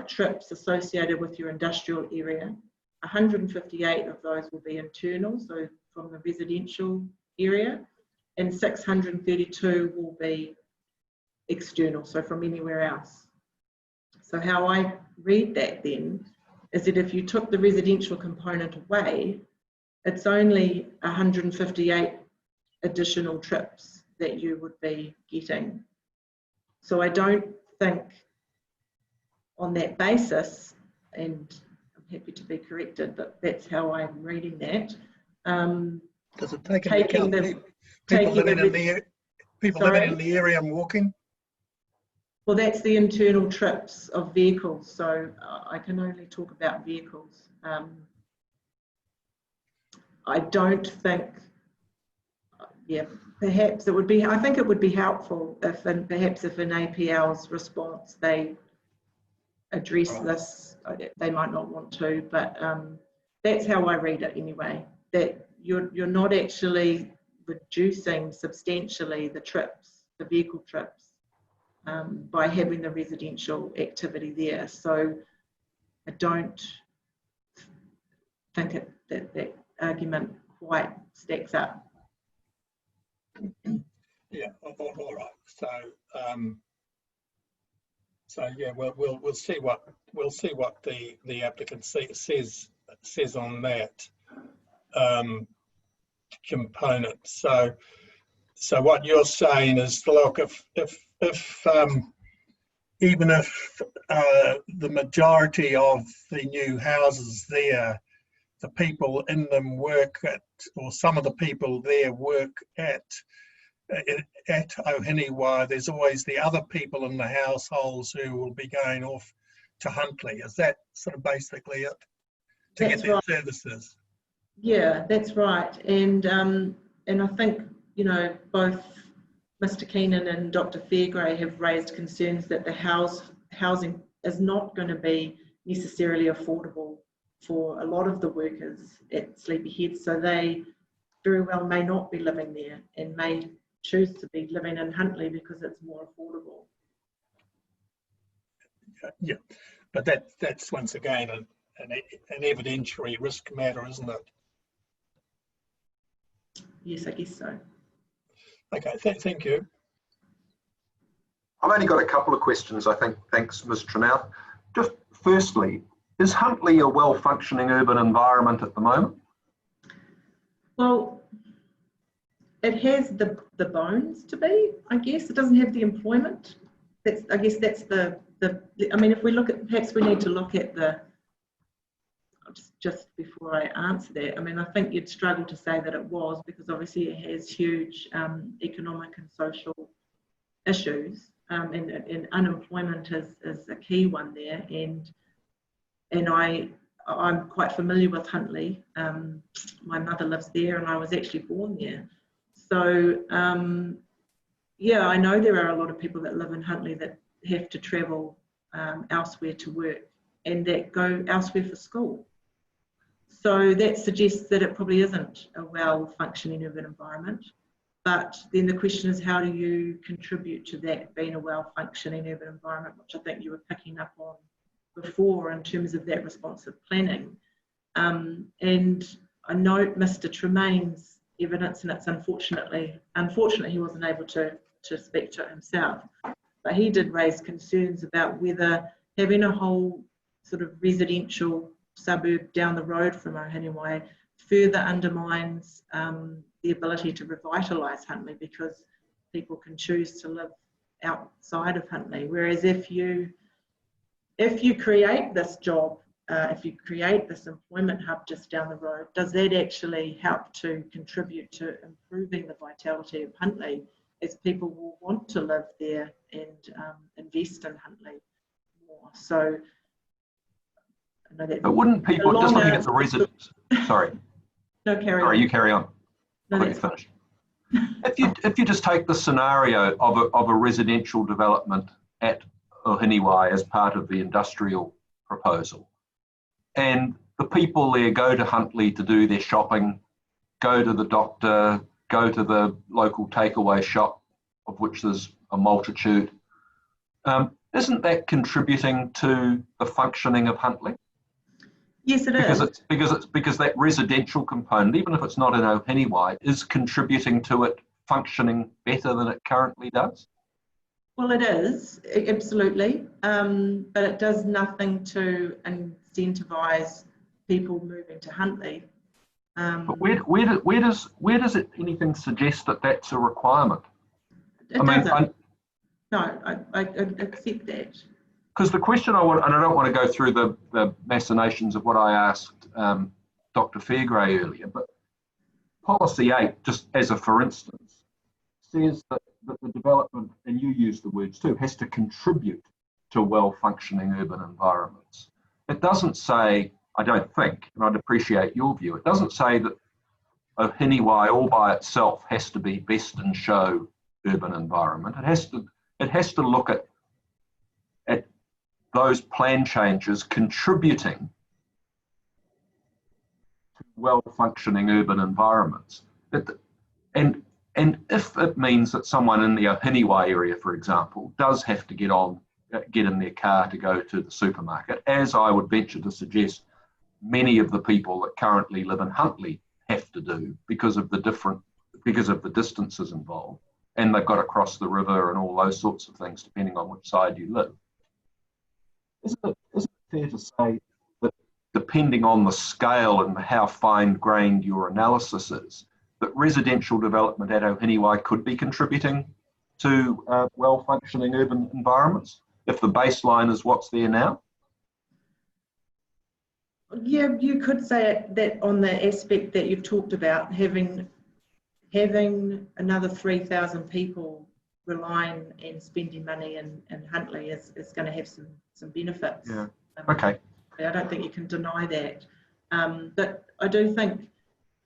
trips associated with your industrial area, 158 of those will be internal, so from the residential area, and 632 will be external, so from anywhere else. So how I read that then is that if you took the residential component away, it's only 158 additional trips that you would be getting. So I don't think on that basis, and I'm happy to be corrected, but that's how I'm reading that. Does it take into account people living in the area and walking? Well, that's the internal trips of vehicles, so I can only talk about vehicles. I don't think, yeah, perhaps it would be, I think it would be helpful if, and perhaps if in APL's response they address this. They might not want to, but that's how I read it anyway, that you're not actually reducing substantially the trips, the vehicle trips, by having the residential activity there. So I don't think that argument quite stacks up. Yeah, all right. So yeah, we'll see what the applicant says on that component. So what you're saying is, look, if even if the majority of the new houses there, the people in them work at, or some of the people there work at Ohinewai, there's always the other people in the households who will be going off to Huntly. Is that sort of basically it, to get their services? Yeah, that's right. And I think, you know, both Mr. Keenan and Dr. Fairgrave have raised concerns that the housing is not going to be necessarily affordable for a lot of the workers at Sleepyhead, so they very well may not be living there and may choose to be living in Huntly because it's more affordable. Yeah, but that's once again an evidentiary risk matter, isn't it? Yes, I guess so. Okay, thank you. I've only got a couple of questions, I think. Thanks, Ms. Trinnell. Just firstly, is Huntly a well-functioning urban environment at the moment? Well, it has the bones to be, I guess. It doesn't have the employment. I guess that's the I mean, if we look at, perhaps we need to look at the, just before I answer that, I mean, I think you'd struggle to say that it was, because obviously it has huge economic and social issues, and unemployment is a key one there, and I'm quite familiar with Huntly. My mother lives there and I was actually born there. So yeah, I know there are a lot of people that live in Huntly that have to travel elsewhere to work and that go elsewhere for school. So that suggests that it probably isn't a well-functioning urban environment. But then the question is, how do you contribute to that being a well-functioning urban environment, which I think you were picking up on before in terms of that responsive planning. And I note Mr. Tremaine's evidence, and it's unfortunately he wasn't able to speak to it himself, but he did raise concerns about whether having a whole sort of residential suburb down the road from Ohinewai further undermines the ability to revitalise Huntly, because people can choose to live outside of Huntly. Whereas if you create this job, if you create this employment hub just down the road, does that actually help to contribute to improving the vitality of Huntly, as people will want to live there and invest in Huntly more? So I know that. But wouldn't people, just looking at the residents, sorry. No, carry on. Sorry, you carry on. No, I'll let you finish. If you just take the scenario of a residential development at Ohinewai as part of the industrial proposal, and the people there go to Huntly to do their shopping, go to the doctor, go to the local takeaway shop, of which there's a multitude, isn't that contributing to the functioning of Huntly? Yes, it is. Because that residential component, even if it's not in Ohinewai, is contributing to it functioning better than it currently does. Well, it is, absolutely, but it does nothing to incentivise people moving to Huntly. But where does it anything suggest that that's a requirement? It doesn't. I accept that. Because the question I want, and I don't want to go through the machinations of what I asked Dr. Fairgrave earlier, but policy 8, just as a for instance, says that the development, and you use the words too, has to contribute to well-functioning urban environments. It doesn't say, I don't think, and I'd appreciate your view, it doesn't say that Ohinewai all by itself has to be best in show urban environment. It has to look at those plan changes contributing to well-functioning urban environments. And if it means that someone in the Ohinewai area, for example, does have to get in their car to go to the supermarket, as I would venture to suggest many of the people that currently live in Huntly have to do because of the distances involved, and they've got to cross the river and all those sorts of things depending on which side you live. Isn't it fair to say that depending on the scale and how fine-grained your analysis is, that residential development at Ohinewai could be contributing to well-functioning urban environments if the baseline is what's there now? Yeah, you could say that on the aspect that you've talked about, having another 3,000 people relying and spending money in Huntly is going to have some benefits. Yeah. Okay. I don't think you can deny that. But I do think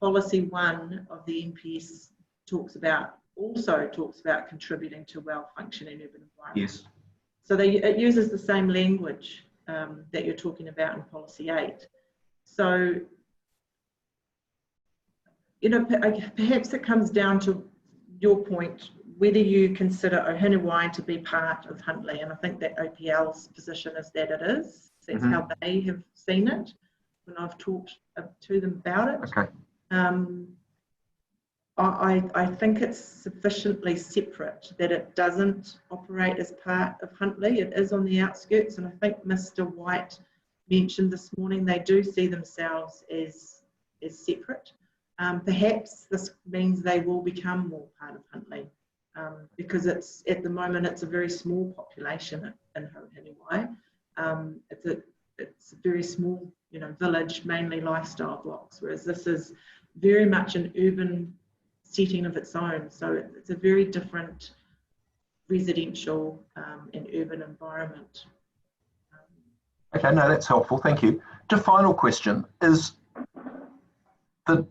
policy 1 of the NPS also talks about contributing to well-functioning urban environments. Yes. So it uses the same language that you're talking about in policy 8. So, you know, perhaps it comes down to your point, whether you consider Ohinewai to be part of Huntly, and I think that OPL's position is that it is. That's how they have seen it when I've talked to them about it. Okay. I think it's sufficiently separate that it doesn't operate as part of Huntly. It is on the outskirts, and I think Mr. White mentioned this morning they do see themselves as separate. Perhaps this means they will become more part of Huntly because at the moment it's a very small population in Ohinewai. It's a very small, you know, village, mainly lifestyle blocks, whereas this is very much an urban setting of its own. So it's a very different residential and urban environment. Okay, no, that's helpful. Thank you. The final question is the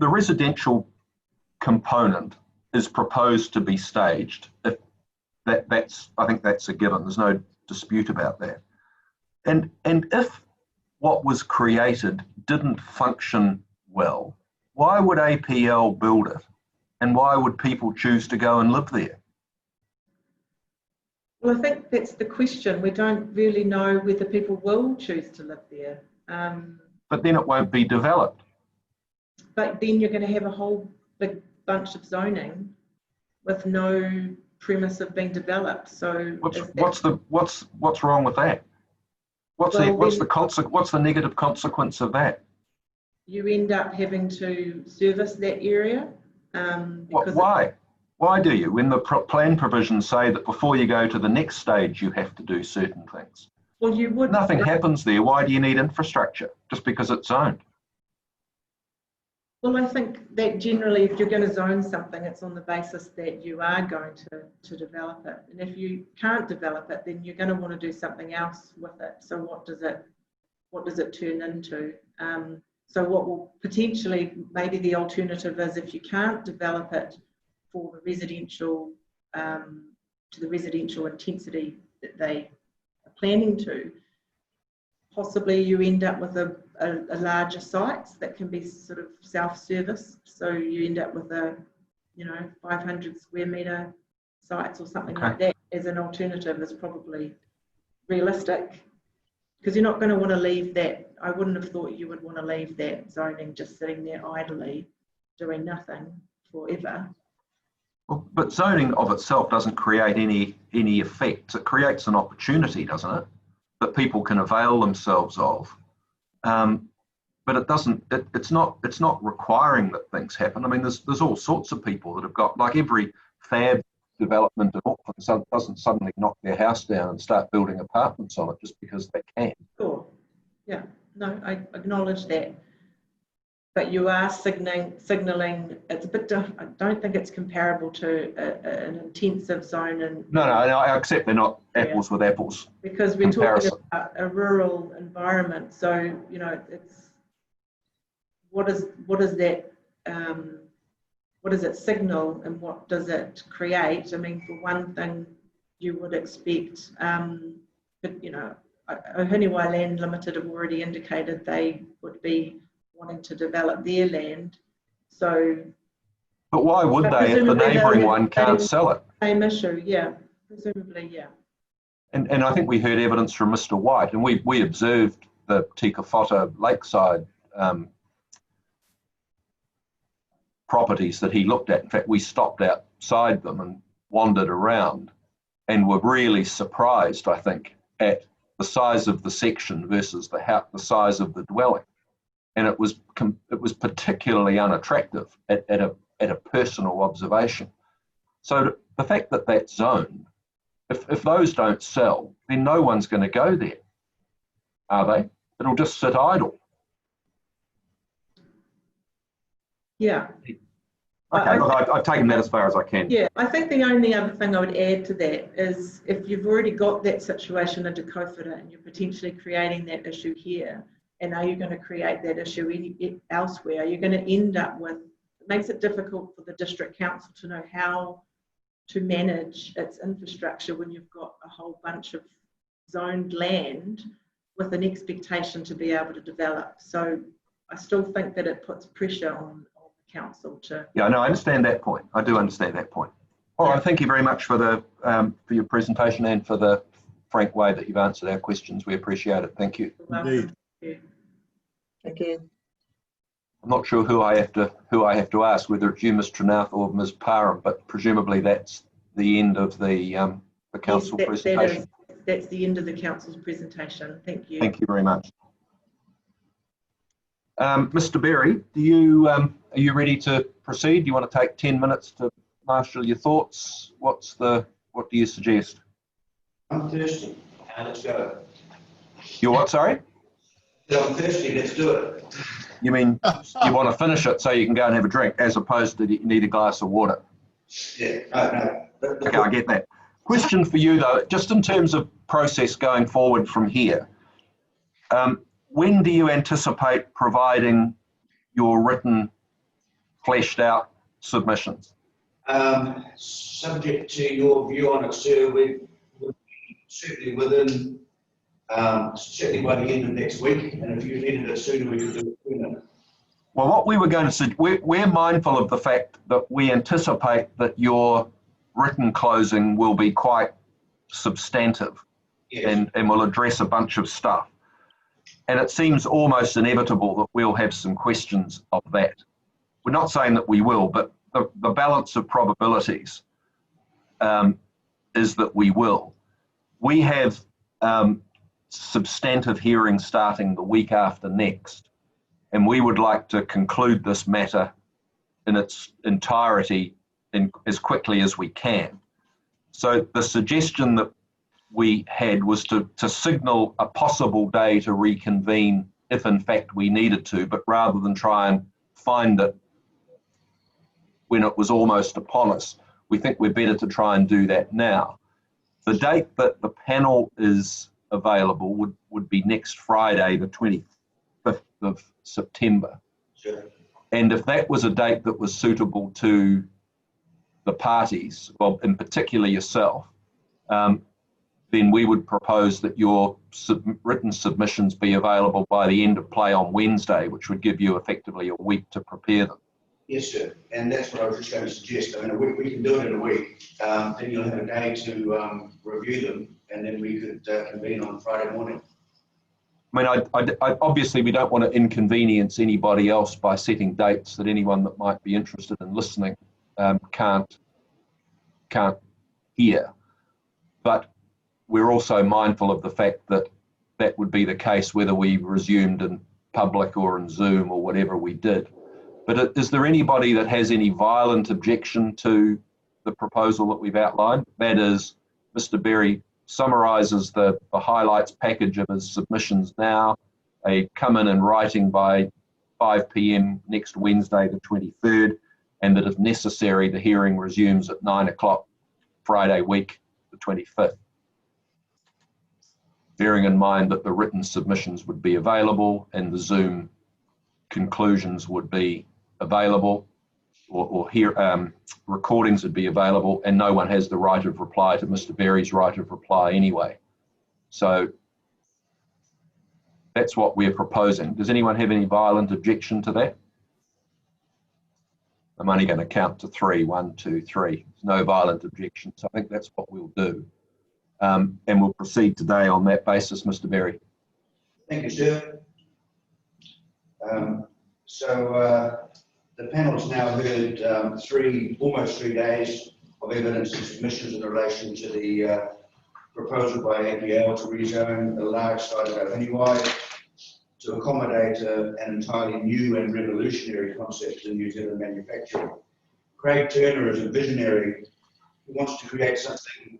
residential component is proposed to be staged. If I think that's a given. There's no dispute about that. And if what was created didn't function well, why would APL build it? And why would people choose to go and live there? Well, I think that's the question. We don't really know whether people will choose to live there. But then it won't be developed. But then you're going to have a whole big bunch of zoning with no premise of being developed. So what's wrong with that? What's the negative consequence of that? You end up having to service that area. Why? Why do you? When the plan provisions say that before you go to the next stage, you have to do certain things. Well, you would. Nothing happens there. Why do you need infrastructure? Just because it's zoned? Well, I think that generally, if you're going to zone something, it's on the basis that you are going to develop it. And if you can't develop it, then you're going to want to do something else with it. So what does it turn into? So what will potentially, maybe the alternative is if you can't develop it for the residential, to the residential intensity that they are planning to, possibly you end up with a larger sites that can be sort of self-service. So you end up with 500 square metre sites or something like that as an alternative is probably realistic. Because you're not going to want to leave that. I wouldn't have thought you would want to leave that zoning just sitting there idly, doing nothing forever. Well, but zoning of itself doesn't create any effects. It creates an opportunity, doesn't it, that people can avail themselves of. But it doesn't. It's not requiring that things happen. I mean, there's all sorts of people that have got, like every fab development in Auckland doesn't suddenly knock their house down and start building apartments on it just because they can. Sure. Yeah. No, I acknowledge that. But you are signalling it's a bit. I don't think it's comparable to an intensive zone. And no, I accept they're not apples with apples. Because we're talking about a rural environment, so you know it's what is that what does it signal and what does it create? I mean, for one thing, you would expect, but you know, Ohinewai Land Limited have already indicated they would be wanting to develop their land. So, but why would they if the neighbouring one can't sell it? Same issue, yeah, presumably, yeah. And I think we heard evidence from Mr. White, and we observed the Tikawhata Lakeside properties that he looked at. In fact, we stopped outside them and wandered around and were really surprised, I think, at the size of the section versus the size of the dwelling. And it was particularly unattractive at a personal observation. So the fact that that's zoned, if those don't sell, then no one's going to go there, are they? It'll just sit idle. Yeah. Okay, look, I've taken that as far as I can. Yeah, I think the only other thing I would add to that is if you've already got that situation in Tikawhata and you're potentially creating that issue here, and are you going to create that issue elsewhere, you're going to end up with, it makes it difficult for the district council to know how to manage its infrastructure when you've got a whole bunch of zoned land with an expectation to be able to develop. So I still think that it puts pressure on the council to... Yeah, no, I understand that point. I do understand that point. All right, thank you very much for the for your presentation and for the frank way that you've answered our questions. We appreciate it. Thank you. Indeed. Thank you. I'm not sure who I have to ask, whether it's you, Ms. Trinath, or Ms. Parham, but presumably that's the end of the council presentation. That's the end of the council's presentation. Thank you. Thank you very much. Mr. Berry, are you ready to proceed? Do you want to take 10 minutes to marshal your thoughts? What do you suggest? I'm thirsty. Let's go. You're what, sorry? I'm thirsty, let's do it. You mean you want to finish it so you can go and have a drink, as opposed to you need a glass of water? Yeah, no. Okay, I get that. Question for you though, just in terms of process going forward from here, when do you anticipate providing your written, fleshed out submissions? Subject to your view on it, sir, we're certainly within, certainly by the end of next week, and if you needed it sooner, we could do it sooner. Well, what we were going to say, we're mindful of the fact that we anticipate that your written closing will be quite substantive. Yes. and will address a bunch of stuff. And it seems almost inevitable that we'll have some questions of that. We're not saying that we will, but the balance of probabilities is that we will. We have substantive hearings starting the week after next, and we would like to conclude this matter in its entirety as quickly as we can. So the suggestion that we had was to signal a possible day to reconvene if in fact we needed to, but rather than try and find it when it was almost upon us, we think we're better to try and do that now. The date that the panel is available would be next Friday, the 25th of September. Sure. And if that was a date that was suitable to the parties, well, in particular yourself, then we would propose that your written submissions be available by the end of play on Wednesday, which would give you effectively a week to prepare them. Yes, sir. And that's what I was just going to suggest. I mean, we can do it in a week. Then you'll have a day to review them, and then we could convene on Friday morning. I mean, I obviously we don't want to inconvenience anybody else by setting dates that anyone that might be interested in listening can't hear. But we're also mindful of the fact that that would be the case whether we resumed in public or in Zoom or whatever we did. But is there anybody that has any violent objection to the proposal that we've outlined? That is, Mr. Berry summarises the highlights package of his submissions now. They come in writing by 5 p.m. next Wednesday, the 23rd, and that if necessary, the hearing resumes at 9 o'clock Friday week, the 25th. Bearing in mind that the written submissions would be available and the Zoom conclusions would be available, or here recordings would be available, and no one has the right of reply to Mr. Berry's right of reply anyway. So that's what we're proposing. Does anyone have any violent objection to that? I'm only going to count to 3. 1, 2, 3. There's no violent objection, so I think that's what we'll do. And we'll proceed today on that basis, Mr. Berry. Thank you, sir. The panel's now heard almost three days of evidence and submissions in relation to the proposal by APL to rezone a large site of Ohinewai to accommodate an entirely new and revolutionary concept in New Zealand manufacturing. Craig Turner is a visionary who wants to create something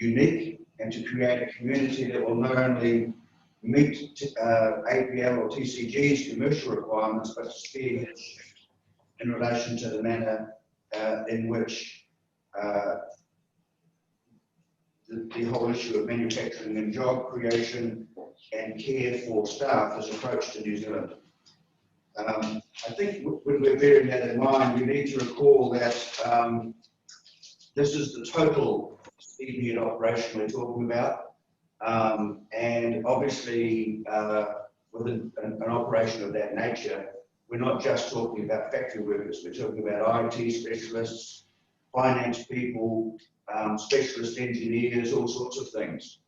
unique and to create a community that will not only meet APL or TCG's commercial requirements, but to spearhead in relation to the manner in which the whole issue of manufacturing and job creation and care for staff is approached in New Zealand. I think when we're bearing that in mind, we need to recall that this is the total speedhead operation we're talking about. And obviously, with an operation of that nature, we're not just talking about factory workers, we're talking about IT specialists, finance people, specialist engineers, all sorts of things.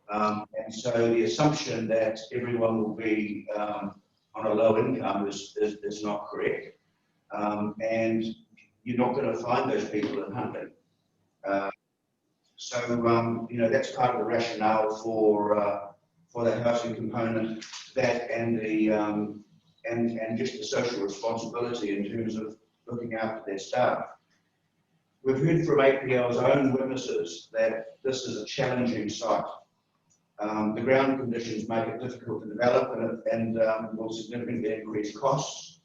And so the assumption that everyone will be on a low income is not correct. And you're not going to find those people in Huntley. You know, that's part of the rationale for the housing component, that and the and just the social responsibility in terms of looking after their staff. We've heard from APL's own witnesses that this is a challenging site. The ground conditions make it difficult to develop and will significantly increase costs.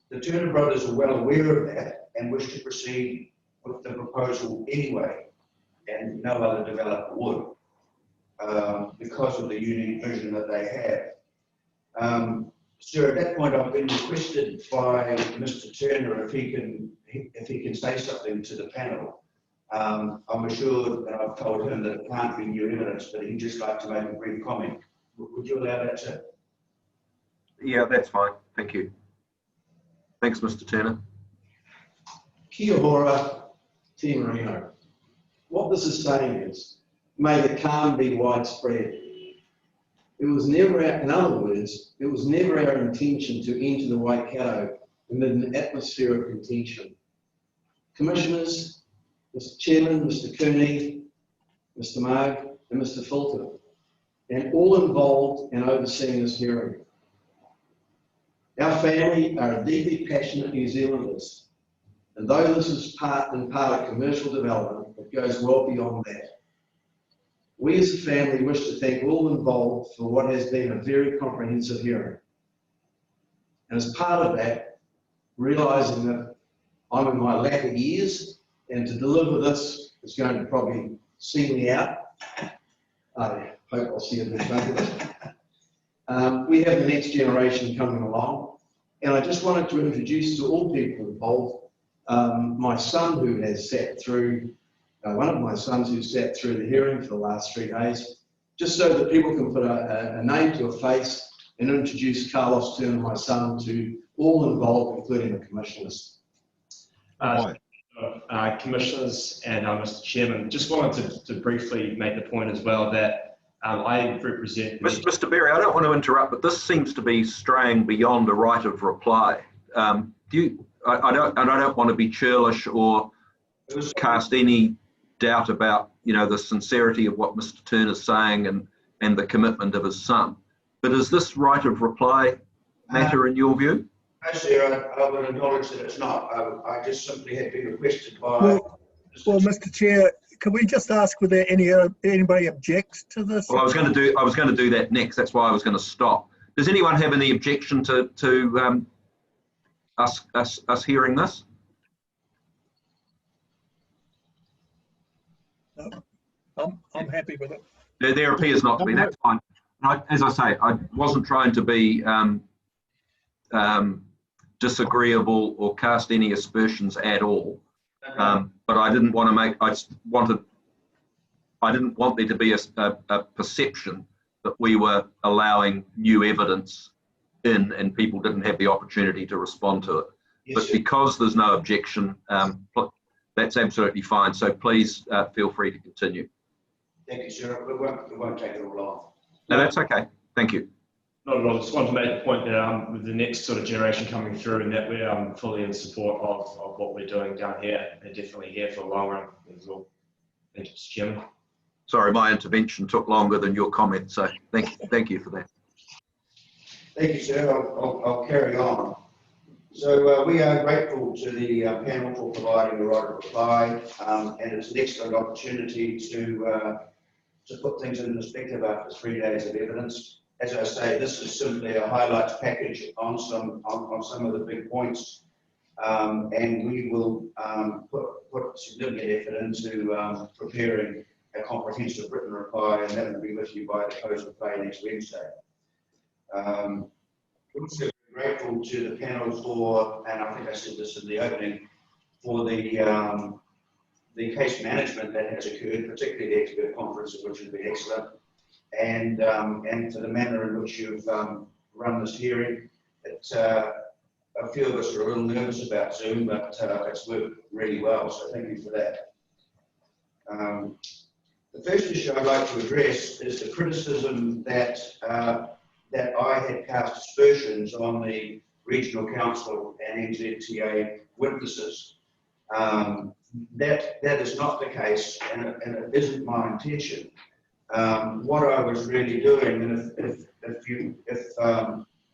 The Turner brothers are well aware of that and wish to proceed with the proposal anyway, and no other developer would, because of the unique vision that they have. So at that point, I've been requested by Mr. Turner if he can say something to the panel. I'm assured, and I've told him that it can't be new evidence, but he'd just like to make a brief comment. Would you allow that, sir? Yeah, that's fine. Thank you. Thanks, Mr. Turner. Kia ora, Te Marino. What this is saying is, may the calm be widespread. It was never, in other words, it was never our intention to enter the Waikato amid an atmosphere of contention. Commissioners, Mr. Chairman, Mr. Cooney, Mr. Marg, and Mr. Filter, and all involved in overseeing this hearing. Our family are deeply passionate New Zealanders, and though this is part of commercial development, it goes well beyond that. We as a family wish to thank all involved for what has been a very comprehensive hearing. And as part of that, realising that I'm in my latter years, and to deliver this is going to probably see me out. I hope I'll see a bit of it. We have the next generation coming along, and I just wanted to introduce to all people involved my son who has sat through, one of my sons who sat through the hearing for the last 3 days, just so that people can put a name to a face and introduce Carlos Turner, my son, to all involved, including the commissioners. Commissioners and Mr. Chairman, just wanted to briefly make the point as well that I represent... Mr. Berry, I don't want to interrupt, but this seems to be straying beyond a right of reply. I don't want to be churlish or cast any doubt about, you know, the sincerity of what Mr. Turner's saying and the commitment of his son. But is this right of reply matter in your view? No, sir, I will acknowledge that it's not. I just simply had been requested by... Well, Mr. Chair, can we just ask whether anybody objects to this? Well, I was going to do that next. That's why I was going to stop. Does anyone have any objection to us hearing this? No, I'm happy with it. There appears not to be. That's fine. As I say, I wasn't trying to be disagreeable or cast any aspersions at all. Okay. But I didn't want to make, I didn't want there to be a perception that we were allowing new evidence in and people didn't have the opportunity to respond to it. Yes, But sir. because there's no objection, that's absolutely fine. So please feel free to continue. Thank you, sir. We won't take it all on. No, that's okay. Thank you. Not at all. Just wanted to make the point that with the next sort of generation coming through, and that we're fully in support of what we're doing down here, and definitely here for the long run as well. Thank you, Mr. Chairman. Sorry, my intervention took longer than your comment, so thank you for that. Thank you, sir. I'll carry on. So we are grateful to the panel for providing the right of reply, and it's an excellent opportunity to put things in perspective after 3 days of evidence. As I say, this is simply a highlights package on some of the big points, and we will put significant effort into preparing a comprehensive written reply, and that will be with you by the close of play next Wednesday. Also grateful to the panel for, and I think I said this in the opening, for the case management that has occurred, particularly the expert conference, which has been excellent, and for the manner in which you've run this hearing. A few of us are a little nervous about Zoom, but it's worked really well, so thank you for that. The first issue I'd like to address is the criticism that I had cast aspersions on the Regional Council and NZTA witnesses. That is not the case, and it isn't my intention. What I was really doing, and if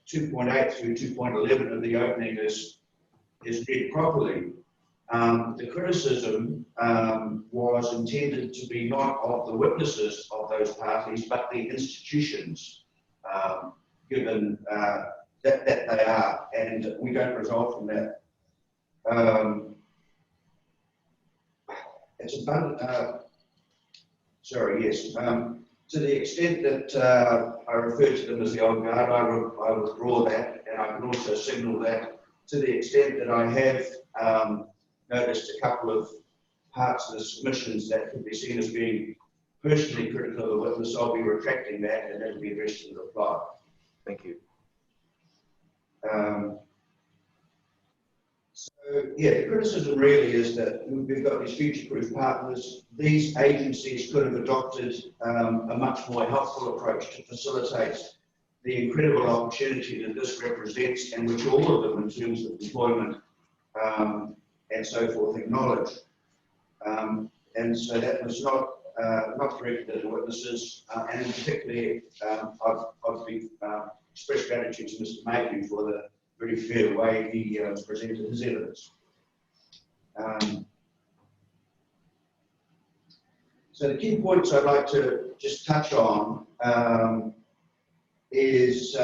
2.8 through 2.11 of the opening is read properly, the criticism was intended to be not of the witnesses of those parties, but the institutions, given that they are, and we don't result from that. It's abundant. Sorry, yes. To the extent that I refer to them as the old guard, I withdraw that, and I can also signal that to the extent that I have noticed a couple of parts of the submissions that could be seen as being personally critical of the witness, I'll be retracting that, and that will be addressed in the reply. Thank you. So, yeah, the criticism really is that we've got these future-proof partners. These agencies could have adopted a much more helpful approach to facilitate the incredible opportunity that this represents, and which all of them, in terms of employment and so forth, acknowledge. And so that was not directed at the witnesses, and particularly I've expressed gratitude to Mr. Mayhew for the very fair way he presented his evidence. So the key points I'd like to just touch on is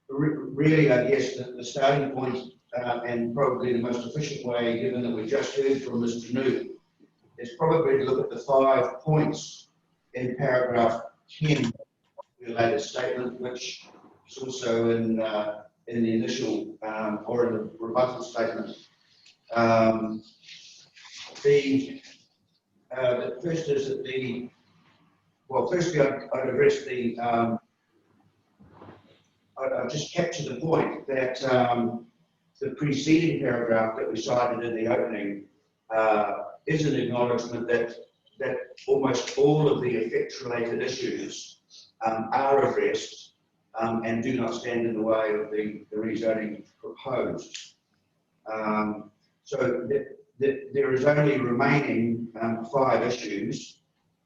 really, I guess, the starting point and probably the most efficient way, given that we just heard from Mr. New, is probably to look at the 5 points in paragraph 10 of the latest statement, which is also in the initial or in the rebuttal statement. The first is that firstly I'd address I've just captured the point that the preceding paragraph that we cited in the opening is an acknowledgement that almost all of the effect-related issues are addressed and do not stand in the way of the rezoning proposed. So there is only remaining 5 issues.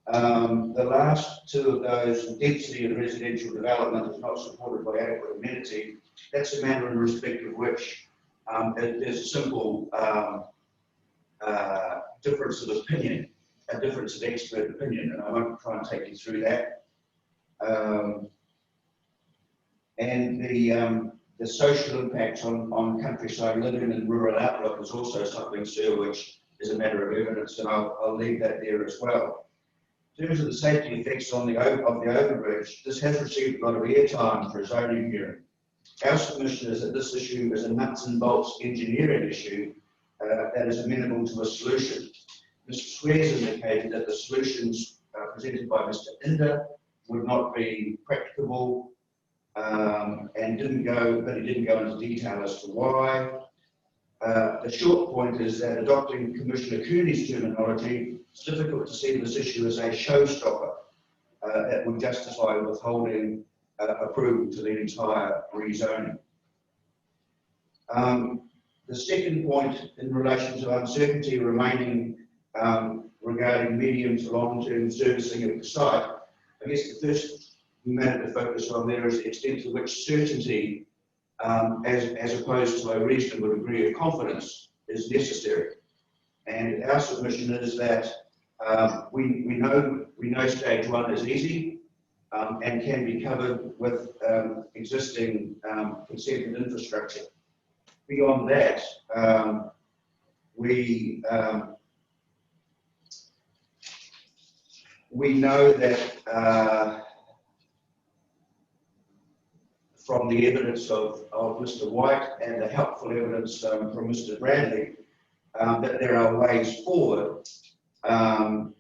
The last 2 of those, density of residential development is not supported by adequate amenity. That's a matter in respect of which there's a simple difference of opinion, a difference of expert opinion, and I won't try and take you through that. And the social impact on countryside living and rural outlook is also something, sir, which is a matter of evidence, and I'll leave that there as well. In terms of the safety effects of the overbridge, this has received a lot of airtime for a zoning hearing. Our submission is that this issue is a nuts and bolts engineering issue that is amenable to a solution. Mr. Swears indicated that the solutions presented by Mr. Inder would not be practicable, and but he didn't go into detail as to why. The short point is that adopting Commissioner Cooney's terminology, it's difficult to see this issue as a showstopper that would justify withholding approval to the entire rezoning. The second point in relation to uncertainty remaining regarding medium to long-term servicing of the site, I guess the first matter to focus on there is the extent to which certainty, as opposed to a reasonable degree of confidence, is necessary. And our submission is that we know stage one is easy and can be covered with existing consented infrastructure. Beyond that, we know that from the evidence of Mr. White and the helpful evidence from Mr. Bradley, that there are ways forward. The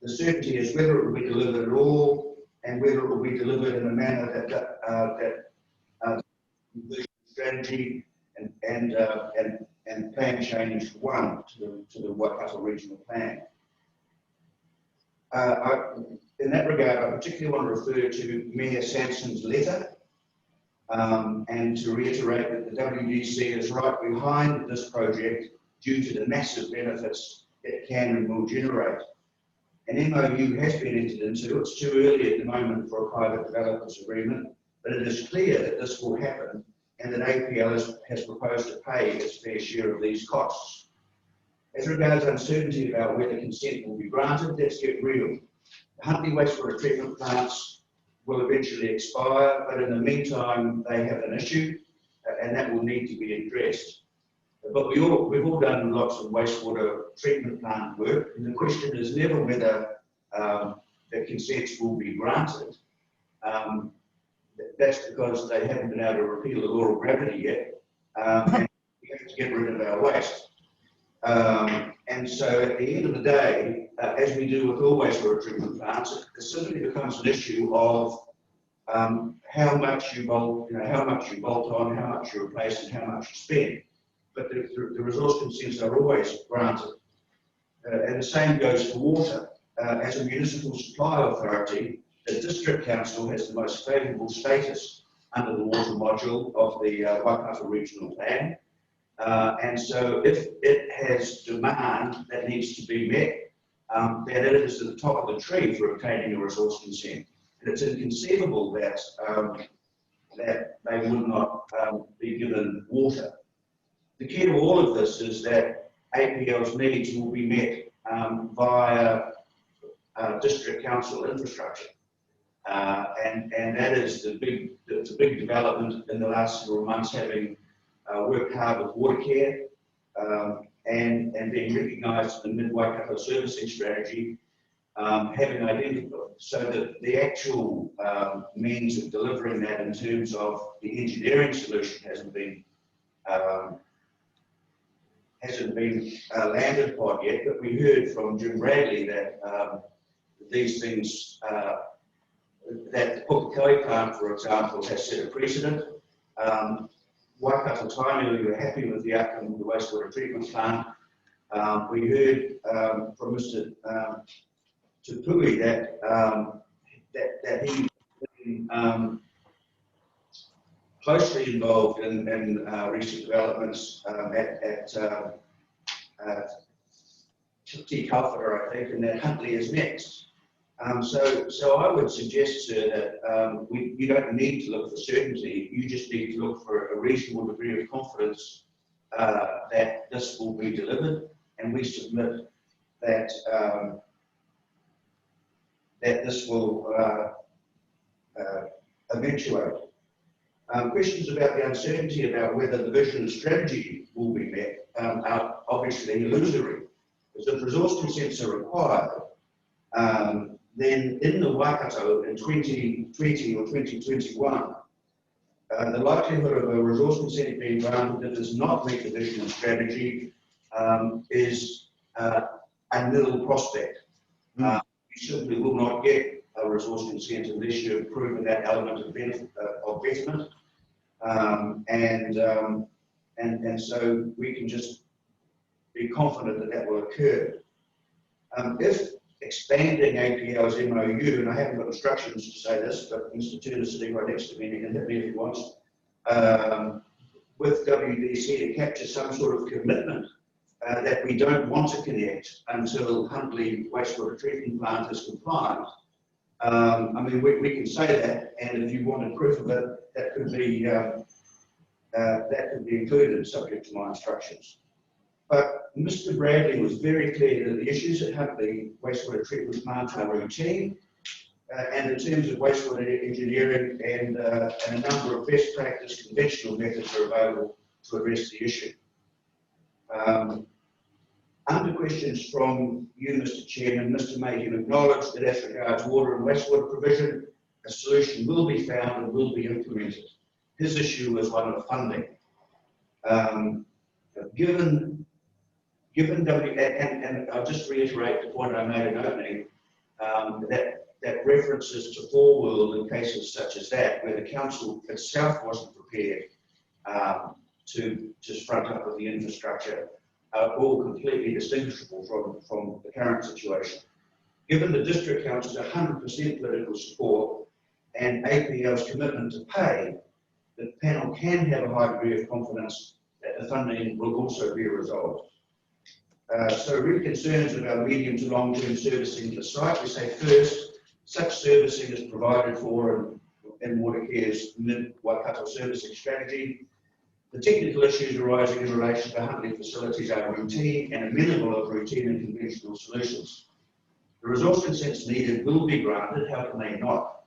certainty is whether it will be delivered at all and whether it will be delivered in a manner that strategy and plan change one to the Waikato regional plan. In that regard, I particularly want to refer to Mayor Sampson's letter and to reiterate that the WDC is right behind this project due to the massive benefits it can and will generate. An MOU has been entered into. It's too early at the moment for a private developers agreement, but it is clear that this will happen and that APL has proposed to pay its fair share of these costs. As regards uncertainty about whether consent will be granted, let's get real. The Huntly wastewater treatment plants will eventually expire, but in the meantime, they have an issue, and that will need to be addressed. But we've all done lots of wastewater treatment plant work, and the question is never whether the consents will be granted. That's because they haven't been able to repeal the law of gravity yet, and we have to get rid of our waste. And so at the end of the day, as we do with all wastewater treatment plants, it simply becomes an issue of how much you bolt on, how much you replace, and how much you spend. But the resource consents are always granted. And the same goes for water. As a municipal supply authority, the District Council has the most favourable status under the water module of the Waikato Regional Plan. And so if it has demand that needs to be met, then it is at the top of the tree for obtaining a resource consent. And it's inconceivable that, that they would not be given water. The key to all of this is that APL's needs will be met via District Council infrastructure. And that is it's a big development in the last several months, having worked hard with water care and being recognised in the Mid-Waikato servicing strategy, having identified so that the actual means of delivering that in terms of the engineering solution hasn't been landed upon yet. But we heard from Jim Bradley that these things, that the Pukekohe plant, for example, has set a precedent. Waikato Tainui, we were happy with the outcome of the wastewater treatment plant. We heard from Mr. Tupui that he's been closely involved in recent developments at Te Kauwhara, I think, and that Huntly is next. So I would suggest, sir, that you don't need to look for certainty. You just need to look for a reasonable degree of confidence that this will be delivered, and we submit that that this will eventuate. Questions about the uncertainty about whether the vision and strategy will be met are obviously illusory. Because if resource consents are required, then in the Waikato in 2020 or 2021, the likelihood of a resource consent being granted that does not meet the vision and strategy is a nil prospect. You simply will not get a resource consent unless you've proven that element of betterment. And so we can just be confident that that will occur. If expanding APL's MOU, and I haven't got instructions to say this, but Mr. Turner's sitting right next to me and he can hit me if he wants, with WDC to capture some sort of commitment that we don't want to connect until Huntley wastewater treatment plant is compliant. I mean, we can say that, and if you wanted proof of it, that could be included, subject to my instructions. But Mr. Bradley was very clear that the issues at Huntley wastewater treatment plant are routine, and in terms of wastewater engineering and a number of best practice conventional methods are available to address the issue. Under questions from you, Mr. Chairman, Mr. Mayhew acknowledged that as regards water and wastewater provision, a solution will be found and will be implemented. His issue was one of funding. And I'll just reiterate the point I made in opening, that references to Four-World in cases such as that, where the council itself wasn't prepared to front up with the infrastructure, are all completely distinguishable from the current situation. Given the district council's 100% political support and APL's commitment to pay, the panel can have a high degree of confidence that the funding will also be resolved. So read concerns about medium to long-term servicing of the site. We say first, such servicing is provided for in Watercare's mid-Waikato servicing strategy. The technical issues arising in relation to Huntley facilities are routine and amenable of routine and conventional solutions. The resource consents needed will be granted, how can they not?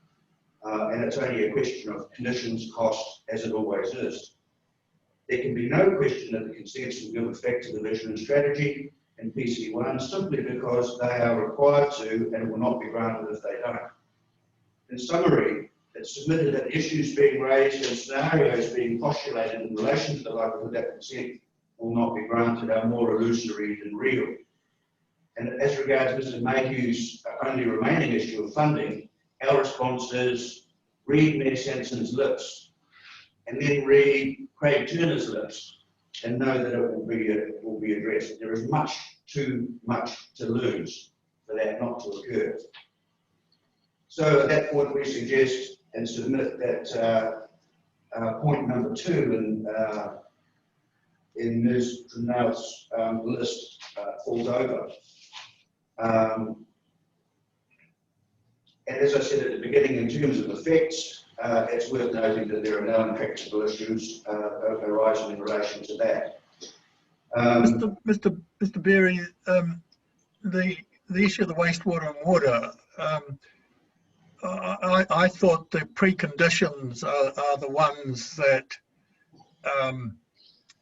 And it's only a question of conditions, cost, as it always is. There can be no question that the consents will give effect to the vision and strategy in PC1 simply because they are required to and will not be granted if they don't. In summary, it's submitted that issues being raised and scenarios being postulated in relation to the likelihood that consent will not be granted are more illusory than real. And as regards Mr. Mayhew's only remaining issue of funding, our response is read Mayor Sanson's lips and then read Craig Turner's lips and know that it will be addressed. There is too much to lose for that not to occur. So at that point we suggest and submit that point number 2 in Ms. Trunell's list falls over. And as I said at the beginning, in terms of effects, it's worth noting that there are no intractable issues arising in relation to that. Mr. Berry, the issue of the wastewater and water, I thought the preconditions are the ones that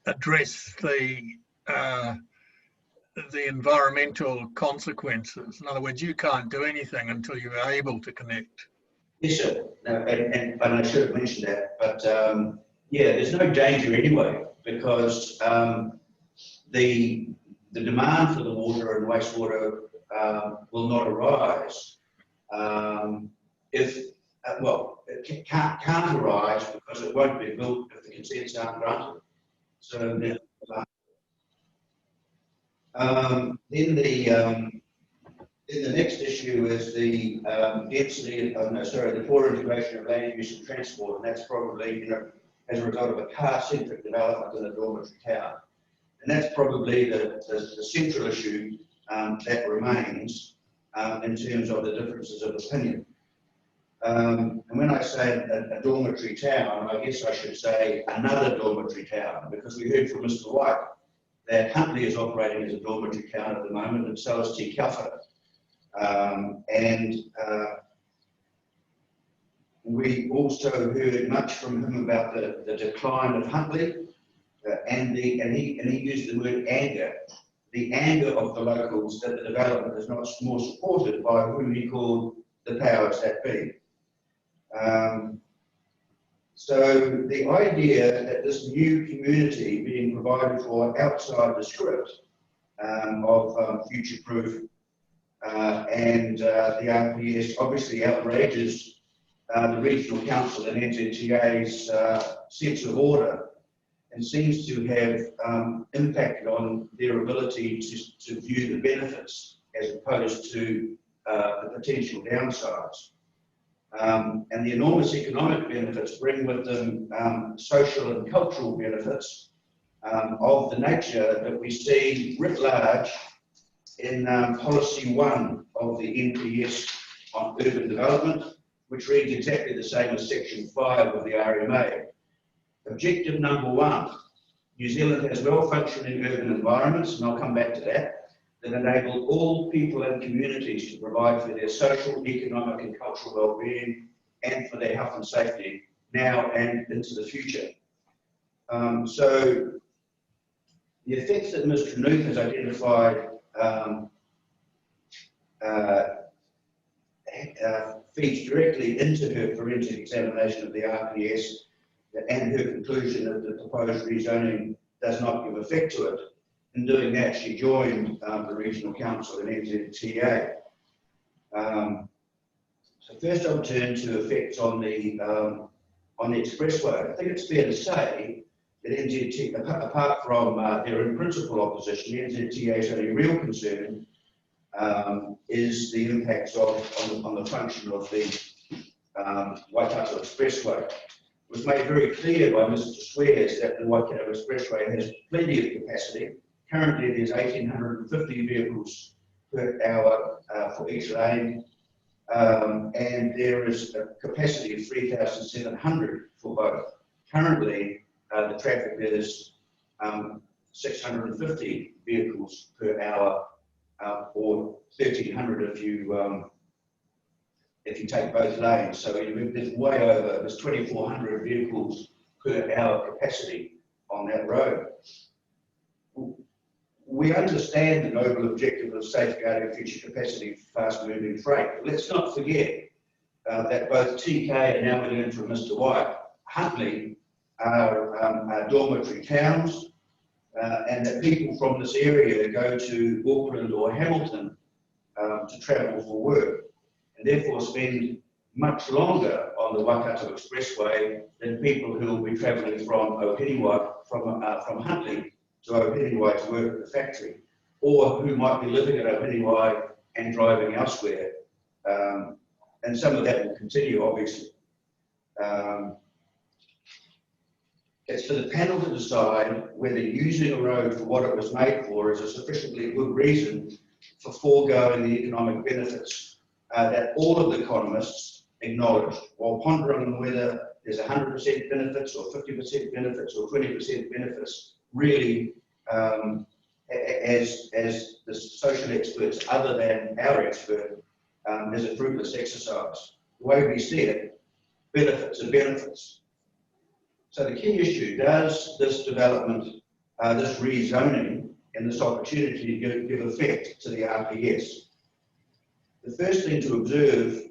address the environmental consequences. In other words, you can't do anything until you're able to connect. Yes, sir. And I should have mentioned that, but yeah, there's no danger anyway because the demand for the water and wastewater will not arise if it can't arise because it won't be built if the consents aren't granted. So then the next issue is the the poor integration of land use and transport, and that's probably as a result of a car-centric development in a dormitory town, and that's probably the central issue that remains in terms of the differences of opinion. And when I say a dormitory town, I guess I should say another dormitory town, because we heard from Mr. White that Huntley is operating as a dormitory town at the moment, and so is Te Kauwhata. We also heard much from him about the decline of Huntley, and he used the word anger. The anger of the locals that the development is not more supported by whom he called the powers that be. So the idea that this new community being provided for outside the script of future-proof and the RPS obviously outrages the Regional Council and NZTA's sense of order, and seems to have impacted on their ability to view the benefits as opposed to the potential downsides. And the enormous economic benefits bring with them social and cultural benefits of the nature that we see writ large in Policy 1 of the NPS on urban development, which reads exactly the same as Section 5 of the RMA. Objective number 1, New Zealand has well-functioning urban environments, and I'll come back to that enable all people and communities to provide for their social, economic and cultural well-being and for their health and safety now and into the future. So the effects that Ms. Trenuth has identified feeds directly into her forensic examination of the RPS and her conclusion that the proposed rezoning does not give effect to it. In doing that, she joined the Regional Council and NZTA. So first I'll turn to effects on the expressway. I think it's fair to say that NZTA, apart from their in-principle opposition, NZTA's only real concern is the impacts on the function of the Waikato Expressway. It was made very clear by Mr. Swears that the Waikato Expressway has plenty of capacity. Currently, there's 1,850 vehicles per hour for each lane, and there is a capacity of 3,700 for both. Currently, the traffic is 650 vehicles per hour, or 1,300 if you take both lanes. So there's way over, there's 2,400 vehicles per hour capacity on that road. We understand the noble objective of safeguarding future capacity for fast-moving freight. But let's not forget that both TK and now we're learning from Mr. White, Huntly are dormitory towns, and that people from this area go to Auckland or Hamilton to travel for work, and therefore spend much longer on the Waikato Expressway than people who will be travelling from Ohinewai, from Huntly to Ohinewai to work at the factory, or who might be living at Ohinewai and driving elsewhere. And some of that will continue, obviously. It's for the panel to decide whether using a road for what it was made for is a sufficiently good reason for foregoing the economic benefits that all of the economists acknowledge, while pondering on whether there's 100% benefits or 50% benefits or 20% benefits. Really, as the social experts other than our expert, is a fruitless exercise. The way we see it, benefits are benefits. So the key issue, does this development, this rezoning and this opportunity give effect to the RPS? The first thing to observe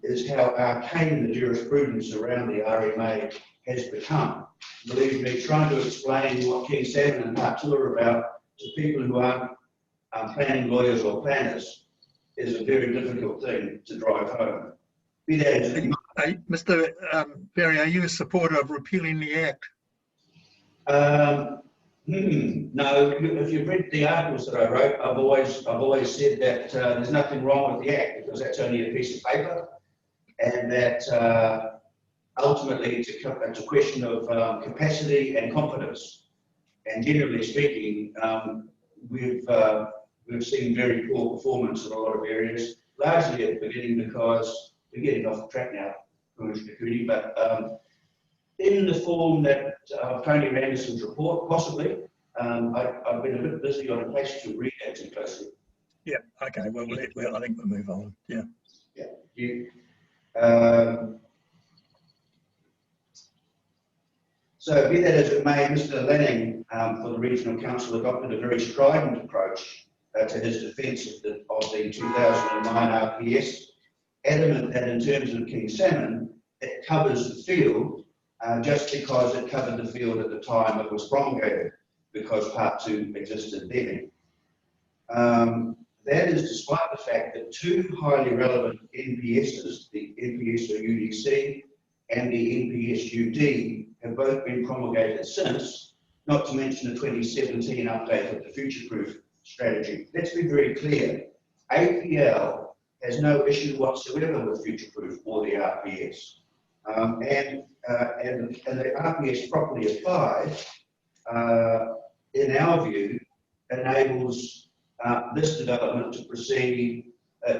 is how arcane the jurisprudence around the RMA has become. Believe me, trying to explain what King Salmon and Part 2 are about to people who aren't planning lawyers or planners is a very difficult thing to drive home. Be that as it may. Mr. Berry, are you a supporter of repealing the Act? No, if you've read the articles that I wrote, I've always said that there's nothing wrong with the Act because that's only a piece of paper, and that ultimately it's a question of capacity and competence. And generally speaking, we've seen very poor performance in a lot of areas, largely at the beginning because we're getting off the track now, Commissioner Cooney, but in the form that Tony Randerson's report, possibly. I've been a bit busy on a case to read that too closely. Yeah, okay, well, I think we'll move on, yeah. Yeah. So be that as it may, Mr. Lanning for the Regional Council adopted a very strident approach to his defence of the 2009 RPS, adamant that in terms of King Salmon, it covers the field just because it covered the field at the time it was promulgated, because Part 2 existed then. That is despite the fact that two highly relevant NPSs, the NPS or UDC and the NPS UD, have both been promulgated since, not to mention the 2017 update of the future-proof strategy. Let's be very clear. APL has no issue whatsoever with future-proof or the RPS. And the RPS properly applied, in our view, enables this development to proceed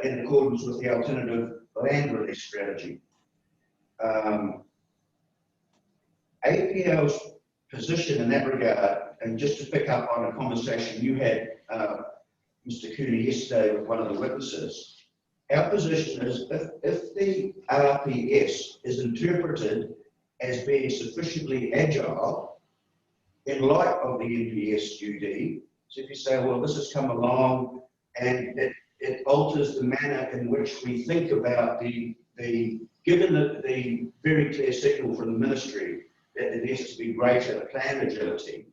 in accordance with the alternative land release strategy. APL's position in that regard, and just to pick up on a conversation you had, Mr. Cooney, yesterday with one of the witnesses, our position is if the RPS is interpreted as being sufficiently agile in light of the NPS UD, so if you say, well, this has come along and it alters the manner in which we think about given the very clear signal from the ministry that there needs to be greater plan agility,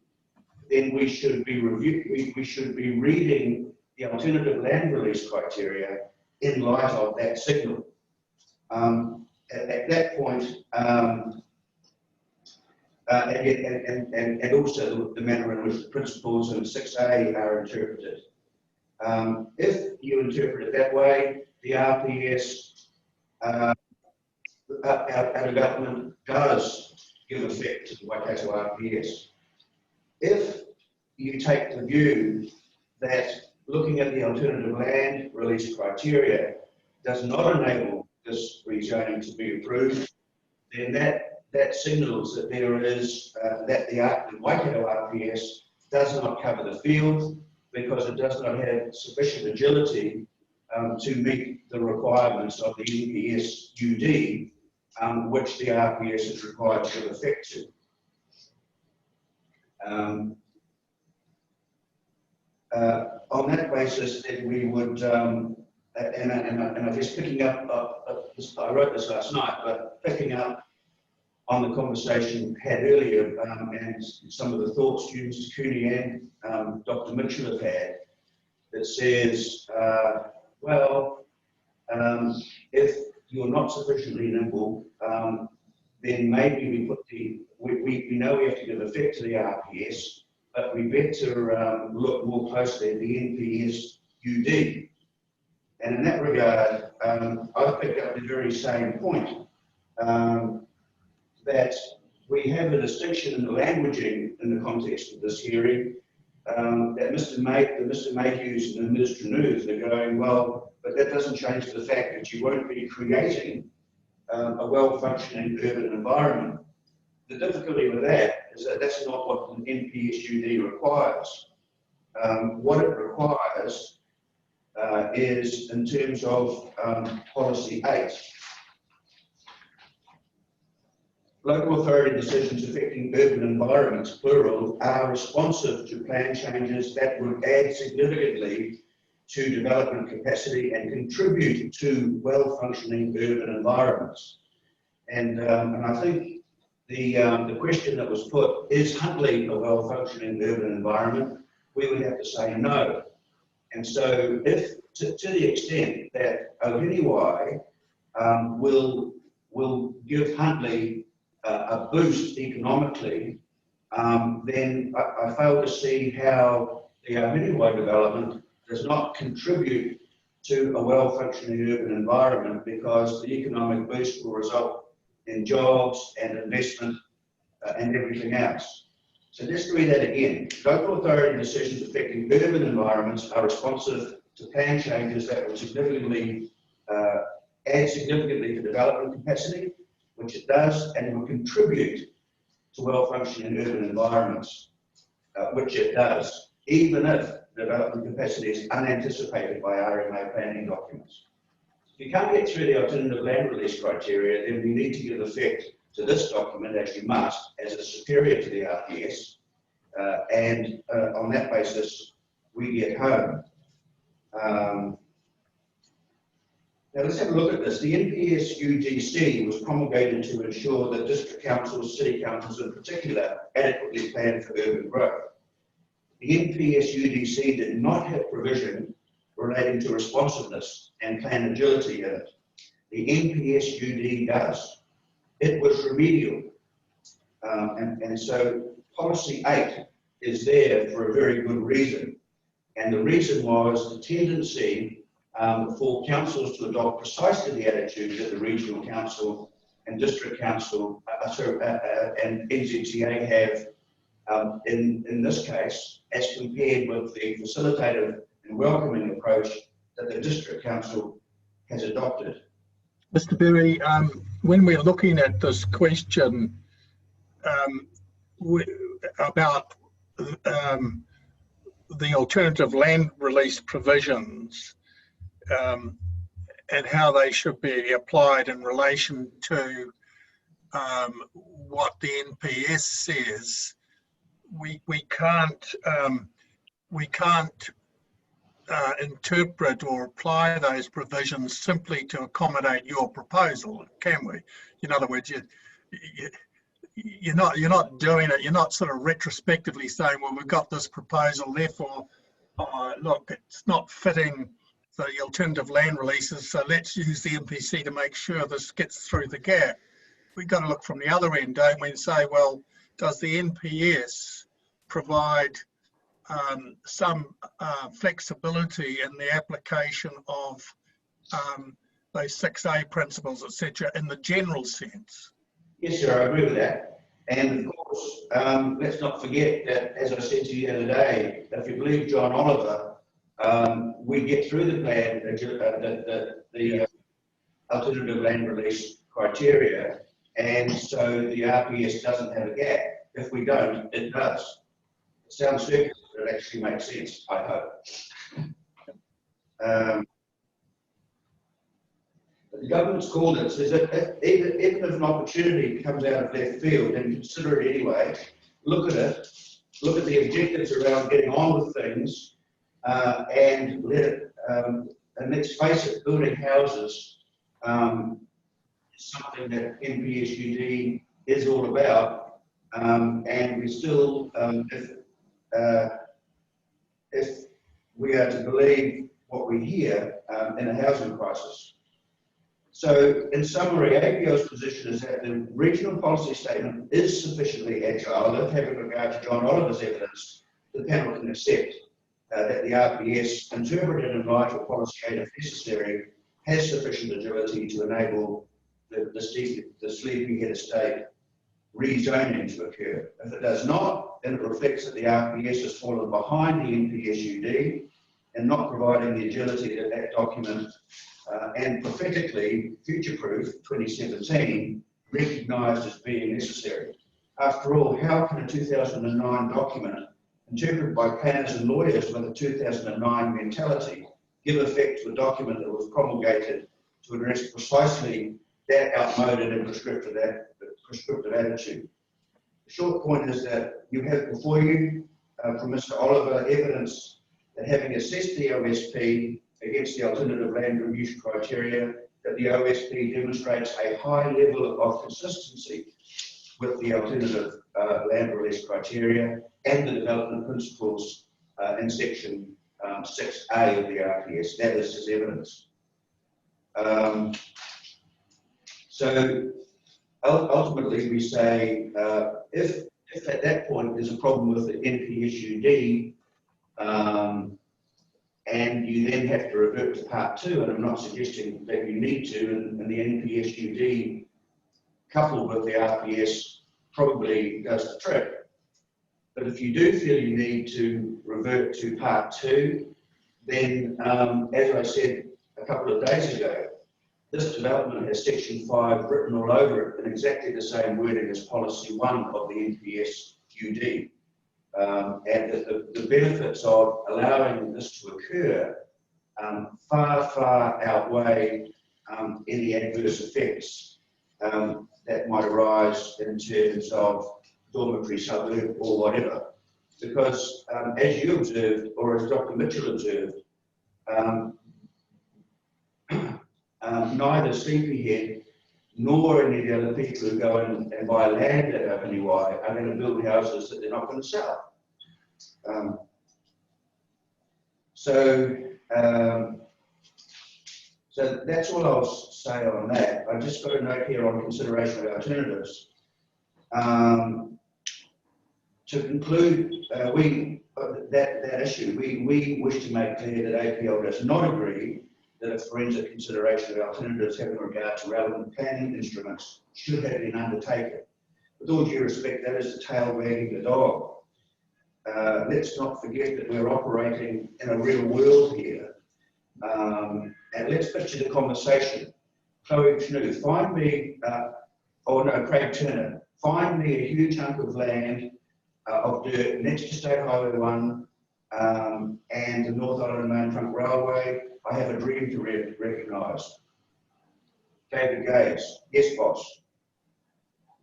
then we should be reading the alternative land release criteria in light of that signal. At that point, and also the manner in which the principles in 6A are interpreted. If you interpret it that way, the RPS, our development does give effect to the Waikato RPS. If you take the view that looking at the alternative land release criteria does not enable this rezoning to be approved, then that signals that there is that the Waikato RPS does not cover the field because it does not have sufficient agility to meet the requirements of the NPS UD, which the RPS is required to give effect to. On that basis, then we would, and I guess picking up, I wrote this last night, but picking up on the conversation had earlier and some of the thoughts you, Mr. Cooney, and Dr. Mitchell have had, that says, well, if you're not sufficiently nimble, then maybe we put we know we have to give effect to the RPS, but we better look more closely at the NPS UD. And in that regard, I picked up the very same point, that we have a distinction in the languaging in the context of this hearing, that Mr. Mayhews and Mr. News are going, well, but that doesn't change the fact that you won't be creating a well-functioning urban environment. The difficulty with that is that that's not what an NPS UD requires. What it requires is, in terms of policy 8, local authority decisions affecting urban environments, plural, are responsive to plan changes that would add significantly to development capacity and contribute to well-functioning urban environments. And I think the question that was put, is Huntly a well-functioning urban environment? We would have to say no. And so if, to the extent that Ohinewai will give Huntly a boost economically, then I fail to see how the Ohinewai development does not contribute to a well-functioning urban environment, because the economic boost will result in jobs and investment and everything else. So just read that again. Local authority decisions affecting urban environments are responsive to plan changes that will significantly add significantly to development capacity, which it does, and will contribute to well-functioning urban environments, which it does, even if development capacity is unanticipated by RMA planning documents. If you can't get through the alternative land release criteria, then we need to give effect to this document, as you must, as it's superior to the RPS, and on that basis, we get home. Now let's have a look at this. The NPS UDC was promulgated to ensure that district councils, city councils in particular, adequately plan for urban growth. The NPS UDC did not have provision relating to responsiveness and plan agility in it. The NPS UD does. It was remedial. And so policy 8 is there for a very good reason. And the reason was the tendency for councils to adopt precisely the attitude that the regional council and district council and NZTA have in this case, as compared with the facilitative and welcoming approach that the district council has adopted. Mr. Berry, when we're looking at this question about the alternative land release provisions and how they should be applied in relation to what the NPS says, we can't interpret or apply those provisions simply to accommodate your proposal, can we? In other words, you're not doing it. You're not sort of retrospectively saying, well, we've got this proposal, therefore, look, it's not fitting the alternative land releases, so let's use the MPC to make sure this gets through the gap. We've got to look from the other end, don't we, and say, well, does the NPS provide some flexibility in the application of those 6A principles, etc., in the general sense? Yes, sir, I agree with that. And of course, let's not forget that, as I said to you the other day, if you believe John Oliver, we get through the plan, the alternative land release criteria, and so the RPS doesn't have a gap. If we don't, it does. It sounds circular, but it actually makes sense, I hope. The government's called it, says that even if an opportunity comes out of left field, then consider it anyway, look at it, look at the objectives around getting on with things, and let it, and let's face it, building houses is something that NPSUD is all about, and we still, if we are to believe what we hear in a housing crisis. So, in summary, APL's position is that the regional policy statement is sufficiently agile that, having regard to John Oliver's evidence, the panel can accept that the RPS, interpreted in light of policy 8 if necessary, has sufficient agility to enable the Sleepyhead estate rezoning to occur. If it does not, then it reflects that the RPS has fallen behind the NPSUD and not providing the agility that that document and prophetically future-proof 2017 recognised as being necessary. After all, how can a 2009 document interpreted by planners and lawyers with a 2009 mentality give effect to a document that was promulgated to address precisely that outmoded and prescriptive attitude? The short point is that you have before you, from Mr. Oliver, evidence that having assessed the OSP against the alternative land review criteria, that the OSP demonstrates a high level of consistency with the alternative land release criteria and the development principles in section 6A of the RPS. That is his evidence. So ultimately we say if at that point there's a problem with the NPSUD, and you then have to revert to part 2, and I'm not suggesting that you need to, and the NPSUD coupled with the RPS probably does the trick. But if you do feel you need to revert to part 2, then as I said a couple of days ago, this development has section 5 written all over it in exactly the same wording as policy 1 of the NPSUD. And the benefits of allowing this to occur far outweigh any adverse effects that might arise in terms of dormitory suburb or whatever. Because as you observed, or as Dr. Mitchell observed, neither Sleepyhead nor any of the other people who go in and buy land at Ohinewai are going to build houses that they're not going to sell. So that's all I'll say on that. I've just got a note here on consideration of alternatives. To conclude, that issue, we wish to make clear that APL does not agree that a forensic consideration of alternatives having regard to relevant planning instruments should have been undertaken. With all due respect, that is the tail wagging the dog. Let's not forget that we're operating in a real world here. And let's picture the conversation. Chloe Knu, find me, Craig Turner, find me a huge hunk of land of dirt next to State Highway 1 and the North Island Main Trunk Railway. I have a dream to recognise. David Gaze, yes, boss.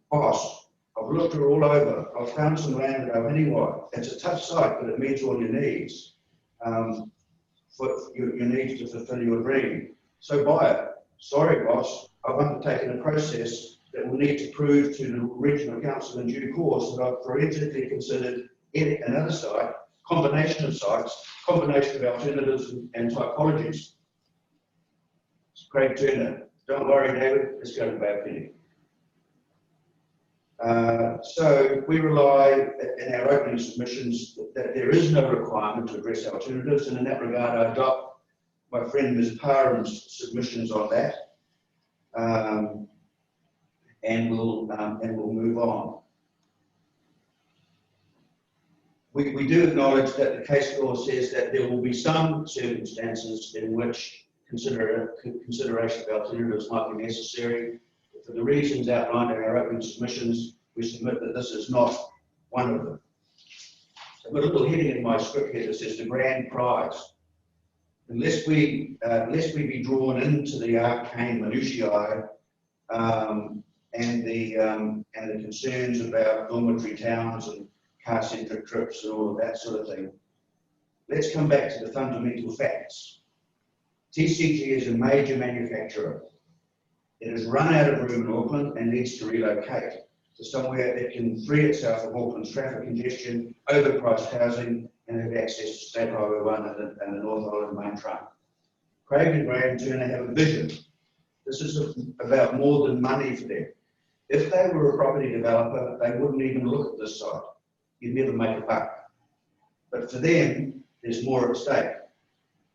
Boss, I've looked her all over. I've found some land at Ohinewai. It's a tough site, but it meets all your needs. For your needs to fulfill your dream. So buy it. Sorry, boss. I've undertaken a process that will need to prove to the regional council in due course that I've forensically considered another site, combination of sites, combination of alternatives and typologies. Craig Turner. Don't worry, David. Let's go to Bay Penny. So we rely in our opening submissions that there is no requirement to address alternatives, and in that regard I adopt my friend Ms. Parham's submissions on that, and we'll move on. We do acknowledge that the case law says that there will be some circumstances in which consideration of alternatives might be necessary. For the reasons outlined in our opening submissions, we submit that this is not one of them. I've got a little heading in my script here that says the grand prize. Unless we be drawn into the arcane minutiae and the concerns about dormitory towns and car-centric trips and all of that sort of thing, let's come back to the fundamental facts. TCG is a major manufacturer. It has run out of room in Auckland and needs to relocate to somewhere that can free itself of Auckland's traffic congestion, overpriced housing, and have access to State Highway 1 and the North Island Main Trunk. Craig and Graham Turner have a vision. This is about more than money for them. If they were a property developer, they wouldn't even look at this site. You'd never make a buck. But for them, there's more at stake.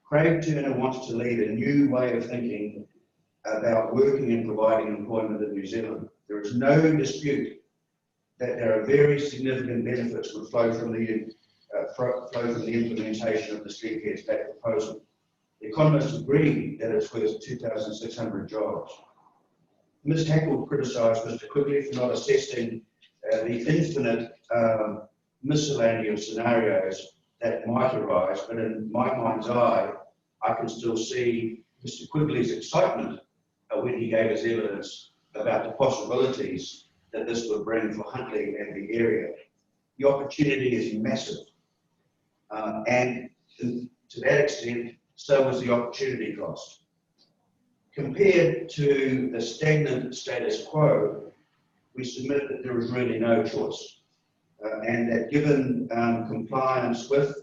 Craig Turner wants to lead a new way of thinking about working and providing employment in New Zealand. There is no dispute that there are very significant benefits that flow from the implementation of the Sleepyhead State proposal. The economists agree that it's worth 2,600 jobs. Ms. Hackle criticised Mr. Quigley for not assessing the infinite miscellaneous scenarios that might arise, but in my mind's eye, I can still see Mr. Quigley's excitement when he gave us evidence about the possibilities that this would bring for Huntly and the area. The opportunity is massive. And to that extent, so was the opportunity cost. Compared to the stagnant status quo, we submit that there is really no choice. And that given compliance with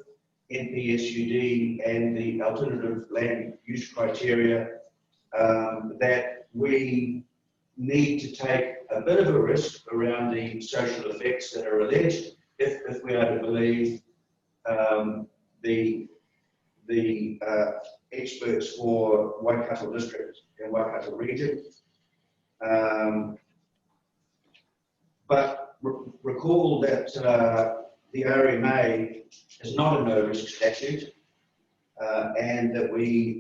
NPSUD and the alternative land use criteria, that we need to take a bit of a risk around the social effects that are alleged, if we are to believe the experts for Waikato District and Waikato Region. But recall that the RMA is not a no-risk statute, and that we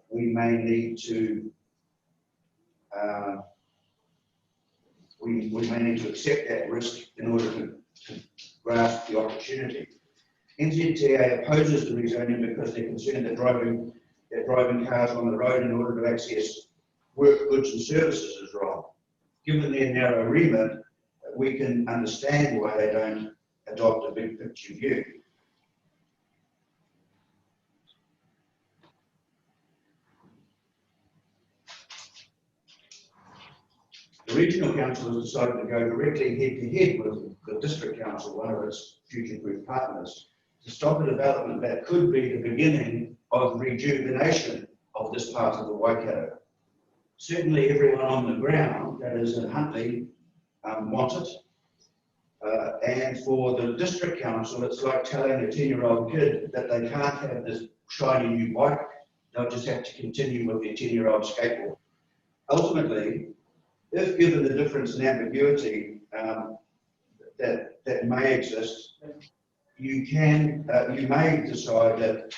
may need to we may need to accept that risk in order to grasp the opportunity. NZTA opposes the rezoning because they're concerned that driving cars on the road in order to access work, goods and services is wrong. Given their narrow remit, we can understand why they don't adopt a big picture view. The regional council has decided to go directly head to head with the district council, one of its future-proof partners, to stop a development that could be the beginning of rejuvenation of this part of the Waikato. Certainly everyone on the ground, that is in Huntly, wants it. And for the district council, it's like telling a 10-year-old kid that they can't have this shiny new bike, they'll just have to continue with their 10-year-old skateboard. Ultimately, if given the difference in ambiguity that may exist, you may decide that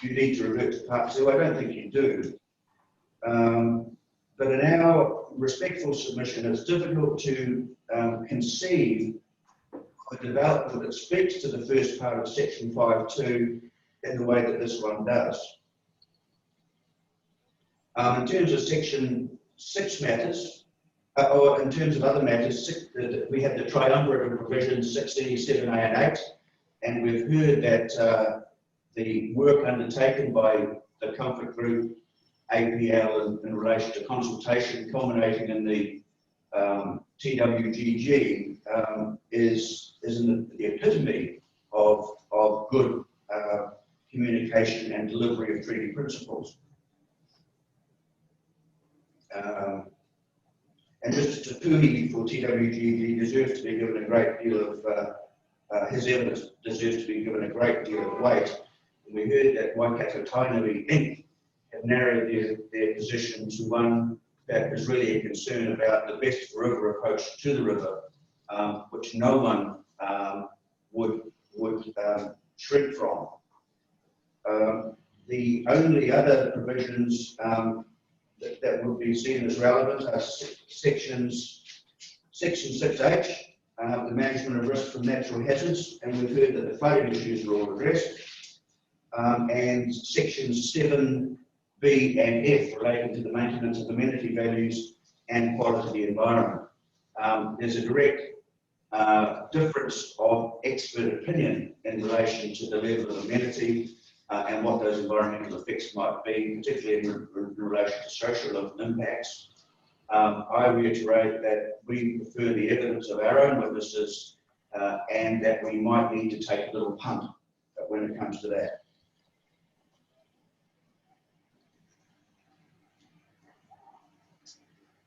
you need to revert to Part 2. I don't think you do. But in our respectful submission, it's difficult to conceive of a development that speaks to the first part of Section 5.2 in the way that this one does. In terms of Section 6 matters, or in terms of other matters, we have the triumvirate of provisions 6E, 7A and 8, and we've heard that the work undertaken by the comfort group APL in relation to consultation culminating in the TWGG is in the epitome of good communication and delivery of treaty principles. And Mr. Tapuhi for TWGG deserves to be given a great deal of, his evidence deserves to be given a great deal of weight. And we heard that Waikato Tainui Inc. have narrowed their position to one that is really a concern about the best river approach to the river, which no one would shrink from. The only other provisions that would be seen as relevant are Section 6H, the management of risk from natural hazards, and we've heard that the flooding issues are all addressed, and Sections 7B and F relating to the maintenance of amenity values and quality of the environment. There's a direct difference of expert opinion in relation to the level of amenity and what those environmental effects might be, particularly in relation to social impacts. I reiterate that we prefer the evidence of our own witnesses and that we might need to take a little punt when it comes to that.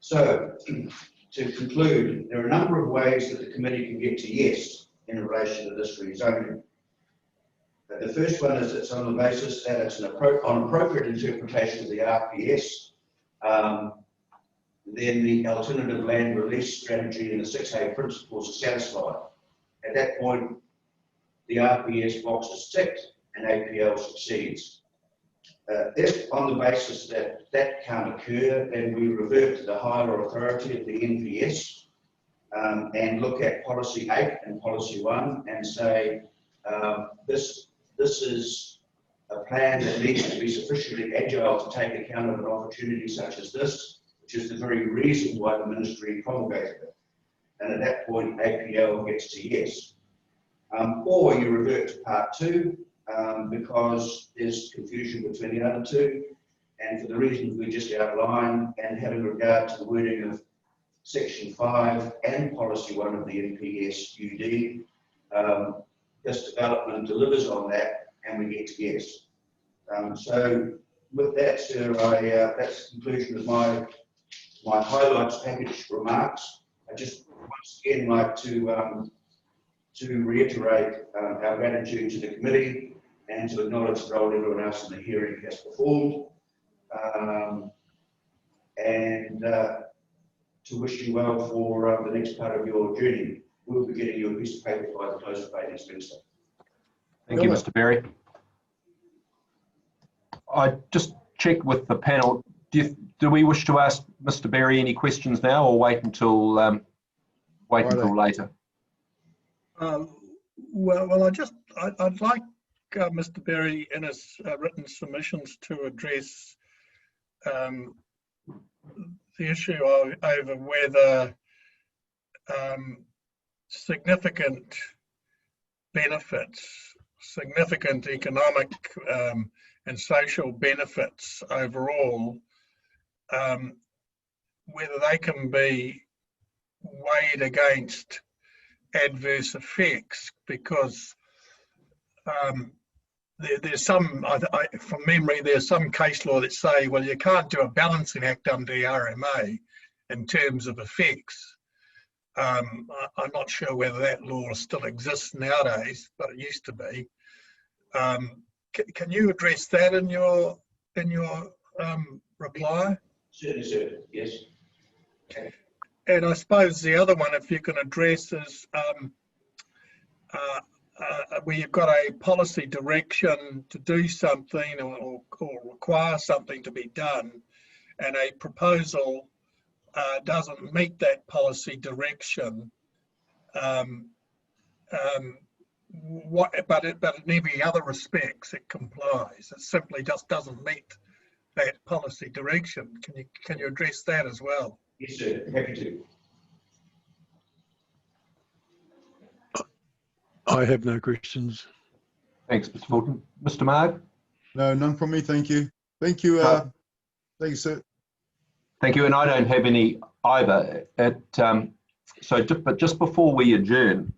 So, to conclude, there are a number of ways that the committee can get to yes in relation to this rezoning. The first one is it's on the basis that it's an appropriate interpretation of the RPS, then the alternative land release strategy and the 6A principles are satisfied. At that point, the RPS box is ticked and APL succeeds. If on the basis that that can't occur, then we revert to the higher authority of the NPS and look at policy 8 and policy 1 and say this is a plan that needs to be sufficiently agile to take account of an opportunity such as this, which is the very reason why the ministry promulgated it. And at that point, APL gets to yes. Or you revert to part 2 because there's confusion between the other two. And for the reasons we just outlined, and having regard to the wording of Section 5 and Policy 1 of the NPS UD, this development delivers on that, and we get to yes. So with that, sir, that's the conclusion of my highlights package remarks. I just once again like to reiterate our gratitude to the committee and to acknowledge the role everyone else in the hearing has performed, and to wish you well for the next part of your journey. We'll be getting you a piece of paper by the close of play next Wednesday. Thank you, Mr. Berry. I just checked with the panel. Do we wish to ask Mr. Berry any questions now, or wait until later? Well, I'd like Mr. Berry in his written submissions to address the issue over whether significant benefits, significant economic and social benefits overall whether they can be weighed against adverse effects, because there's some, from memory, there's some case law that say, well, you can't do a balancing act under the RMA in terms of effects. I'm not sure whether that law still exists nowadays, but it used to be. Can you address that in your reply? Certainly, sir. Yes. And I suppose the other one, if you can address, is where you've got a policy direction to do something or require something to be done, and a proposal doesn't meet that policy direction. But in every other respects it complies. It simply just doesn't meet that policy direction. Can you address that as well? Yes, sir. Happy to. I have no questions. Thanks, Mr. Fulton. Mr. Marg? No, none from me. Thank you. Thank you. Thank you, sir. Thank you, and I don't have any either. But just before we adjourn,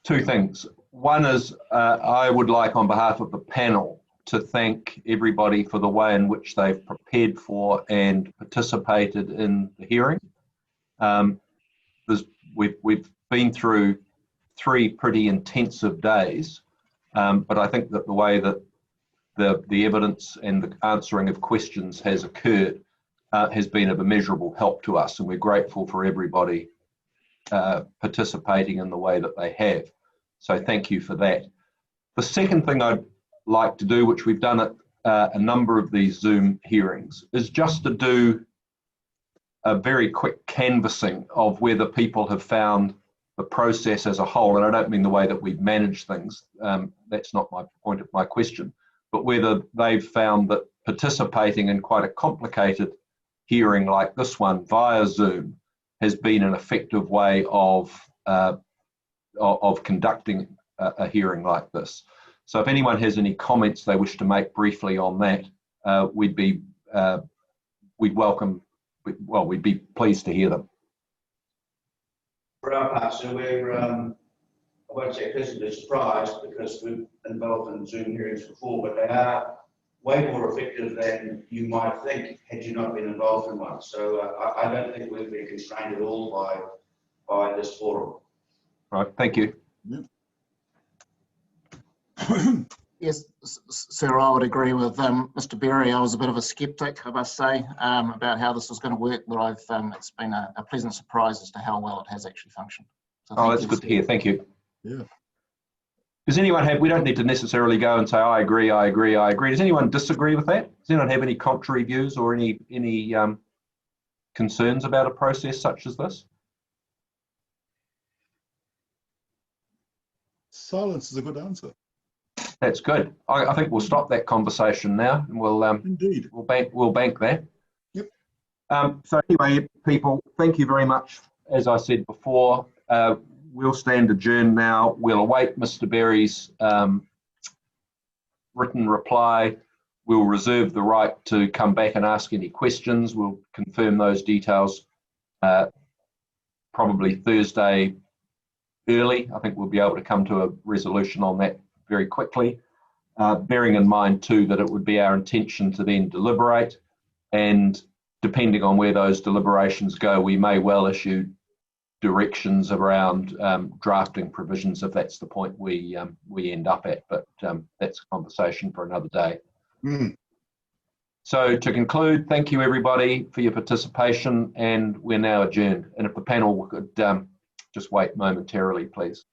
two things. One is I would like, on behalf of the panel, to thank everybody for the way in which they've prepared for and participated in the hearing. We've been through 3 pretty intensive days, but I think that the way that the evidence and the answering of questions has occurred has been of immeasurable help to us, and we're grateful for everybody participating in the way that they have. So thank you for that. The second thing I'd like to do, which we've done at a number of these Zoom hearings, is just to do a very quick canvassing of whether people have found the process as a whole, and I don't mean the way that we've managed things, that's not my point of my question, but whether they've found that participating in quite a complicated hearing like this one via Zoom has been an effective way of conducting a hearing like this. So if anyone has any comments they wish to make briefly on that, we'd be pleased to hear them. For our part, so we're, I won't say pleasantly surprised, because we've been involved in Zoom hearings before, but they are way more effective than you might think had you not been involved in one. So I don't think we've been constrained at all by this forum. Right, thank you. Yes, sir, I would agree with Mr. Berry. I was a bit of a skeptic, I must say, about how this was going to work, but it's been a pleasant surprise as to how well it has actually functioned. So that's good to hear. Thank you. Yeah. Does anyone have, we don't need to necessarily go and say, I agree, I agree, I agree. Does anyone disagree with that? Does anyone have any contrary views or any concerns about a process such as this? Silence is a good answer. That's good. I think we'll stop that conversation now, and we'll indeed we'll bank that. Yep. So anyway, people, thank you very much. As I said before, we'll stand adjourned now. We'll await Mr. Berry's written reply. We'll reserve the right to come back and ask any questions. We'll confirm those details probably Thursday early. I think we'll be able to come to a resolution on that very quickly, bearing in mind too that it would be our intention to then deliberate, and depending on where those deliberations go, we may well issue directions around drafting provisions if that's the point we end up at, but that's a conversation for another day. So to conclude, thank you everybody for your participation, and we're now adjourned. And if the panel could just wait momentarily, please.